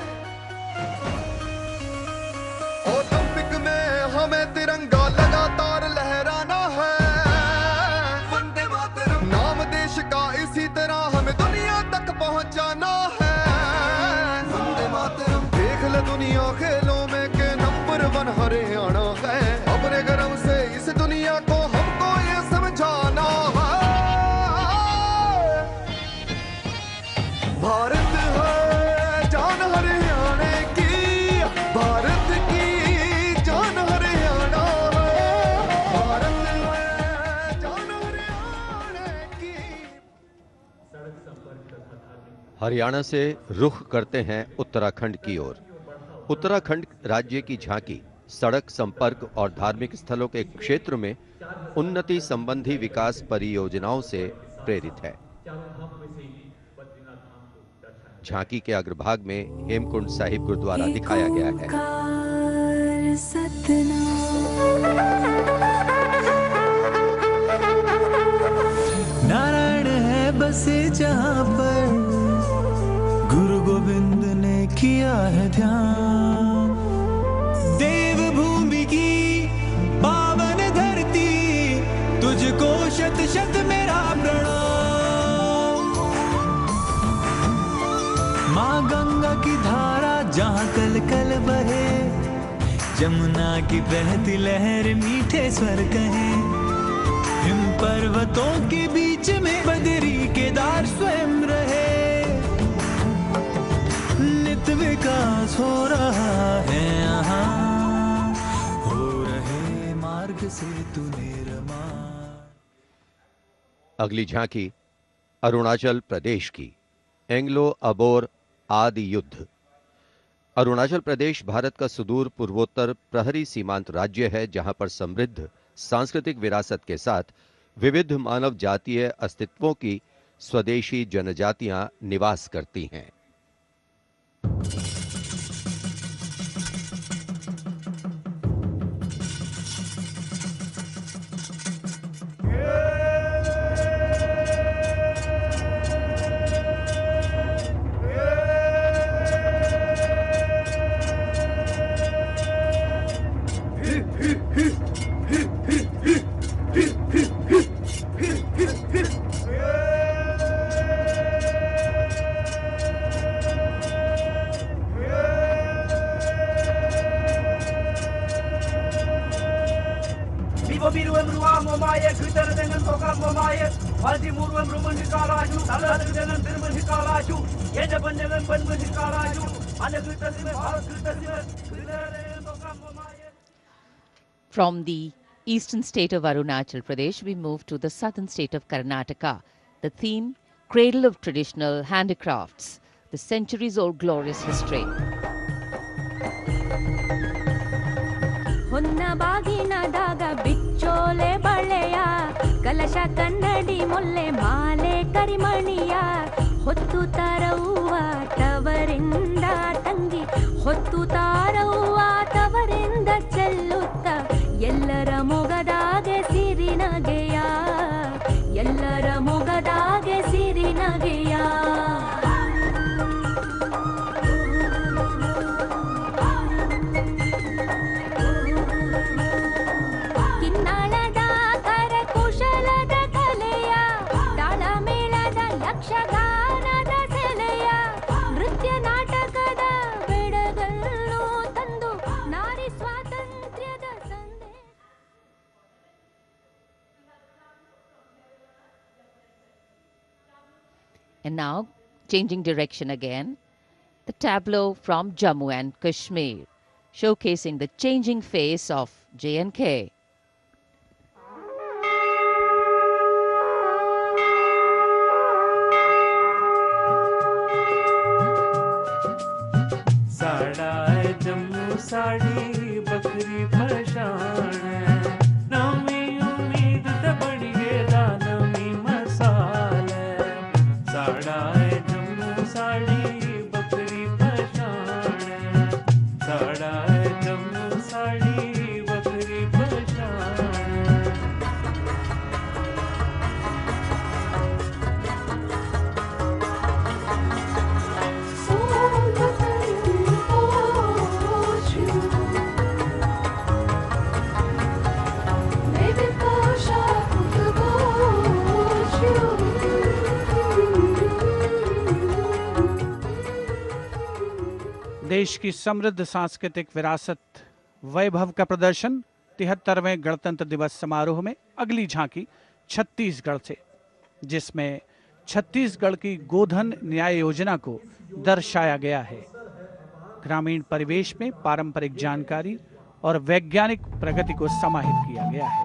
दुनिया खेलों में के नंबर 1 हरियाणा है। अपने गर्व से इस दुनिया को हमको ये समझाना है। भारत है जान हरियाणा की, भारत की जान हरियाणा है। भारत है जान हरियाणा की। हरियाणा से रुख करते हैं उत्तराखंड की ओर। उत्तराखंड राज्य की झांकी सड़क संपर्क और धार्मिक स्थलों के क्षेत्र में उन्नति संबंधी विकास परियोजनाओं से प्रेरित है। झांकी के अग्रभाग में हेमकुंड साहिब गुरुद्वारा दिखाया गया है। नारायण है बसे जहाँ पर गुरु गोविंद ने किया है ध्यान। देवभूमि की पावन धरती तुझको शत शत मेरा प्रणाम। माँ गंगा की धारा जहाँ कल कल बहे, जमुना की बहती लहर मीठे स्वर कहे। हिम पर्वतों के बीच में बदरी केदार स्वयं रहे। नित विकास हो रहा है यहाँ, हो रहे मार्ग से तू निर्माण। अगली झांकी अरुणाचल प्रदेश की एंग्लो अबोर आदि युद्ध। अरुणाचल प्रदेश भारत का सुदूर पूर्वोत्तर प्रहरी सीमांत राज्य है, जहां पर समृद्ध सांस्कृतिक विरासत के साथ विविध मानव जातीय अस्तित्वों की स्वदेशी जनजातियां निवास करती हैं। From the eastern state of Arunachal Pradesh, we move to the southern state of Karnataka. The theme, Cradle of Traditional Handicrafts, the centuries-old glorious history. ಹೊನ್ನ ಬಾಗಿನದಾಗ ಬಿಚ್ಚೋಲೆ ಬಳೆಯ ಕಲಶ ಕನ್ನಡಿ ಮೊಲ್ಲೆ ಮಾಲೆ ಕರಿಮಣಿಯ ಹೊತ್ತು ತಾರವ್ವ ತವರಿಂದ ತಂಗಿ ಹೊತ್ತು ತಾರವ್ವ ತವರಿಂದ ಚೆಲ್ಲುತ್ತ ಎಲ್ಲರ ಮೊಗದಾಗೆ ಸಿರಿನಗೆಯ ಎಲ್ಲರ ಮೊಗದಾಗೆ ಸಿರಿನಗೆಯ And now, changing direction again, the tableau from Jammu and Kashmir, showcasing the changing face of J&K. साड़ा जम्मू साड़ी बकरी पशान नवी उम्मीद ते बड़िए दानवी मसाल साड़ा जम्मू साड़ी बकरी पशान साड़ा जम्मू साड़ी बकरी पशान देश की समृद्ध सांस्कृतिक विरासत वैभव का प्रदर्शन 73वें गणतंत्र दिवस समारोह में अगली झांकी छत्तीसगढ़ से, जिसमें छत्तीसगढ़ की गोधन न्याय योजना को दर्शाया गया है। ग्रामीण परिवेश में पारंपरिक जानकारी और वैज्ञानिक प्रगति को समाहित किया गया है।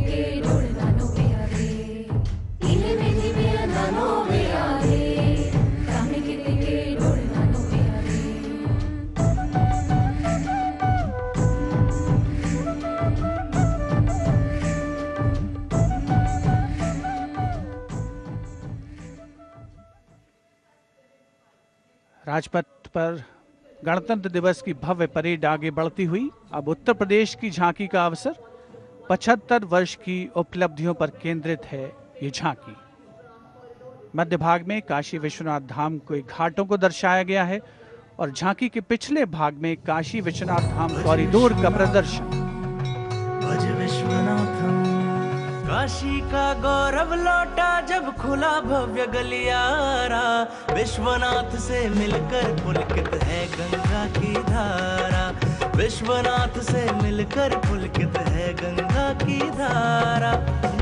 के राजपथ पर गणतंत्र दिवस की भव्य परेड आगे बढ़ती हुई अब उत्तर प्रदेश की झांकी का अवसर 75 वर्ष की उपलब्धियों पर केंद्रित है ये झांकी। मध्य भाग में काशी विश्वनाथ धाम के घाटों को दर्शाया गया है और झांकी के पिछले भाग में काशी विश्वनाथ धाम कॉरिडोर का प्रदर्शन। भज विश्वनाथम, काशी का गौरव लौटा जब खुला भव्य गलियारा, विश्वनाथ से मिलकर पुलकित है गंगा की धारा, विश्वनाथ से मिलकर पुलकित है गंगा की धारा।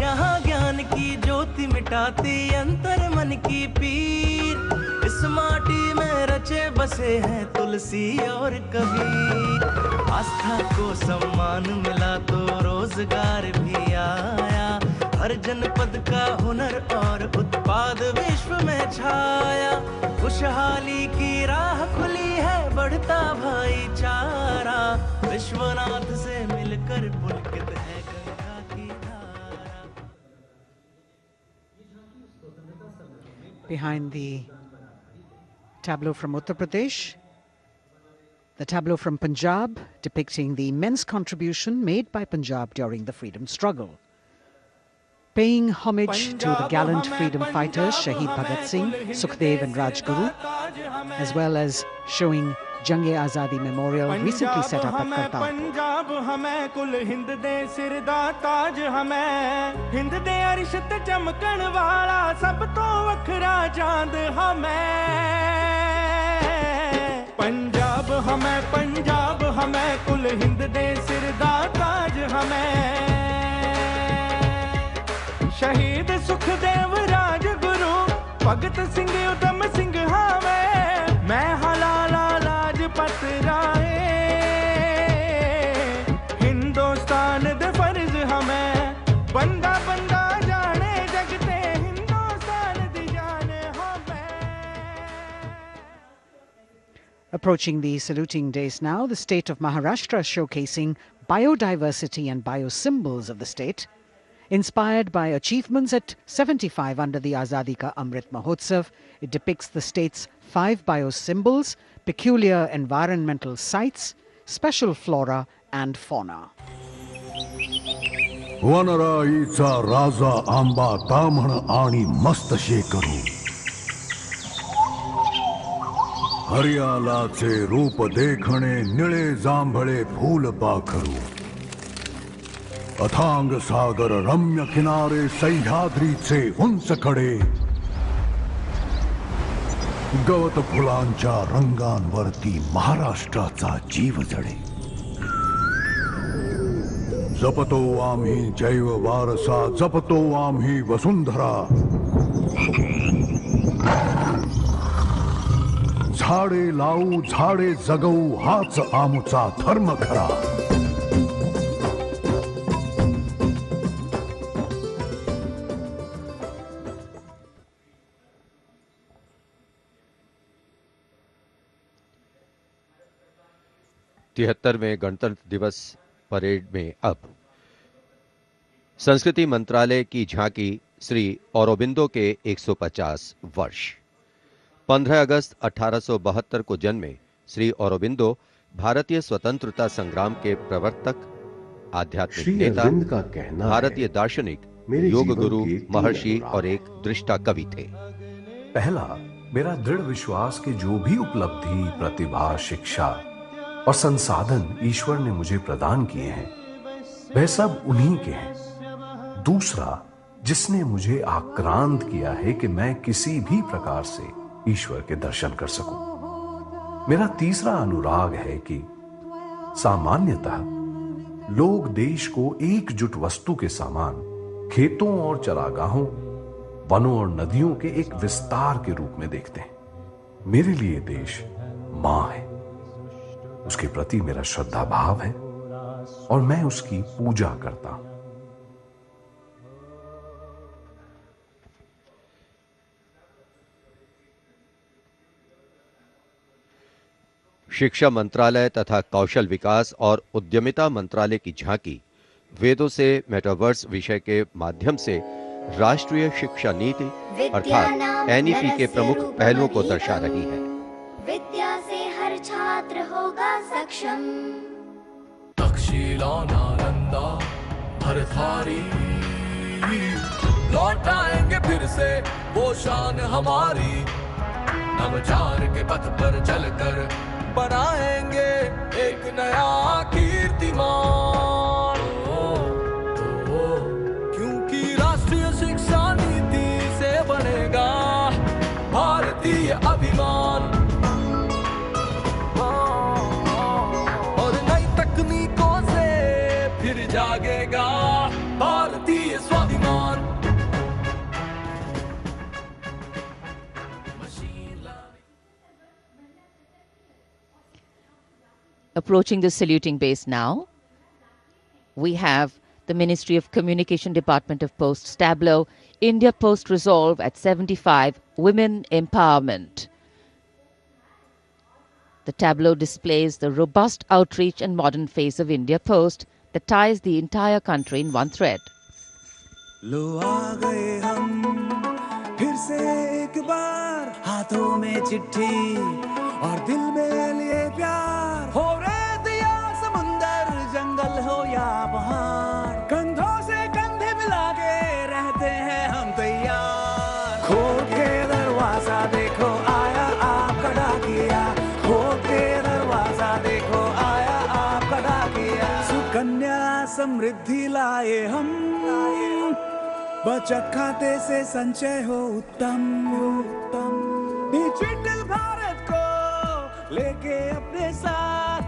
यहाँ ज्ञान की ज्योति मिटाती अंतर मन की पीर, इस माटी में रचे बसे हैं तुलसी और कबीर। आस्था को सम्मान मिला तो रोजगार भी आया, हर जनपद का हुनर और उत्पाद विश्व में छाया। खुशहाली की राह खुली है बढ़ता भाईचारा, विश्वनाथ से मिलकर पुलकित है गंगा की धारा। Behind the tableau from Uttar Pradesh, the tableau from Punjab depicting the immense contribution made by Punjab during the freedom struggle. Paying homage to the gallant freedom fighters Shaheed Bhagat Singh, Sukhdev and Rajguru, as well as showing Jang-e-Azadi Memorial recently set up at Kartarpur. Punjab हमें कुल हिंद दे सिर दा ताज हमें, हिंद दे अरिश ते चमकण वाला सब तो वखरा चांद हमें। पंजाब हमें कुल हिंद दे सिर दा ताज हमें। शहीद सुखदेव राजगुरु भगत सिंह उधम सिंह हावे, मैं हलाला लाजपत राय, हिंदुस्तान दे फर्ज हमें, बंदा बंदा जाने जगते हिंदुस्तान दी जान हमें। Approaching the saluting days now, the state of Maharashtra showcasing biodiversity and biosymbols of the state. Inspired by achievements at 75 under the Azadi Ka Amrit Mahotsav, it depicts the state's 5 biosymbols, peculiar environmental sites, special flora and fauna. वनराईचा राजा आंबा ताम्हण आणि मस्त शेकरू, हरियालाचे रूप देखणे निळे जांभळे फूल पाखरू, अथांग सागर रम्य किनारे सह्याद्रीचे उंच कडे, गवत फुलांच्या रंगांवरती महाराष्ट्राचा जीव जडे। जपतो आम्ही जैव वारसा, जपतो आम्ही वसुंधरा, झाडे लावू झाडे जगवू हाच आमचा धर्म खरा। तिहत्तरवें गणतंत्र दिवस परेड में अब संस्कृति मंत्रालय की झांकी श्री औरोबिंदो के 150 वर्ष। 15 अगस्त 1872 को जन्मे श्री औरोबिंदो भारतीय स्वतंत्रता संग्राम के प्रवर्तक, आध्यात्मिक नेता, का कहना भारतीय दार्शनिक, योग गुरु, महर्षि और एक दृष्टा कवि थे। पहला, मेरा दृढ़ विश्वास कि जो भी उपलब्धि, प्रतिभा, शिक्षा और संसाधन ईश्वर ने मुझे प्रदान किए हैं वह सब उन्हीं के हैं। दूसरा, जिसने मुझे आक्रांत किया है कि मैं किसी भी प्रकार से ईश्वर के दर्शन कर सकूं। मेरा तीसरा अनुराग है कि सामान्यतः लोग देश को एकजुट वस्तु के समान खेतों और चरागाहों, वनों और नदियों के एक विस्तार के रूप में देखते हैं। मेरे लिए देश मां है, उसके प्रति मेरा श्रद्धा भाव है और मैं उसकी पूजा करता हूं। शिक्षा मंत्रालय तथा कौशल विकास और उद्यमिता मंत्रालय की झांकी वेदों से मेटावर्स विषय के माध्यम से राष्ट्रीय शिक्षा नीति अर्थात एनईपी के प्रमुख पहलुओं को दर्शा रही है। क्षम् तक्षशिला नालंदा भरथारी लौट आएंगे फिर से वो शान हमारी नवचार के पथ पर चलकर बनाएंगे एक नया कीर्तिमान क्योंकि राष्ट्रीय शिक्षा नीति से बनेगा भारतीय अभिमान और नई तकनीकों से फिर जागेगा भारतीय स्वाभिमान। Approaching the saluting base now, we have the Ministry of Communication Department of Posts tableau, India Post Resolve at 75, Women Empowerment. The tableau displays the robust outreach and modern face of India Post that ties the entire country in one thread. लो आ गए हम फिर से एक बार हाथों में चिट्ठी और दिल में लिए प्यार हो रेत या समुंदर जंगल हो या पहाड़ कंधों से कंधे मिला के रहते हैं हम तैयार खोल के दरवाजा देखो आया आपका डाकिया खोल के दरवाजा देखो आया आपका डाकिया सुकन्या समृद्धि लाए हम बचत खाते से संचय हो उत्तम उत्तम डिजिटल भारत को लेके अपने साथ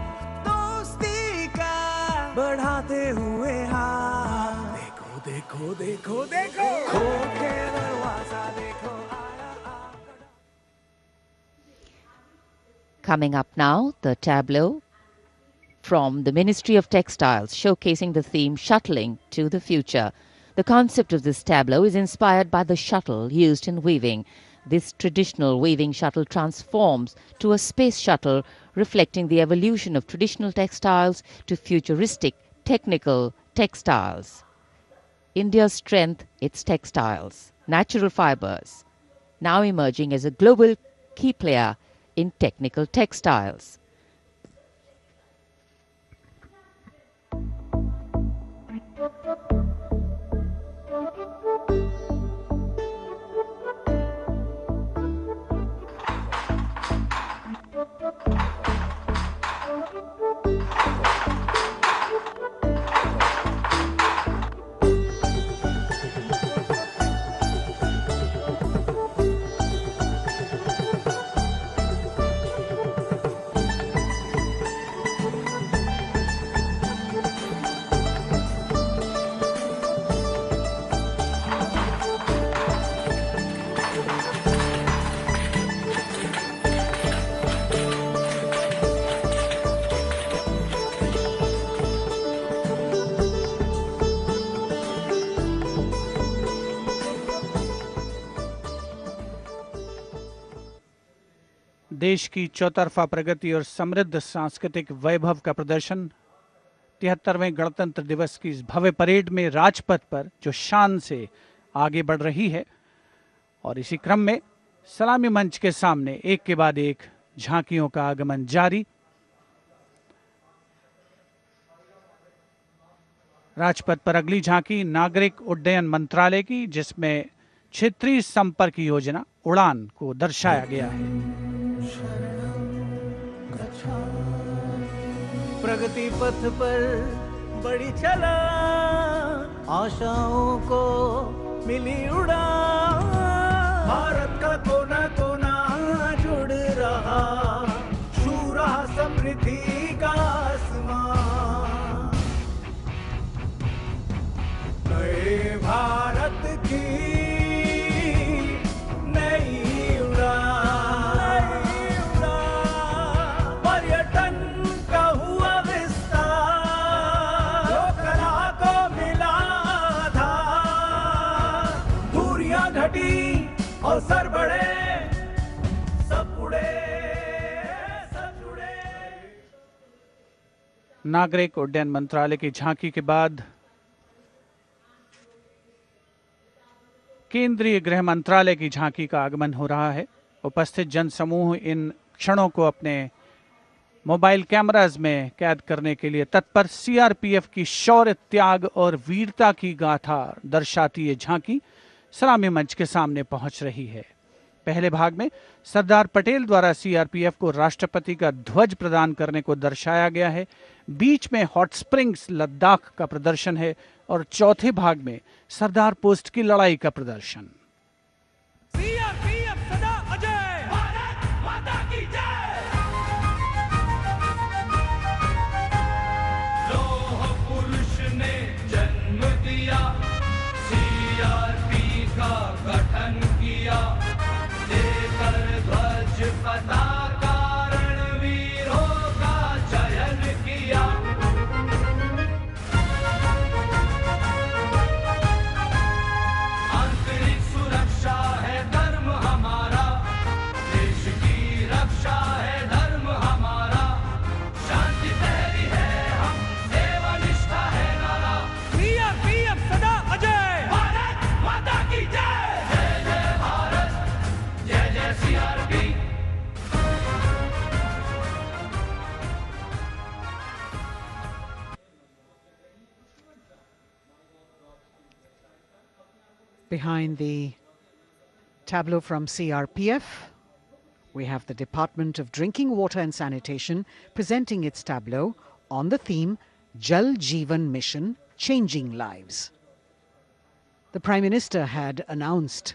दोस्ती का बढ़ाते हुए हाथ देखो देखो देखो देखो खोल के दरवाजा देखो Coming up now, the tableau from the Ministry of Textiles showcasing the theme Shuttling to the Future. The concept of this tableau is inspired by the shuttle used in weaving. This traditional weaving shuttle transforms to a space shuttle, reflecting the evolution of traditional textiles to futuristic technical textiles. India's strength, its textiles, natural fibers, now emerging as a global key player in technical textiles. देश की चौतरफा प्रगति और समृद्ध सांस्कृतिक वैभव का प्रदर्शन 73वें गणतंत्र दिवस की इस भव्य परेड में राजपथ पर जो शान से आगे बढ़ रही है और इसी क्रम में सलामी मंच के सामने एक के बाद एक झांकियों का आगमन जारी। राजपथ पर अगली झांकी नागरिक उड्डयन मंत्रालय की, जिसमें क्षेत्रीय संपर्क योजना उड़ान को दर्शाया गया है। प्रगति पथ पर बड़ी चला आशाओं को मिली उड़ान भारत का कोना कोना जुड़ रहा छू रहा समृद्धि का आसमान नए भारत की नई उड़ान पर्यटन का हुआ विस्तार जो कला को मिला आधार दूरियां घटी और सर बढ़े सब उड़े सब जुड़े। नागरिक उड्डयन मंत्रालय की झांकी के बाद केंद्रीय गृह मंत्रालय की झांकी का आगमन हो रहा है। उपस्थित जनसमूह इन क्षणों को अपने मोबाइल कैमराज में कैद करने के लिए तत्पर सीआरपीएफ की शौर्य, त्याग और वीरता की गाथा दर्शाती ये झांकी सलामी मंच के सामने पहुंच रही है। पहले भाग में सरदार पटेल द्वारा सीआरपीएफ को राष्ट्रपति का ध्वज प्रदान करने को दर्शाया गया है। बीच में हॉट स्प्रिंग्स लद्दाख का प्रदर्शन है और चौथे भाग में सरदार पोस्ट की लड़ाई का प्रदर्शन। सीआरपीएफ सदा अजय, भारत माता की जय। लोह पुरुष ने जन्म दिया, सीआरपी का गठन किया, लेकर ध्वज पताका रणवीरों का चयन किया। आंतरिक सुरक्षा है धर्म हमारा, देश की रक्षा है धर्म हमारा, शांति पहली है हम, सेवा निष्ठा है नारा। सीआरपीएफ सदा अजय, भारत माता की जय। जय जय भारत, जय जय CRP. Behind the tableau from CRPF, we have the Department of Drinking Water and Sanitation presenting its tableau on the theme Jal Jeevan Mission, Changing Lives. The Prime Minister had announced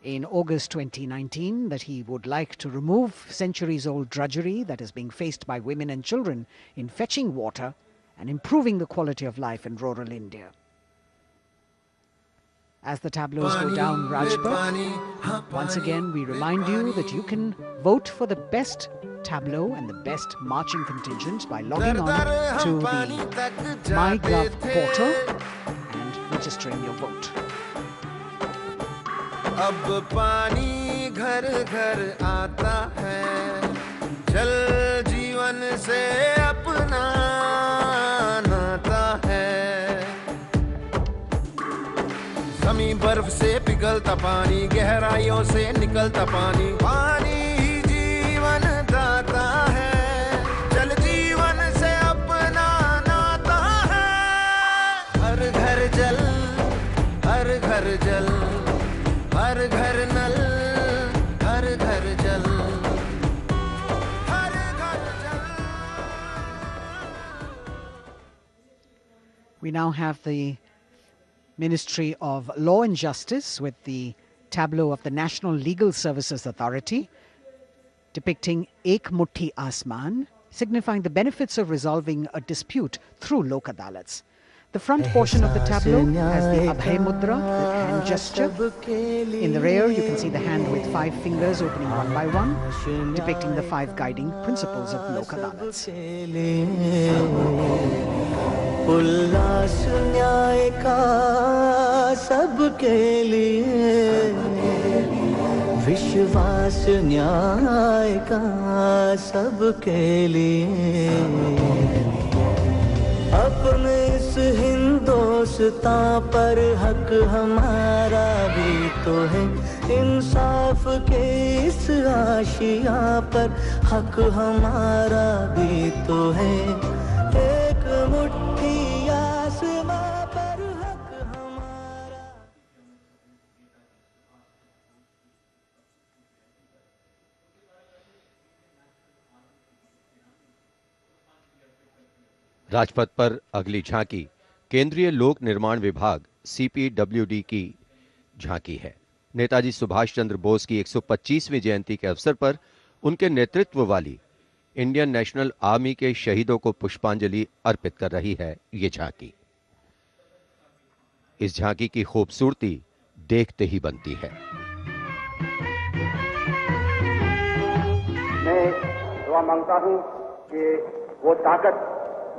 in August 2019 that he would like to remove centuries-old drudgery that is being faced by women and children in fetching water and improving the quality of life in rural India. As the tableaus go down Rajpath, once again we remind you that you can vote for the best tableau and the best marching contingent by logging on to the MyGov portal and registering your vote. अब पानी घर घर आता है, जल जीवन से अपना नाता है। ज़मीं बर्फ से पिघलता पानी, गहराइयों से निकलता पानी, पानी ही जीवन दाता है, जल जीवन से अपना नाता है। हर घर जल, हर घर जल, हर घर नल, हर घर जल, हर घर जल। We now have the Ministry of Law and Justice with the tableau of the National Legal Services Authority depicting Ek Mutti Asman, signifying the benefits of resolving a dispute through Lok Adalats. The front portion of the tableau has the Abhay Mudra, the hand gesture. In the rear, you can see the hand with 5 fingers opening one by one, depicting the 5 guiding principles of Lok Adalats. उल्लास न्याय का सबके लिए, विश्वास न्याय का सबके लिए, अपने इस हिंदुस्तान पर हक हमारा भी तो है, इंसाफ के इस आशिया पर हक हमारा भी तो है, एक मुट्ठी आसमां पर हक हमारा। राजपथ पर अगली झांकी केंद्रीय लोक निर्माण विभाग सीपीडब्ल्यूडी की झांकी है। नेताजी सुभाष चंद्र बोस की 125वीं जयंती के अवसर पर उनके नेतृत्व वाली इंडियन नेशनल आर्मी के शहीदों को पुष्पांजलि अर्पित कर रही है ये झांकी। इस झांकी की खूबसूरती देखते ही बनती है। मैं दुआ मांगता हूं कि वो ताकत,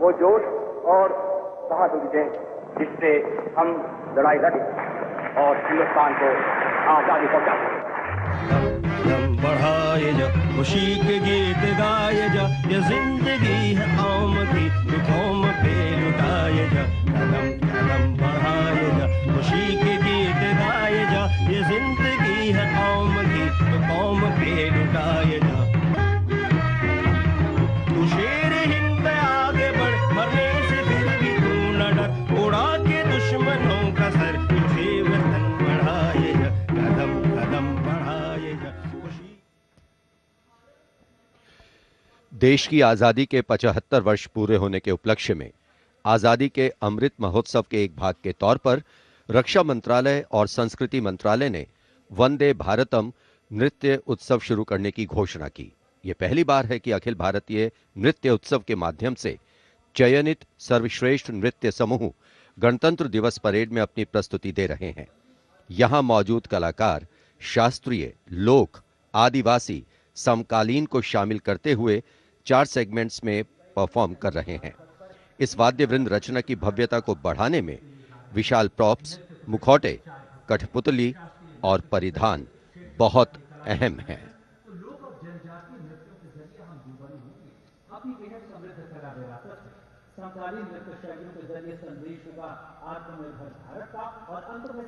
वो जोश और बहादुरी दें जिससे हम लड़ाई लड़ें और हिंदुस्तान को आजादी पहुंचा सकें। बढ़ाए जा खुशी के गीत गाए जा, ये जिंदगी है कौम की, तू कौम पे लुटाए जा, कदम कदम बढ़ाए जा खुशी के गीत गाए जा, ये जिंदगी है कौम की, तू कौम पे लुटाए जा। तू देश की आजादी के 75 वर्ष पूरे होने के उपलक्ष्य में आजादी के अमृत महोत्सव के एक भाग के तौर पर रक्षा मंत्रालय और संस्कृति मंत्रालय ने वंदे भारतम नृत्य उत्सव शुरू करने की घोषणा की। यह पहली बार है कि अखिल भारतीय नृत्य उत्सव के माध्यम से चयनित सर्वश्रेष्ठ नृत्य समूह गणतंत्र दिवस परेड में अपनी प्रस्तुति दे रहे हैं। यहां मौजूद कलाकार शास्त्रीय, लोक, आदिवासी, समकालीन को शामिल करते हुए 4 सेगमेंट्स में परफॉर्म कर रहे हैं। इस वाद्य वृंद रचना की भव्यता को बढ़ाने में विशाल प्रॉप्स, मुखौटे, कठपुतली और परिधान बहुत अहम हैं।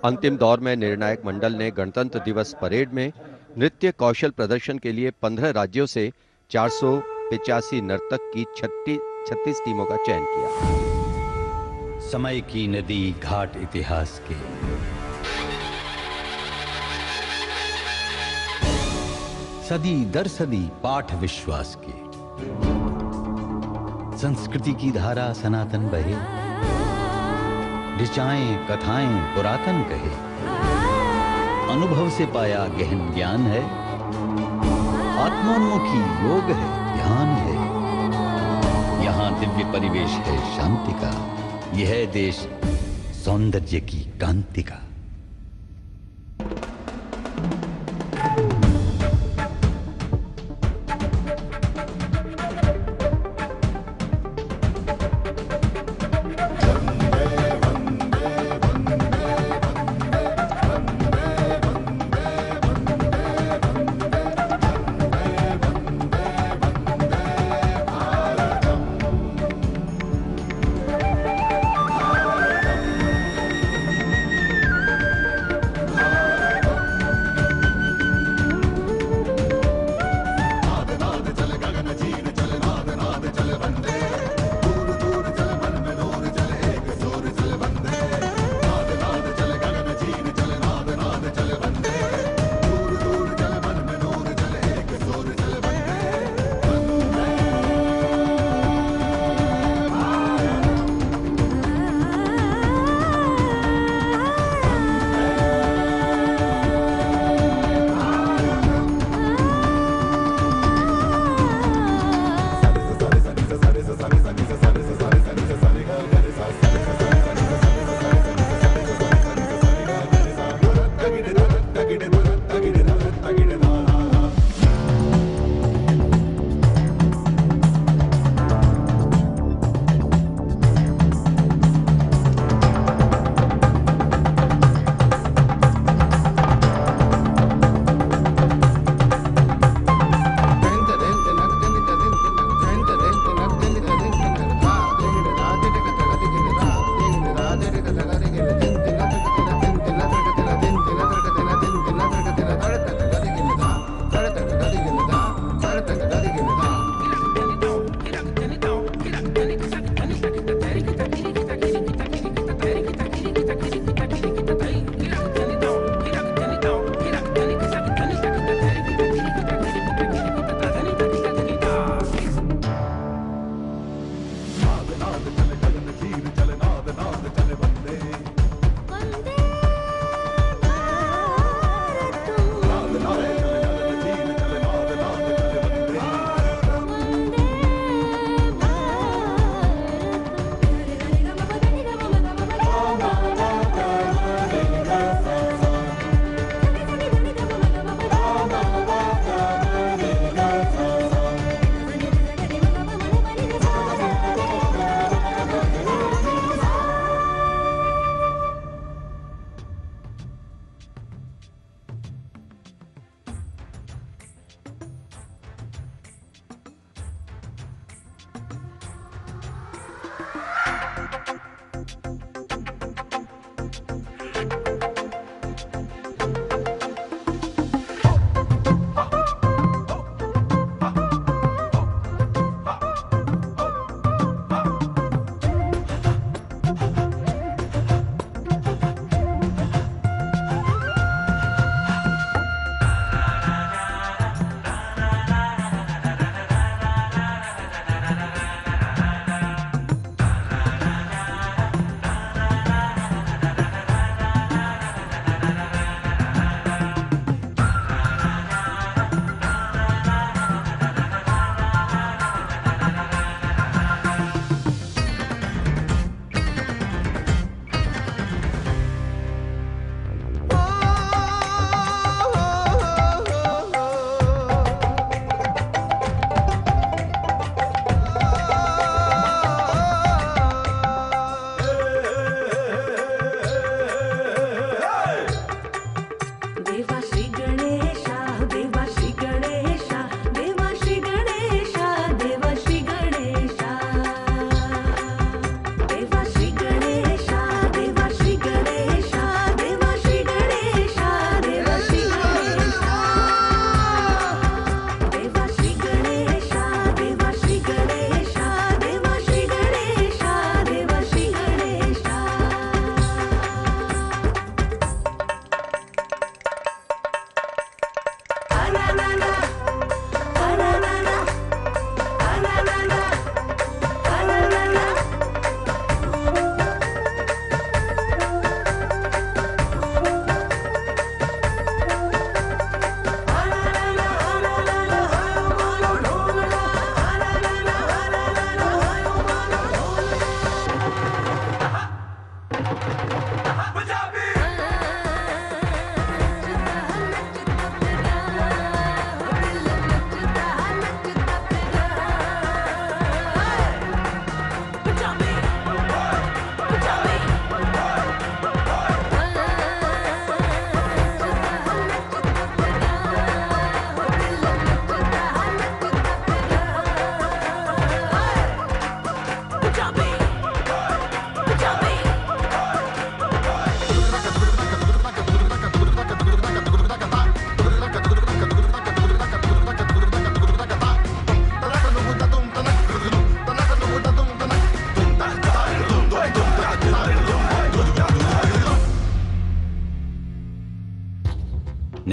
अंतिम दौर में निर्णायक मंडल ने गणतंत्र दिवस परेड में नृत्य कौशल प्रदर्शन के लिए 15 राज्यों से 485 नर्तक की 36 टीमों का चयन किया। समय की नदी घाट इतिहास के, सदी दर सदी पाठ विश्वास के, संस्कृति की धारा सनातन बहे, ऋचाएं कथाएं पुरातन कहे, अनुभव से पाया गहन ज्ञान है, आत्मोन्मुखी योग है, ध्यान है। यहाँ दिव्य परिवेश है शांति का, यह है देश सौंदर्य की कांति का।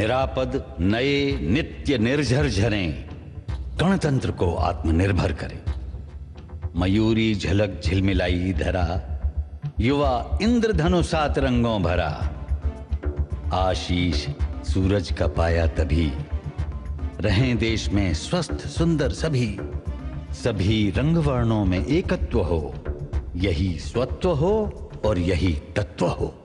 निरापद नए नित्य निर्झर झरें गणतंत्र को आत्मनिर्भर करें। मयूरी झलक झिलमिलाई धरा, युवा इंद्रधनुषात रंगों भरा। आशीष सूरज का पाया तभी, रहें देश में स्वस्थ सुंदर सभी। सभी रंग वर्णों में एकत्व हो, यही स्वत्व हो और यही तत्व हो।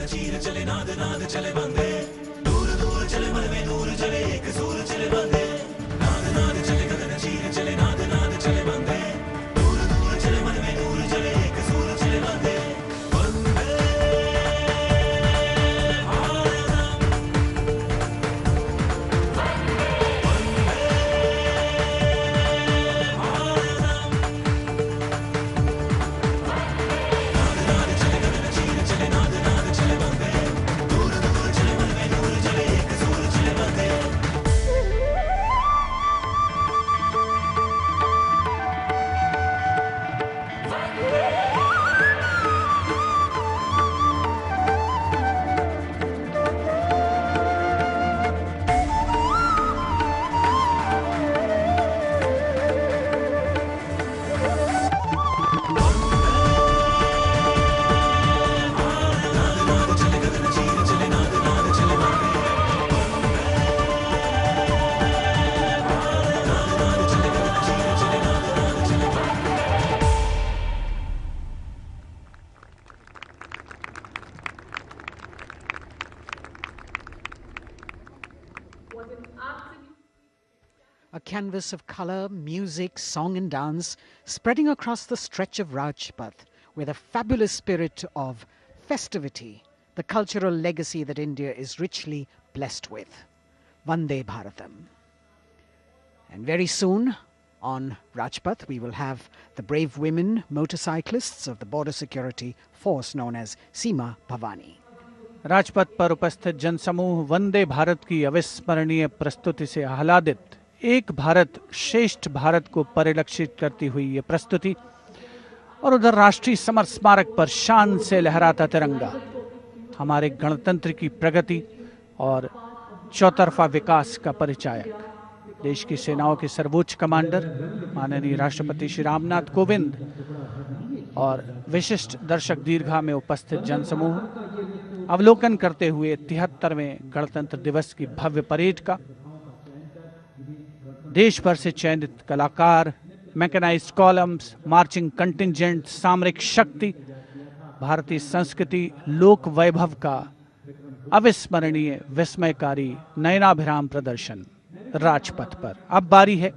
चीर चले नाद नाद चले बंदे, दूर दूर चले मन में नूर चले एक सूर चले बंदे। नाद नाद चले गगन चीर चले नाद नाद चले बंदे, दूर दूर चले मन में नूर चले एक सूर चले बंदे। A canvas of color, music, song and dance spreading across the stretch of Rajpath with a fabulous spirit of festivity, the cultural legacy that India is richly blessed with. Vande Bharatam. And very soon, On Rajpath, we will have the brave women motorcyclists of the border security force known as Seema Bhavani. Rajpath पर उपस्थित जनसमूह वंदे भारत की अविस्मरणीय प्रस्तुति से आह्लादित एक भारत श्रेष्ठ भारत को परिलक्षित करती हुई ये प्रस्तुति, और उधर राष्ट्रीय समर स्मारक पर शान से लहराता तिरंगा हमारे गणतंत्र की प्रगति और चौतरफा विकास का परिचायक। देश की सेनाओं के सर्वोच्च कमांडर माननीय राष्ट्रपति श्री रामनाथ कोविंद और विशिष्ट दर्शक दीर्घा में उपस्थित जनसमूह अवलोकन करते हुए 73वें गणतंत्र दिवस की भव्य परेड का। देश भर से चयनित कलाकार, मैकेनाइज्ड कॉलम्स, मार्चिंग कंटिंजेंट, सामरिक शक्ति, भारतीय संस्कृति, लोक वैभव का अविस्मरणीय विस्मयकारी नयनाभिराम प्रदर्शन राजपथ पर। अब बारी है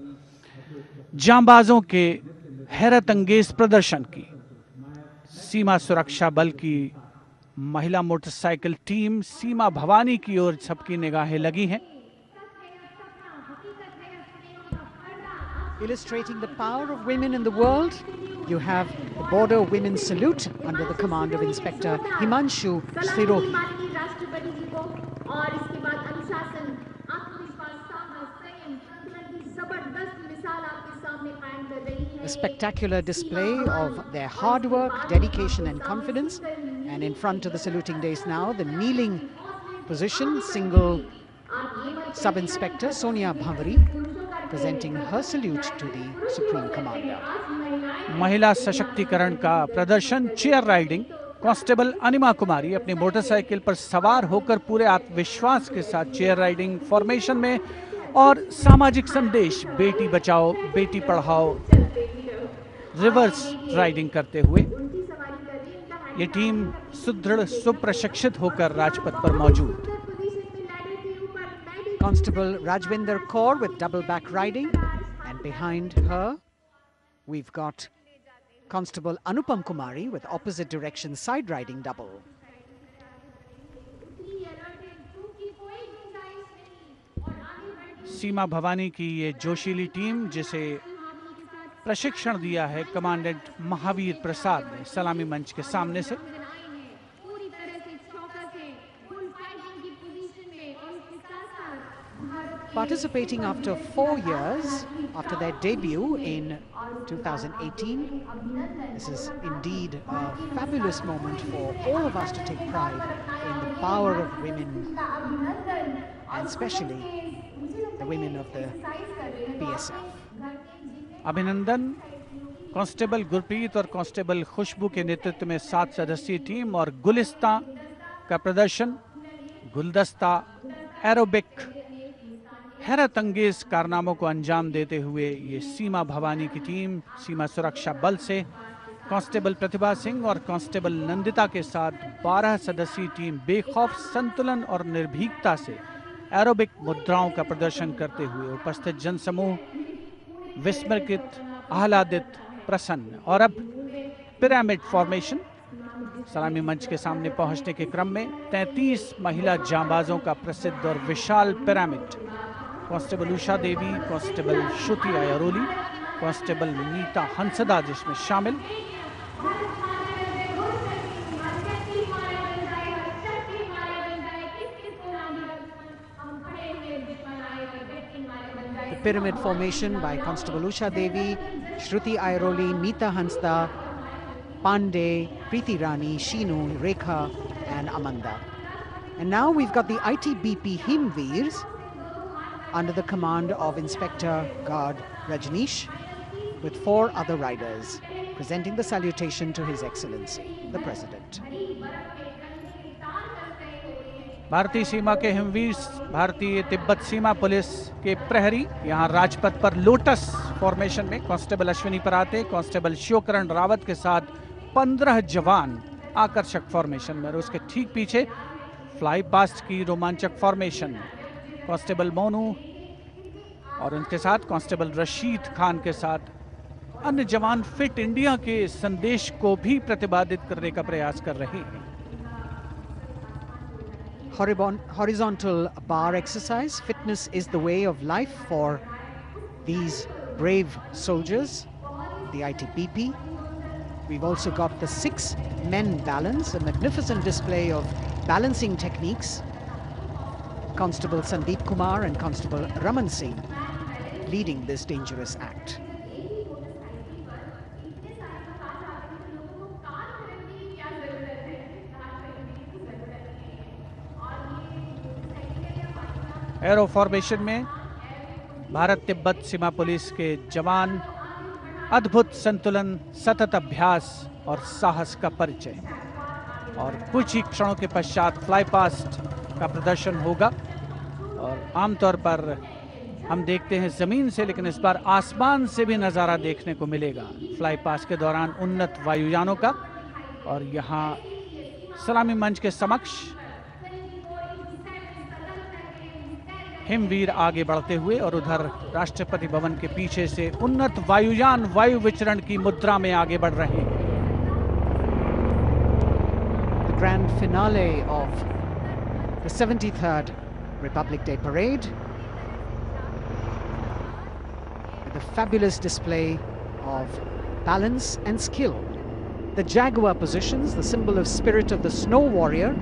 जांबाजों के हैरत अंगेज प्रदर्शन की। सीमा सुरक्षा बल की महिला मोटरसाइकिल टीम सीमा भवानी की ओर सबकी निगाहें लगी हैं। Illustrating the power of women in the world, you have the Border Women's Salute under the command of Inspector Himanshu Sirohi. A spectacular display of their hard work, dedication and confidence. And in front of the saluting days now, the kneeling position, single Sub-Inspector Sonia Bhavari presenting her salute to the Supreme Commander. महिला सशक्तिकरण का प्रदर्शन चेयर राइडिंग। कांस्टेबल अनिमा कुमारी अपनी मोटरसाइकिल पर सवार होकर पूरे आत्मविश्वास के साथ चेयर राइडिंग फॉर्मेशन में और सामाजिक संदेश बेटी बचाओ बेटी पढ़ाओ रिवर्स राइडिंग करते हुए ये टीम सुदृढ़ सुप्रशिक्षित होकर राजपथ पर मौजूद। Constable Rajvinder Kaur with double back riding, and behind her we've got Constable Anupam Kumari with opposite direction side riding double. सीमा भवानी की ये जोशीली टीम जिसे प्रशिक्षण दिया है कमांडेंट महावीर प्रसाद ने सलामी मंच के सामने से। Participating after 4 years after their debut in 2018. This is indeed a fabulous moment for all of us to take pride in the power of women, and especially the women of the BSF. अभिनंदन। कांस्टेबल गुरप्रीत और कांस्टेबल खुशबू के नेतृत्व में 7 सदस्यीय टीम और गुलिस्तां का प्रदर्शन, गुलदस्ता, एरोबिक, हैरत अंगेज कारनामों को अंजाम देते हुए ये सीमा भवानी की टीम सीमा सुरक्षा बल से कांस्टेबल प्रतिभा सिंह और कांस्टेबल नंदिता के साथ 12 सदस्यीय टीम बेखौफ संतुलन और निर्भीकता से एरोबिक मुद्राओं का प्रदर्शन करते हुए उपस्थित जनसमूह विस्मृत, आह्लादित, प्रसन्न। और अब पिरामिड फॉर्मेशन। सलामी मंच के सामने पहुंचने के क्रम में 33 महिला जांबाजों का प्रसिद्ध और विशाल पिरामिड कांस्टेबल उषा देवी, कांस्टेबल श्रुति आयरोली, कांस्टेबल नीता हंसदा जिसमें शामिल। The pyramid formation by Constable Usha Devi, Shruti Airoli, Meeta Hansda, Pandey, Preeti Rani, Sheenu, Rekha and Amanda. And now we've got the ITBP Himveers under the command of Inspector Guard Rajneesh with 4 other riders presenting the salutation to His Excellency, the President. भारतीय सीमा के हिमवीर, भारतीय तिब्बत सीमा पुलिस के प्रहरी यहाँ राजपथ पर लोटस फॉर्मेशन में कांस्टेबल अश्विनी पराते, कांस्टेबल शिवकरण रावत के साथ 15 जवान आकर्षक फॉर्मेशन में, और उसके ठीक पीछे फ्लाई पास्ट की रोमांचक फॉर्मेशन में कांस्टेबल मोनू और उनके साथ कांस्टेबल रशीद खान के साथ अन्य जवान फिट इंडिया के संदेश को भी प्रतिपादित करने का प्रयास कर रहे हैं। Horizontal bar exercise. Fitness is the way of life for these brave soldiers, the ITBP. We've also got the 6 men balance, a magnificent display of balancing techniques. Constable Sandeep Kumar and Constable Raman Singh leading this dangerous act. Arrow formation में भारत तिब्बत सीमा पुलिस के जवान अद्भुत संतुलन, सतत अभ्यास और साहस का परिचय। और कुछ ही क्षणों के पश्चात फ्लाई पास्ट का प्रदर्शन होगा। और आमतौर पर हम देखते हैं जमीन से, लेकिन इस बार आसमान से भी नज़ारा देखने को मिलेगा फ्लाई पास्ट के दौरान उन्नत वायुयानों का। और यहाँ सलामी मंच के समक्ष हिमवीर आगे बढ़ते हुए और उधर राष्ट्रपति भवन के पीछे से उन्नत वायुयान वायु विचरण की मुद्रा में आगे बढ़ रहे हैं। The grand finale of the 73rd Republic Day Parade, with a fabulous display of balance and skill. The jaguar positions, the symbol of spirit of the snow warrior,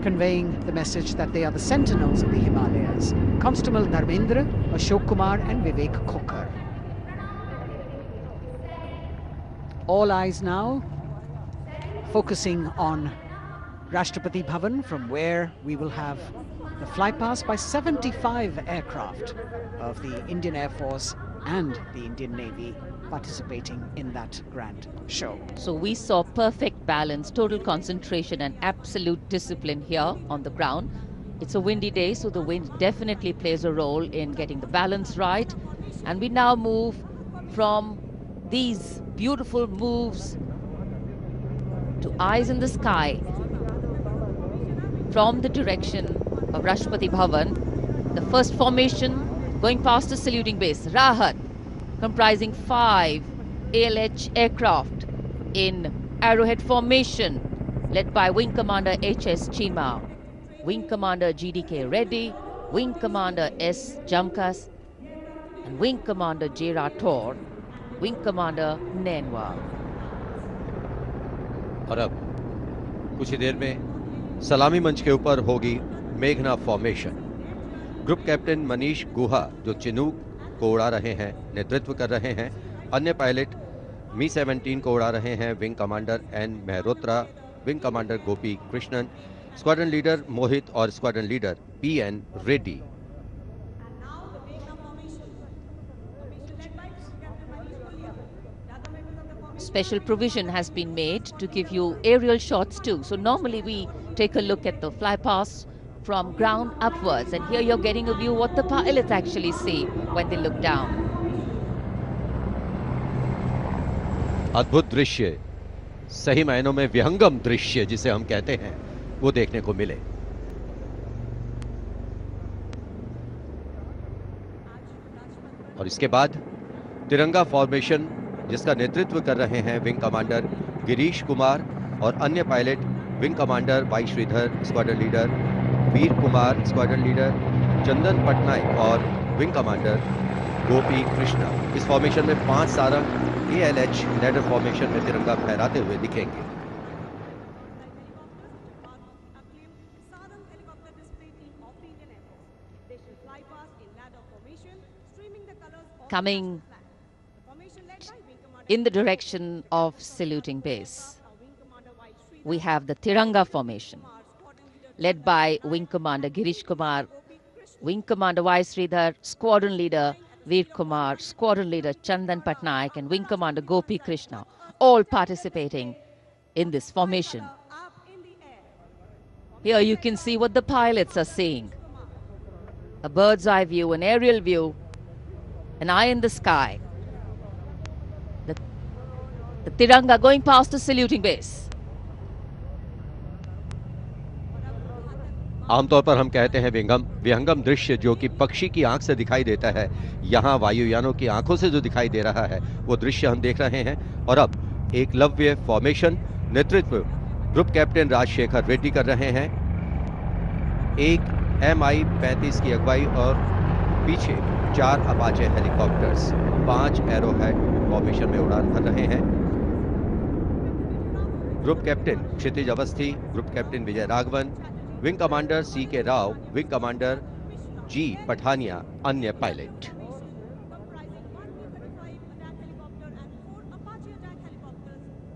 conveying the message that they are the sentinels of the Himalayas. Constable Dharmendra, Ashok Kumar and Vivek Khokar. All eyes now focusing on Rashtrapati Bhavan, from where we will have the flypast by 75 aircraft of the Indian Air Force and the Indian Navy participating in that grand show. So we saw perfect balance, total concentration and absolute discipline here on the ground. It's a windy day, so the wind definitely plays a role in getting the balance right. And we now move from these beautiful moves to eyes in the sky from the direction of Rashtrapati Bhavan. The first formation going past the saluting base, Rahat, comprising 5 ALH aircraft in arrowhead formation, led by Wing Commander H.S. Chima, Wing Commander G.D.K. Reddy, Wing Commander S. Jamkas, and Wing Commander J. Rathore, Wing Commander Nenwa. और अब कुछ ही देर में सलामी मंच के ऊपर होगी मेघना फॉर्मेशन। ग्रुप कैप्टन मनीष गुहा, जो चिनूक को उड़ा रहे हैं, नेतृत्व कर रहे हैं। अन्य पायलट मी-17 को उड़ा रहे हैं wing commander N Mehrotra, wing commander Gopi Krishnan, squadron leader Mohit और squadron leader PN. Reddy. Special provision has been made to give you aerial shots too. So normally we take a look at the flypast from ground upwards, and here you're getting a view what the pilots actually see when they look down. अद्भुत दृश्य, सही मायनों में विहंगम दृश्य जिसे हम कहते हैं, वो देखने को मिले। और इसके बाद तिरंगा फॉर्मेशन, जिसका नेतृत्व कर रहे हैं विंग कमांडर गिरीश कुमार और अन्य pilot wing commander Y Sridhar, squadron leader Veer Kumar, squadron leader Chandan Patnaik और विंग कमांडर गोपी कृष्णा। इस फॉर्मेशन में 5 सारंग ALH लैडर फॉर्मेशन में तिरंगा फहराते हुए दिखेंगे। Coming in the direction of saluting base, we have the Tiranga formation, led by Wing Commander Girish Kumar, Wing Commander Y. Sridhar, Squadron Leader Veer Kumar, Squadron Leader Chandan Patnaik, and Wing Commander Gopi Krishna, all participating in this formation. Here you can see what the pilots are seeing. A bird's eye view, an aerial view, an eye in the sky. The Tiranga going past the saluting base. आमतौर पर हम कहते हैं विहंगम दृश्य, जो कि पक्षी की आंख से दिखाई देता है। यहाँ वायुयानों की आंखों से जो दिखाई दे रहा है, वो दृश्य हम देख रहे हैं। और अब एकलव्य फॉर्मेशन, नेतृत्व ग्रुप कैप्टन राजशेखर रेड्डी कर रहे हैं। एक MI-35 की अगुवाई और पीछे 4 अपाचे हेलीकॉप्टर्स। 5 एरोहेड फॉर्मेशन में उड़ान भर रहे हैं। ग्रुप कैप्टन क्षितिज Awasthi, group captain Vijay Raghavan, wing commander सी के राव, विंग कमांडर जी पठानिया, अन्य pilot.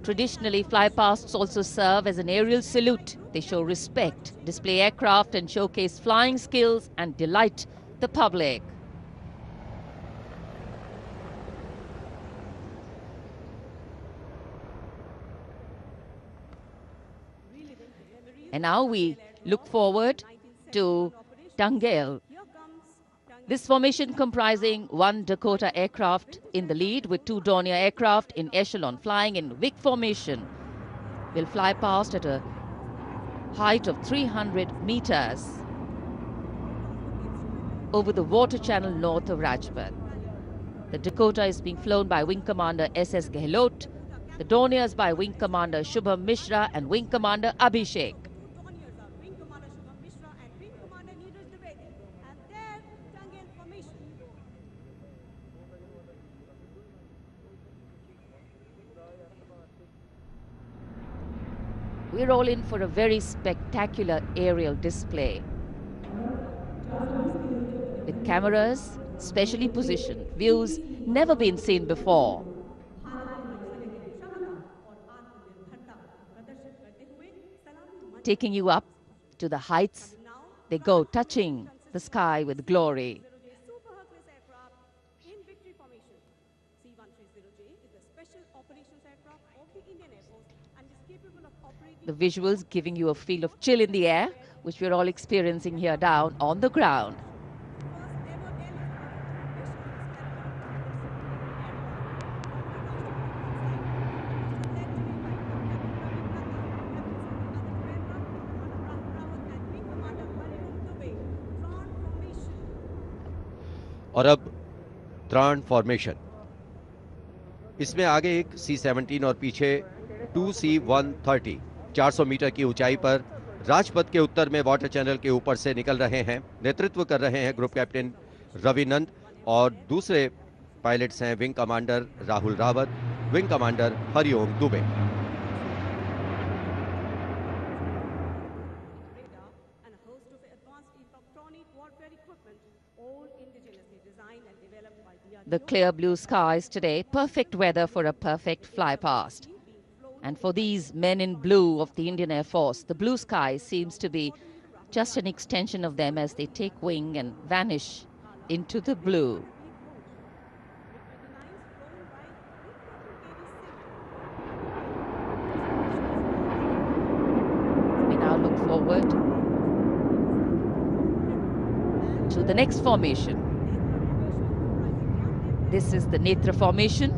Traditionally, flypasts also serve as an aerial salute. They show respect, display aircraft, and showcase flying skills and delight the public. And now we look forward to Tangel. This formation comprising one Dakota aircraft in the lead with two Dornier aircraft in echelon flying in Vic formation will fly past at a height of 300 meters over the water channel north of Rajpath. The Dakota is being flown by Wing Commander S.S. Gehlot, the Dorniers by Wing Commander Shubham Mishra and Wing Commander Abhishek. We're all in for a very spectacular aerial display. With cameras specially positioned, views never been seen before. Taking you up to the heights, they go, touching the sky with glory. The visuals giving you a feel of chill in the air, which we're all experiencing here down on the ground. और अब त्राण फॉर्मेशन। इसमें आगे एक C-17 और पीछे 2 C-130 400 मीटर की ऊंचाई पर राजपथ के उत्तर में वाटर चैनल के ऊपर से निकल रहे हैं। नेतृत्व कर रहे हैं ग्रुप कैप्टन रविनंद और दूसरे पायलट्स हैं wing commander Rahul Rawat, wing commander Hariom Dubey. The clear blue skies today, perfect weather for a perfect fly past. And for these men in blue of the Indian Air Force, the blue sky seems to be just an extension of them as they take wing and vanish into the blue. We now look forward to the next formation. This is the Netra formation.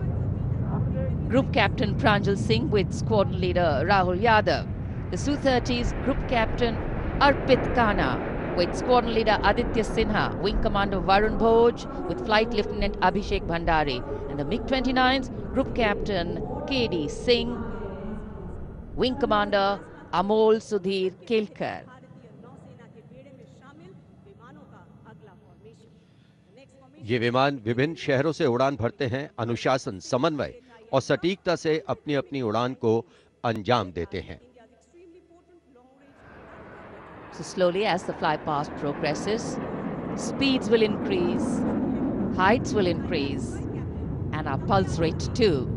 Group Captain Pranjal Singh with Squadron Leader Rahul Yadav. The Su-30's Group Captain Arpit Khanna with Squadron Leader Aditya Sinha. Wing Commander Varun Bhoj with Flight Lieutenant Abhishek Bhandari. And the MiG-29's Group Captain K.D. Singh. Wing Commander Amol Sudhir Kelkar. ये विमान विभिन्न शहरों से उड़ान भरते हैं, अनुशासन, समन्वय और सटीकता से अपनी अपनी उड़ान को अंजाम देते हैं। So slowly as the fly past progresses, speeds will increase, heights will increase, and our pulse rate too.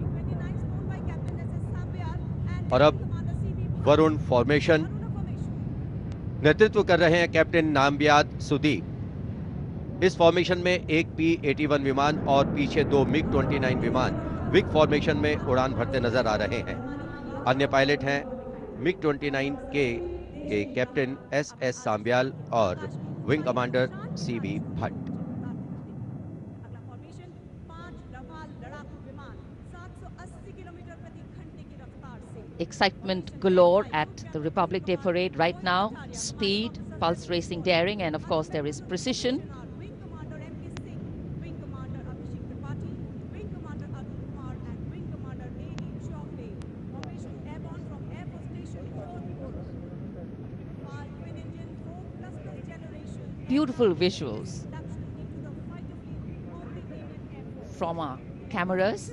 और अब वरुण फॉर्मेशन। नेतृत्व कर रहे हैं कैप्टन नामबियाद सुदीप। इस फॉर्मेशन में एक P-81 विमान और पीछे दो MiG-29 विमान विग फॉर्मेशन में उड़ान भरते नजर आ रहे हैं। अन्य पायलट हैं MiG-29 के कैप्टन S.S. सांब्याल और wing commander C.B. Bhatt. Excitement galore at the Republic Day Parade right now. Speed, pulse racing, daring, and of course there is precision. Beautiful visuals. from our cameras,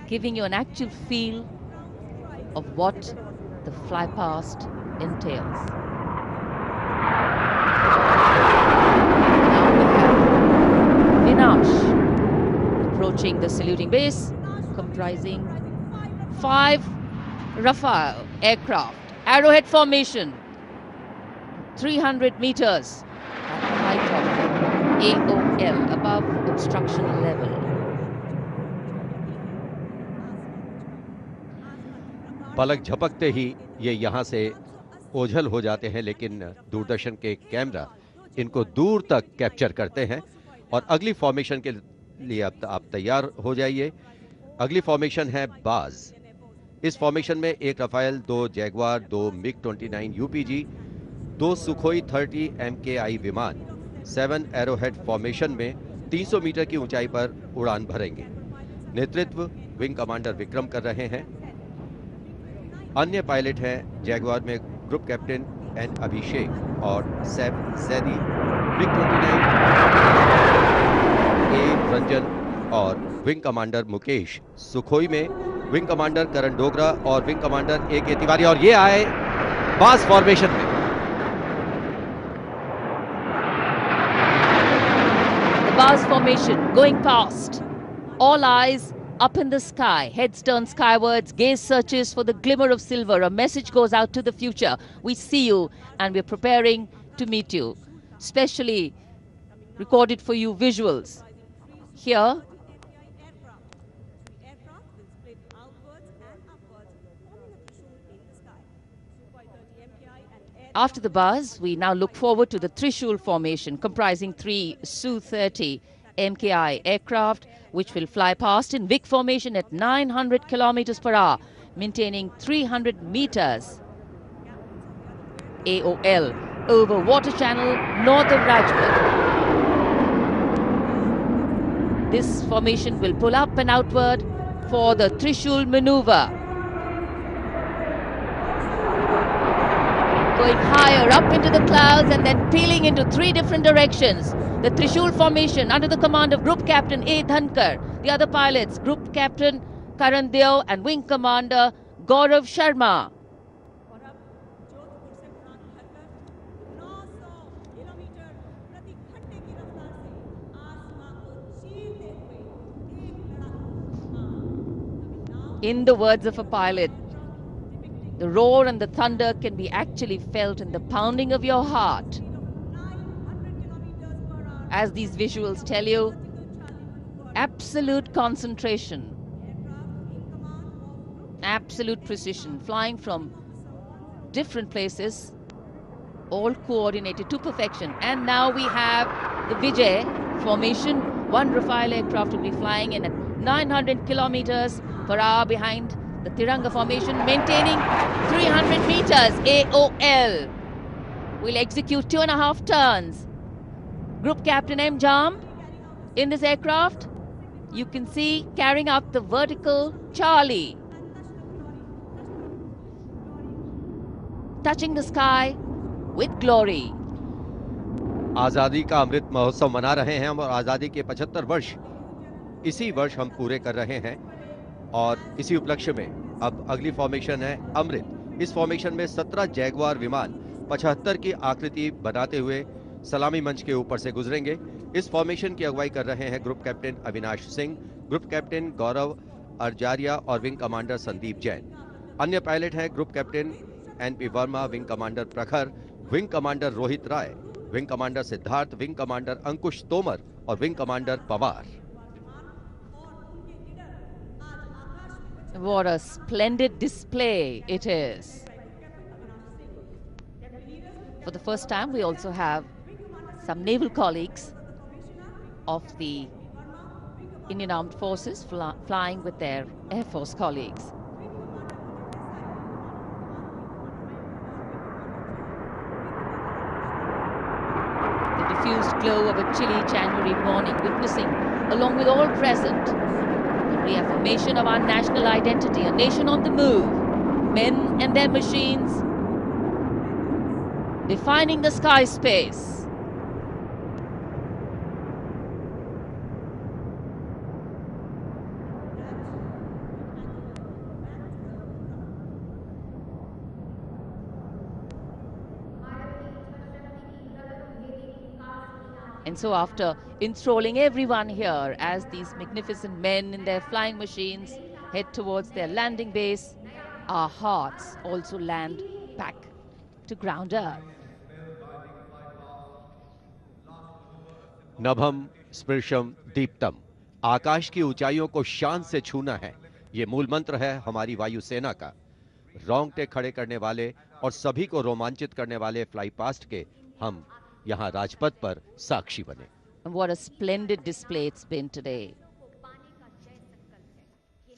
giving you an actual feel of what the fly past entails. Now we have Vinash approaching the saluting base, comprising 5 Rafale aircraft, arrowhead formation, 300 meters at height of AOL, above obstruction level. पलक झपकते ही ये यहाँ से ओझल हो जाते हैं, लेकिन दूरदर्शन के कैमरा इनको दूर तक कैप्चर करते हैं। और अगली फॉर्मेशन के लिए अब आप तैयार हो जाइए। अगली फॉर्मेशन है बाज। इस फॉर्मेशन में 1 रफाल, 2 जैगवार, 2 मिग-29 यूपीजी, 2 सुखोई 30 MKI विमान 7 एरोहेड फॉर्मेशन में 300 मीटर की ऊंचाई पर उड़ान भरेंगे। नेतृत्व विंग कमांडर विक्रम कर रहे हैं। अन्य पायलट हैं जैगवार में ग्रुप कैप्टन एन अभिषेक और सैफ जैदी, मिग-29 ए रंजन और विंग कमांडर मुकेश, सुखोई में विंग कमांडर करण डोगरा और विंग कमांडर ए के तिवारी। और ये आए बाज फॉर्मेशन में। The Baz formation going past. All eyes up in the sky, heads turned skywards, gaze searches for the glimmer of silver. A message goes out to the future. We see you and we're preparing to meet you. Specially recorded for you visuals. Here, after the Baz, we now look forward to the Trishul formation, comprising 3 Su-30 MKI aircraft, which will fly past in Vic formation at 900 kilometers per hour, maintaining 300 meters AOL over water channel north of Rajpath. This formation will pull up and outward for the Trishul maneuver. Going higher up into the clouds and then peeling into 3 different directions. The Trishul formation under the command of Group Captain A. Dhankar. The other pilots, Group Captain Karan Deo and Wing Commander Gaurav Sharma. In the words of a pilot, the roar and the thunder can be actually felt in the pounding of your heart. As these visuals tell you, absolute concentration, absolute precision, flying from different places, all coordinated to perfection. And now we have the Vijay formation. 1 Rafale aircraft will be flying in at 900 kilometers per hour behind the Tiranga formation, maintaining 300 meters AOL. We'll execute 2.5 turns. Group Captain M. Jam in this aircraft, you can see carrying out the vertical Charlie, touching the sky with glory. आजादी का अमृत महोत्सव मना रहे हैं हम, और आजादी के 75 वर्ष इसी वर्ष हम पूरे कर रहे हैं। और इसी उपलक्ष्य में अब अगली फॉर्मेशन है अमृत। इस फॉर्मेशन में 17 जैगवार विमान 75 की आकृति बनाते हुए सलामी मंच के ऊपर से गुजरेंगे। इस फॉर्मेशन की अगुवाई कर रहे हैं group captain Avinash Singh, group captain Gaurav Arjaria और विंग कमांडर संदीप जैन। अन्य पायलट हैं group captain NP Verma, wing commander Prakhar, wing commander Rohit Rai, wing commander Siddharth, wing commander Ankush Tomar और wing commander Pawar. What a splendid display it is. For the first time, we also have some naval colleagues of the Indian Armed Forces flying with their Air Force colleagues. The diffused glow of a chilly January morning, witnessing, along with all present, the reaffirmation of our national identity, a nation on the move, men and their machines, defining the sky space. And so after enthralling everyone here as these magnificent men in their flying machines head towards their landing base, our hearts also land back to ground earth. नभम स्पृशम Deeptam, आकाश की ऊंचाइयों को शान से छूना है, ये मूल मंत्र है हमारी वायुसेना का। रोंगटे खड़े करने वाले और सभी को रोमांचित करने वाले फ्लाई पास्ट के हम यहां राजपथ पर साक्षी बने। And what a splendid display it's been today.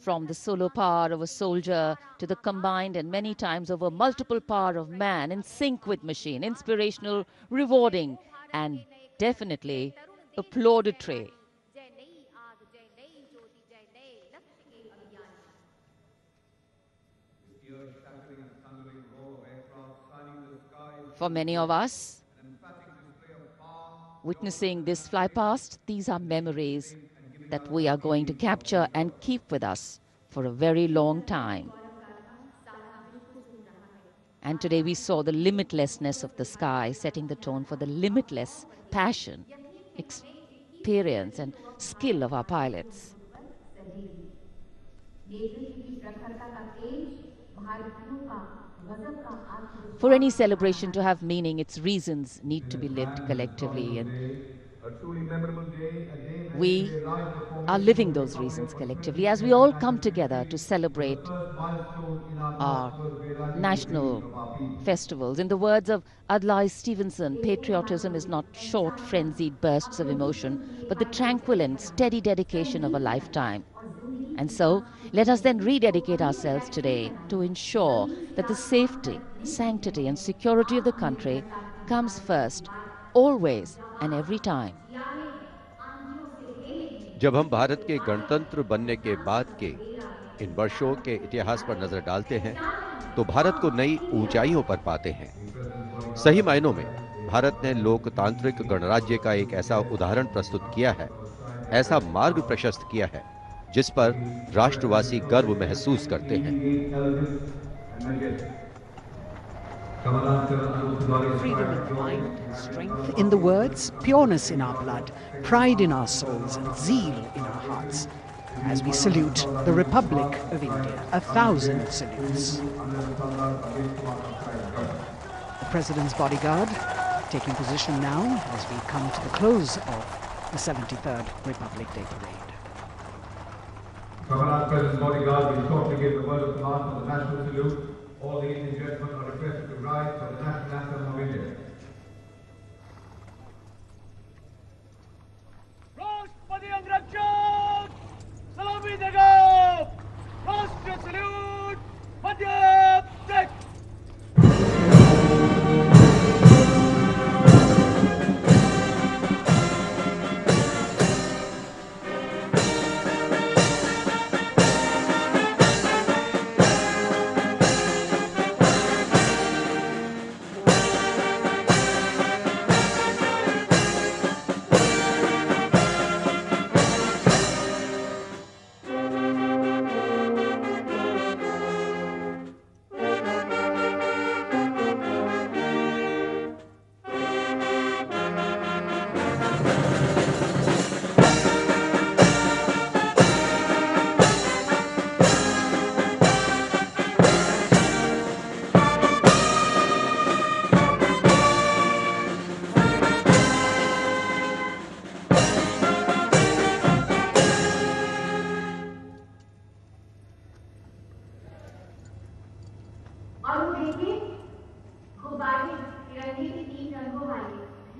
From the solo power of a soldier to the combined and many times over multiple power of man in sync with machine, inspirational, rewarding, and definitely applaudatory. For many of us, witnessing this fly past, these are memories that we are going to capture and keep with us for a very long time. And today we saw the limitlessness of the sky, setting the tone for the limitless passion, experience and skill of our pilots. For any celebration to have meaning, its reasons need to be lived collectively, and we are living those reasons collectively as we all come together to celebrate our national festivals. In the words of Adlai Stevenson, patriotism is not short, frenzied bursts of emotion, but the tranquil and steady dedication of a lifetime. And so, let us then rededicate ourselves today to ensure that the safety, sanctity and security of the country comes first, always and every time. जब हम भारत के गणतंत्र बनने के बाद के इन वर्षों के इतिहास पर नजर डालते हैं, तो भारत को नई ऊंचाइयों पर पाते हैं। सही मायनों में भारत ने लोकतांत्रिक गणराज्य का एक ऐसा उदाहरण प्रस्तुत किया है, ऐसा मार्ग प्रशस्त किया है, जिस पर राष्ट्रवासी गर्व महसूस करते हैं। Freedom in the mind, strength in the words, pureness in our blood, pride in our souls, and zeal in our hearts. As we salute the Republic of India, 1,000 salutes. The President's bodyguard taking position now as we come to the close of the 73rd Republic Day Parade. Rajpath President's bodyguard will shortly give the word of command for the national salute. All the Indian gentlemen are requested to rise for the national anthem of India. राष्ट्रपति अंगरक्षक सलामी देगा। राष्ट्रीय salute Madhya Pradesh.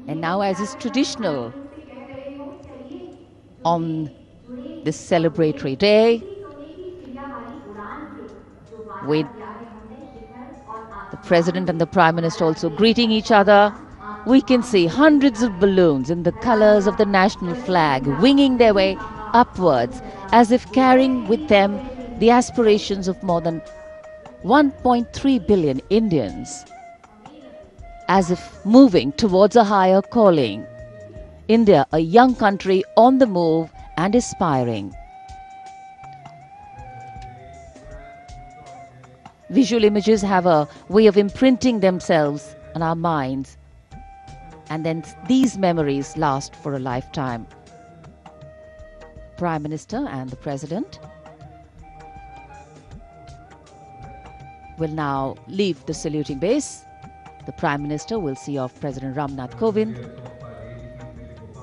And now, as is traditional on this celebratory day, with the President and the Prime Minister also greeting each other, we can see hundreds of balloons in the colors of the national flag winging their way upwards as if carrying with them the aspirations of more than 1.3 billion Indians, as if moving towards a higher calling. India, a young country on the move and aspiring. Visual images have a way of imprinting themselves on our minds And then these memories last for a lifetime. Prime Minister and the President will now leave the saluting base. The Prime Minister will see off President Ramnath Kovind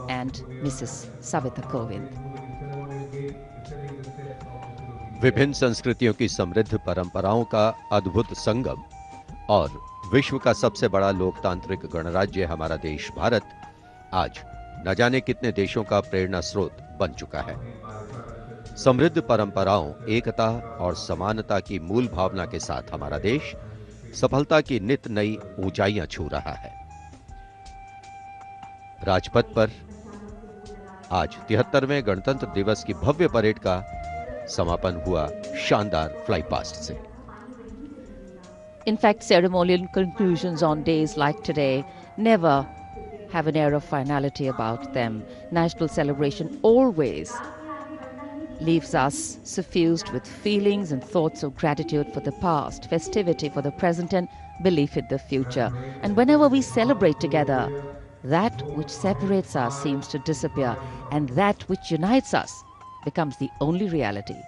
and Mrs. Savita Kovind. विभिन्न संस्कृतियों की समृद्ध परंपराओं का अद्भुत संगम और विश्व का सबसे बड़ा लोकतांत्रिक गणराज्य हमारा देश भारत आज न जाने कितने देशों का प्रेरणा स्रोत बन चुका है। समृद्ध परंपराओं, एकता और समानता की मूल भावना के साथ हमारा देश सफलता की नित नई ऊंचाइयां छू रहा है। राजपथ पर आज 73वें गणतंत्र दिवस की भव्य परेड का समापन हुआ शानदार फ्लाई पास्ट से। In fact, ceremonial conclusions on days like today never have an air of finality about them. National celebration always leaves us suffused with feelings and thoughts of gratitude for the past, festivity for the present, and belief in the future. And whenever we celebrate together, that which separates us seems to disappear, and that which unites us becomes the only reality.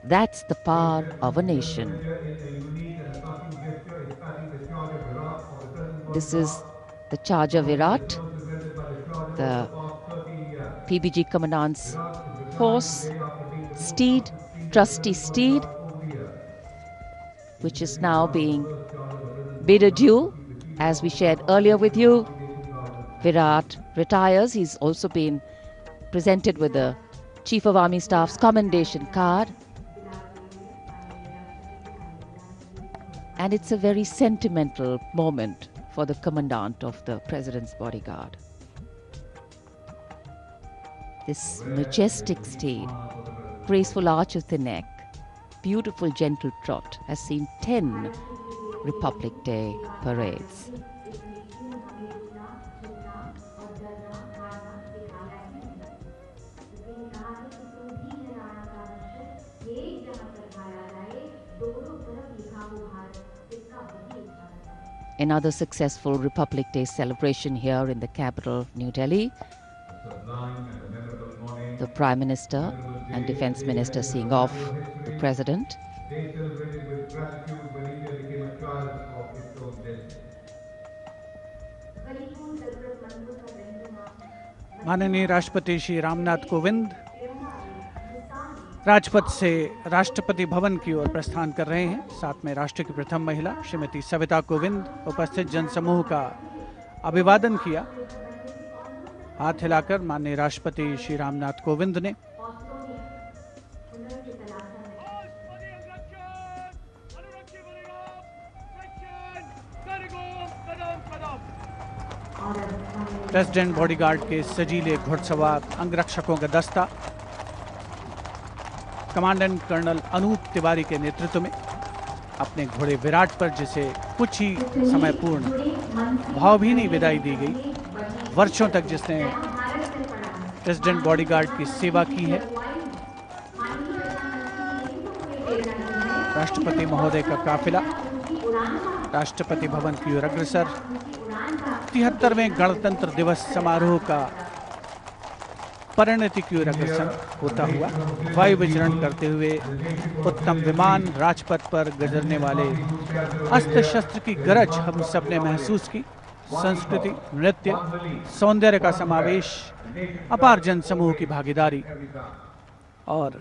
That's the power of a nation. This is the charger Virat, the PBG Commandant's horse, steed, trusty steed, which is now being bid adieu. As we shared earlier with you, Virat retires. He's also been presented with the Chief of Army Staff's commendation card. And it's a very sentimental moment for the Commandant of the President's bodyguard. This majestic steed, graceful arch of the neck, beautiful gentle trot has seen 10 Republic Day parades. Another successful Republic Day celebration here in the capital, New Delhi. The Prime Minister and Defence Minister seeing off the President. They celebrated with gratitude when India became a child of its own destiny. माननीय राष्ट्रपति श्री रामनाथ कोविंद राजपथ से राष्ट्रपति भवन की ओर प्रस्थान कर रहे हैं। साथ में राष्ट्र की प्रथम महिला श्रीमती सविता कोविंद उपस्थित जनसमूह का अभिवादन किया। हाथ हिलाकर माननीय राष्ट्रपति श्री रामनाथ कोविंद ने प्रेसिडेंट बॉडीगार्ड के सजीले घुड़सवार अंगरक्षकों का दस्ता कमांडेंट कर्नल अनूप तिवारी के नेतृत्व में अपने घोड़े विराट पर, जिसे कुछ ही समय पूर्ण भावभीनी विदाई दी गई, वर्षों तक जिसने प्रेसिडेंट बॉडीगार्ड की सेवा की है, राष्ट्रपति महोदय का काफिला राष्ट्रपति भवन की ओर अग्रसर 73वें गणतंत्र दिवस समारोह का परिणति की ओर अग्रसर होता हुआ वायु विचरण करते हुए उत्तम विमान राजपथ पर गुजरने वाले अस्त्र शस्त्र की गरज हम सब ने महसूस की। संस्कृति, नृत्य, सौंदर्य का समावेश, अपार जनसमूह की भागीदारी और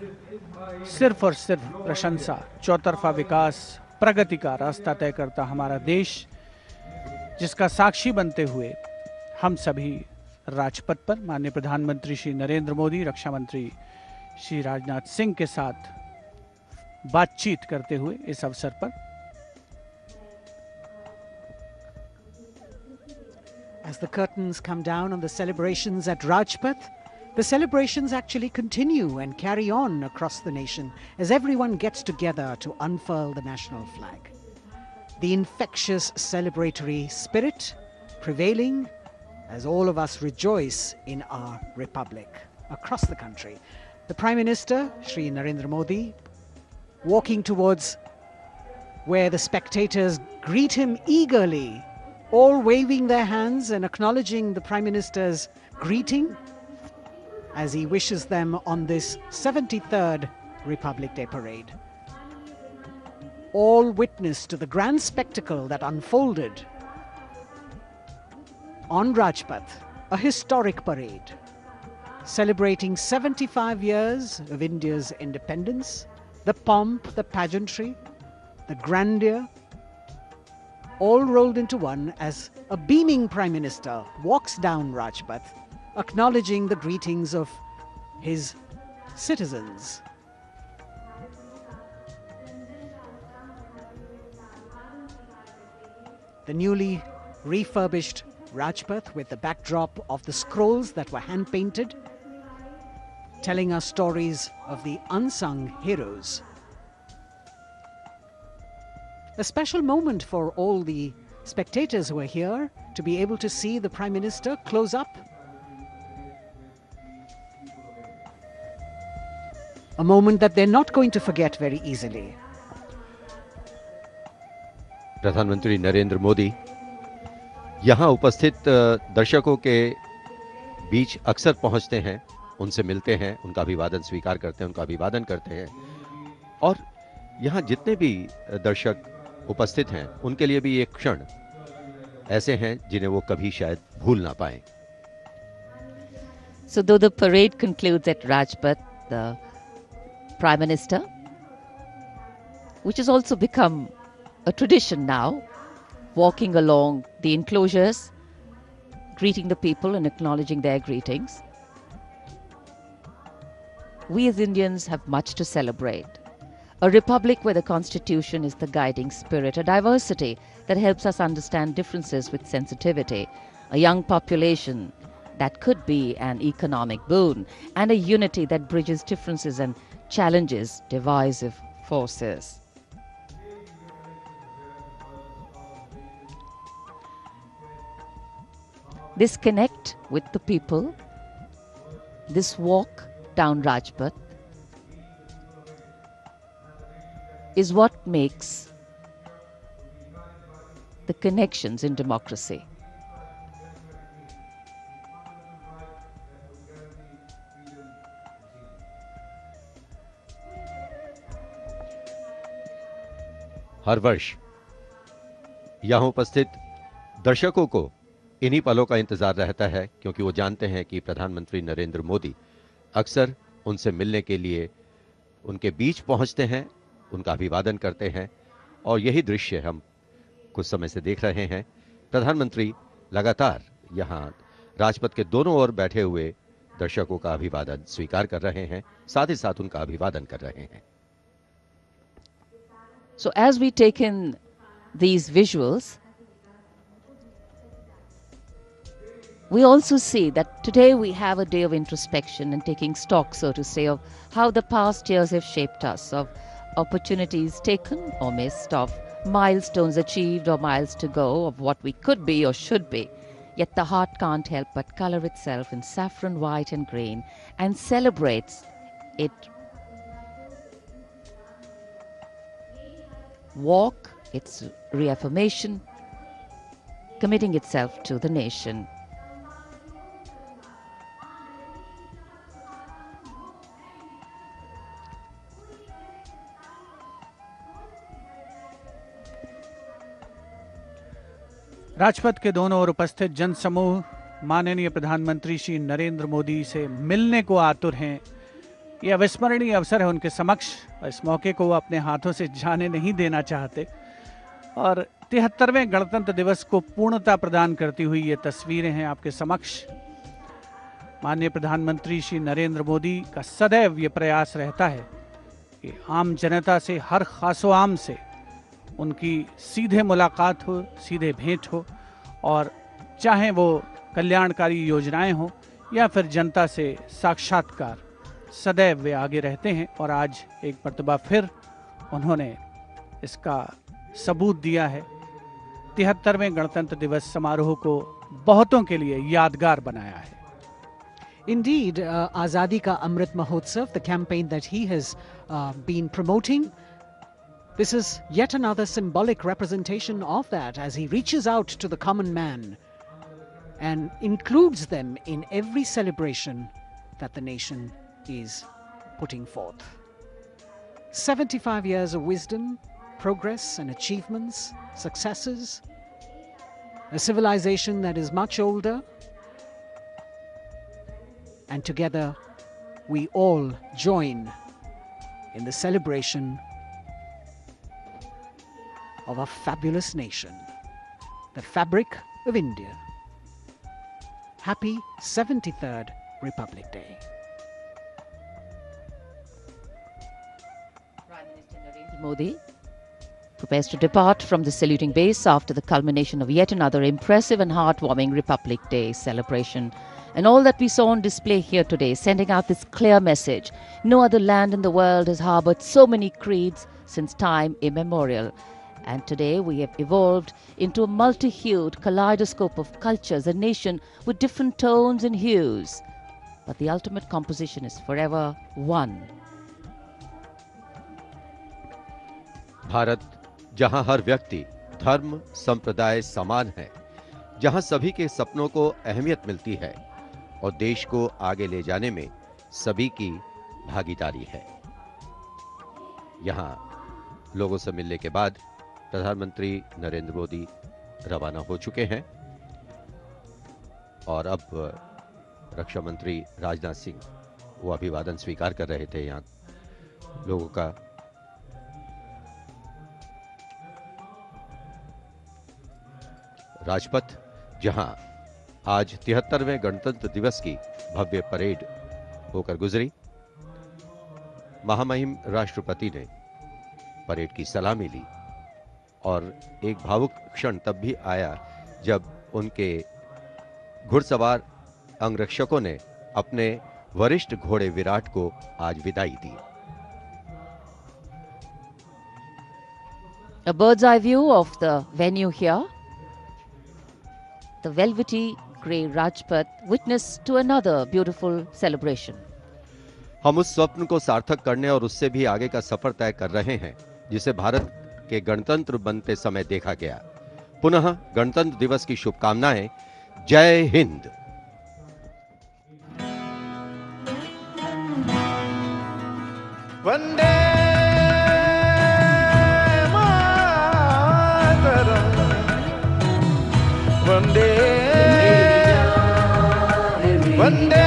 सिर्फ प्रशंसा, चौतरफा विकास, प्रगति का रास्ता तय करता हमारा देश, जिसका साक्षी बनते हुए हम सभी राजपथ पर माननीय प्रधानमंत्री श्री नरेंद्र मोदी, रक्षा मंत्री श्री राजनाथ सिंह के साथ बातचीत करते हुए इस अवसर पर As the curtains come down on the celebrations at Rajpath, the celebrations actually continue and carry on across the nation as everyone gets together to unfurl the national flag. The infectious celebratory spirit prevailing as all of us rejoice in our republic across the country. The Prime Minister, Shri Narendra Modi, walking towards where the spectators greet him eagerly, all waving their hands and acknowledging the Prime Minister's greeting as he wishes them on this 73rd Republic Day parade. All witness to the grand spectacle that unfolded on Rajpath, a historic parade celebrating 75 years of India's independence, the pomp, the pageantry, the grandeur, all rolled into one as a beaming Prime Minister walks down Rajpath, acknowledging the greetings of his citizens. The newly refurbished Rajpath with the backdrop of the scrolls that were hand-painted, telling us stories of the unsung heroes. A special moment for all the spectators who are here to be able to see the Prime Minister close up. A moment that they're not going to forget very easily. प्रधानमंत्री नरेंद्र मोदी यहाँ उपस्थित दर्शकों के बीच अक्सर पहुंचते हैं, उनसे मिलते हैं, उनका अभिवादन स्वीकार करते हैं, उनका अभिवादन करते हैं और यहाँ जितने भी दर्शक उपस्थित हैं उनके लिए भी एक क्षण ऐसे हैं जिन्हें वो कभी शायद भूल ना पाएं। So though the parade concludes at Rajpath, the Prime Minister, which has also become a tradition now, walking along the enclosures, greeting the people and acknowledging their greetings. We as Indians have much to celebrate. A republic where the Constitution is the guiding spirit, a diversity that helps us understand differences with sensitivity, a young population that could be an economic boon, and a unity that bridges differences and challenges divisive forces. This connect with the people, this walk down Rajpath, is what makes the connections in democracy. हर वर्ष यहाँ उपस्थित दर्शकों को इन्हीं पलों का इंतजार रहता है क्योंकि वो जानते हैं कि प्रधानमंत्री नरेंद्र मोदी अक्सर उनसे मिलने के लिए उनके बीच पहुंचते हैं, उनका अभिवादन करते हैं और यही दृश्य हम कुछ समय से देख रहे हैं। प्रधानमंत्री लगातार यहाँ राजपथ के दोनों ओर बैठे हुए दर्शकों का अभिवादन स्वीकार कर रहे हैं, साथ ही साथ उनका अभिवादन कर रहे हैं। So as we take in these visuals, we also see that today we have a day of introspection and taking stock, so to say, of how the past years have shaped us, of opportunities taken or missed, of milestones achieved or miles to go, of what we could be or should be. Yet the heart can't help but color itself in saffron, white and green and celebrates it. Walk, its reaffirmation, committing itself to the nation. Rajpath के दोनों ओर उपस्थित जनसमूह माननीय प्रधानमंत्री श्री नरेंद्र मोदी से मिलने को आतुर हैं। यह अविस्मरणीय अवसर है उनके समक्ष और इस मौके को वो अपने हाथों से जाने नहीं देना चाहते और 73वें गणतंत्र दिवस को पूर्णता प्रदान करती हुई ये तस्वीरें हैं आपके समक्ष। माननीय प्रधानमंत्री श्री नरेंद्र मोदी का सदैव ये प्रयास रहता है कि आम जनता से, हर खासो आम से उनकी सीधे मुलाकात हो, सीधे भेंट हो और चाहे वो कल्याणकारी योजनाएं हो या फिर जनता से साक्षात्कार, सदैव वे आगे रहते हैं और आज एक मर्तबा फिर उन्होंने इसका सबूत दिया है। 73वें गणतंत्र दिवस समारोह को बहुतों के लिए यादगार बनाया है। Indeed, Azadi Ka Amrit Mahotsav, the campaign that he has been promoting, This is yet another symbolic representation of that as he reaches out to the common man and includes them in every celebration that the nation is putting forth. 75 years of wisdom, progress and achievements, successes, a civilization that is much older, and together we all join in the celebration of a fabulous nation, the fabric of India. Happy 73rd Republic Day. Prime Minister Narendra Modi prepares to depart from the saluting base after the culmination of yet another impressive and heartwarming Republic Day celebration. And all that we saw on display here today, sending out this clear message: no other land in the world has harbored so many creeds since time immemorial. And today we have evolved into a multi-hued kaleidoscope of cultures, a nation with different tones and hues. But the ultimate composition is forever one. Bharat, जहां हर व्यक्ति, धर्म, संप्रदाय समान है, जहां सभी के सपनों को अहमियत मिलती है और देश को आगे ले जाने में सभी की भागीदारी है। यहां लोगों से मिलने के बाद प्रधानमंत्री नरेंद्र मोदी रवाना हो चुके हैं और अब रक्षा मंत्री राजनाथ सिंह वो अभिवादन स्वीकार कर रहे थे यहां लोगों का। राजपथ, जहां आज 73वें गणतंत्र दिवस की भव्य परेड होकर गुजरी, महामहिम राष्ट्रपति ने परेड की सलामी ली और एक भावुक क्षण तब भी आया जब उनके घुड़सवार अंगरक्षकों ने अपने वरिष्ठ घोड़े विराट को आज विदाई दी। A bird's eye view of the venue here. The velvety grey Rajpath witness to another beautiful celebration. हम उस स्वप्न को सार्थक करने और उससे भी आगे का सफर तय कर रहे हैं जिसे भारत के गणतंत्र बनते समय देखा गया। पुनः गणतंत्र दिवस की शुभकामनाएं। जय हिंद। वंदे मातरम, वंदे वंदे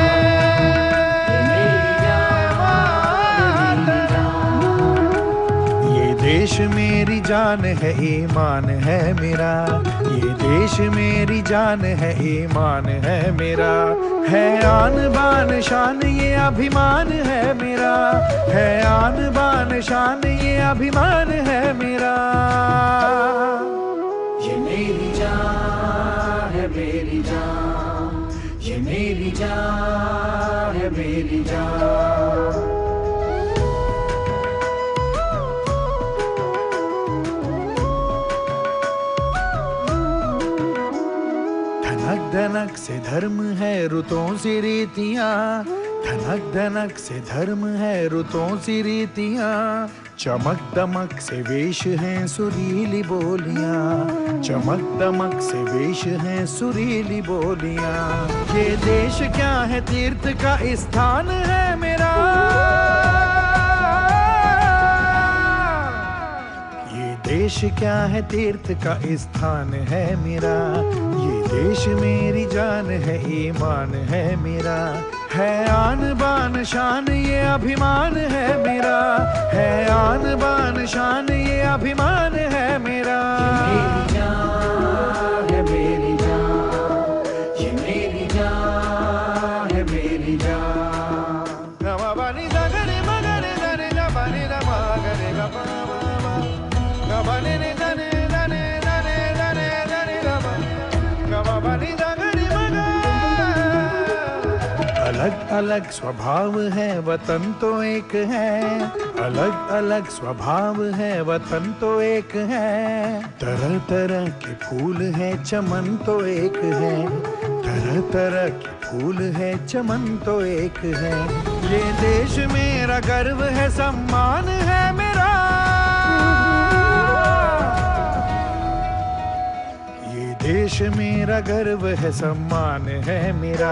देश मेरी जान है, ईमान है मेरा, ये देश मेरी जान है, ईमान है मेरा, है आन बान शान ये अभिमान है मेरा, है आन बान शान ये अभिमान है मेरा। ये मेरी जान है, मेरी जान, ये मेरी जान है, मेरी जान। धनक धनक से धर्म है, रुतों से रीतियाँ, धनक धनक से धर्म है, रुतों से रीतियाँ, चमक दमक से वेश हैं सुरीली बोलियाँ, चमक दमक से वेश हैं सुरीली बोलियाँ। ये देश क्या है, तीर्थ का स्थान है मेरा, ये देश क्या है, तीर्थ का स्थान है मेरा, ये देश मेरी जान है, ईमान है मेरा, है आन बान शान ये अभिमान है मेरा, है आन बान शान ये अभिमान है मेरा। मेरी जान है, मेरी जान, ये मेरी जान है, मेरी जान। गवाबानी जगरे मगरे दरे गबानी रमा गरे गबा गबानी ने दने दने दने दने दने गबा गवाबानी जगरे मगरे। अलग अलग स्वभाव है, वतन तो एक है, अलग अलग स्वभाव है, वतन तो एक है, तरह तरह के फूल है, चमन तो एक है, तरह तरह के फूल है, चमन तो एक है। ये देश मेरा गर्व है, सम्मान है मेरा। देश मेरा गर्व है, सम्मान है मेरा,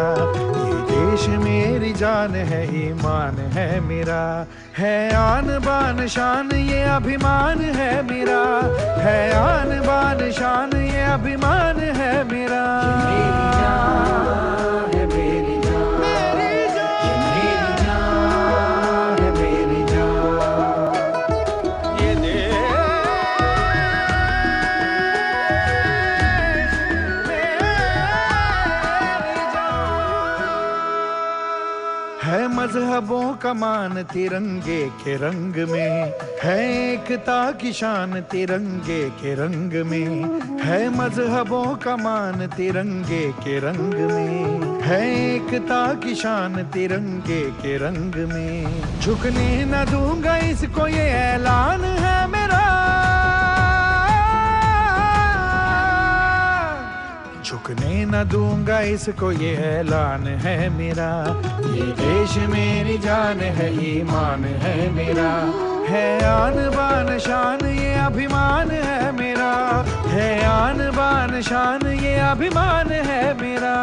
ये देश मेरी जान है, ईमान है मेरा, है आन बान शान ये अभिमान है मेरा, है आन बान शान ये अभिमान है मेरा। मजहबों का मान तिरंगे के रंग में, है एकता की शान तिरंगे के रंग में, है मजहबों का मान तिरंगे के रंग में, है एकता की शान तिरंगे के रंग में। झुकने न दूंगा इसको ये ऐलान है मेरा, झुकने न दूंगा इसको ये ऐलान है मेरा, ये देश मेरी जान है, ईमान है मेरा, है आन बान शान ये अभिमान है मेरा, है आन बान शान ये अभिमान है मेरा।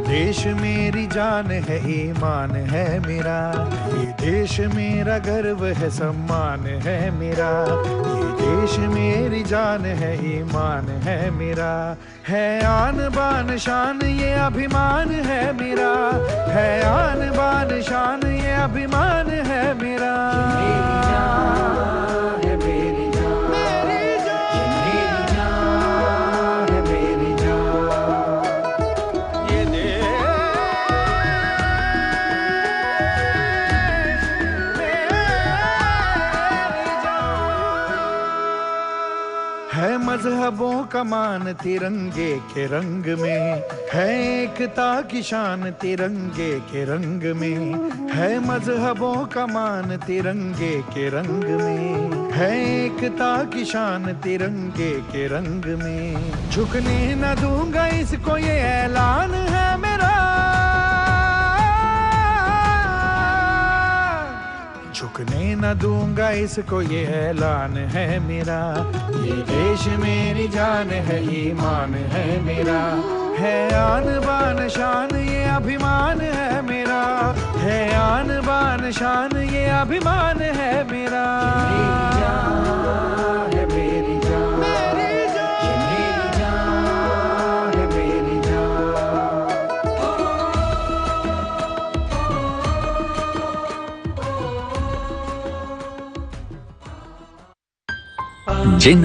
देश मेरी जान है, ईमान है मेरा, ये देश मेरा गर्व है, सम्मान है मेरा, ये देश मेरी जान है, ईमान है मेरा, है आन बान शान ये अभिमान है मेरा, है आन बान शान ये अभिमान है मेरा। मजहबों का मान तिरंगे के रंग में, है एकता की शान तिरंगे के रंग में, है मजहबों का मान तिरंगे के रंग में, है एकता की शान तिरंगे के रंग में। झुकने न दूंगा इसको ये ऐलान है मेरा, झुकने न दूंगा इसको ये ऐलान है मेरा, ये देश मेरी जान है, ईमान है मेरा, है आन बान शान ये अभिमान है मेरा, है आन बान शान ये अभिमान है मेरा। जिन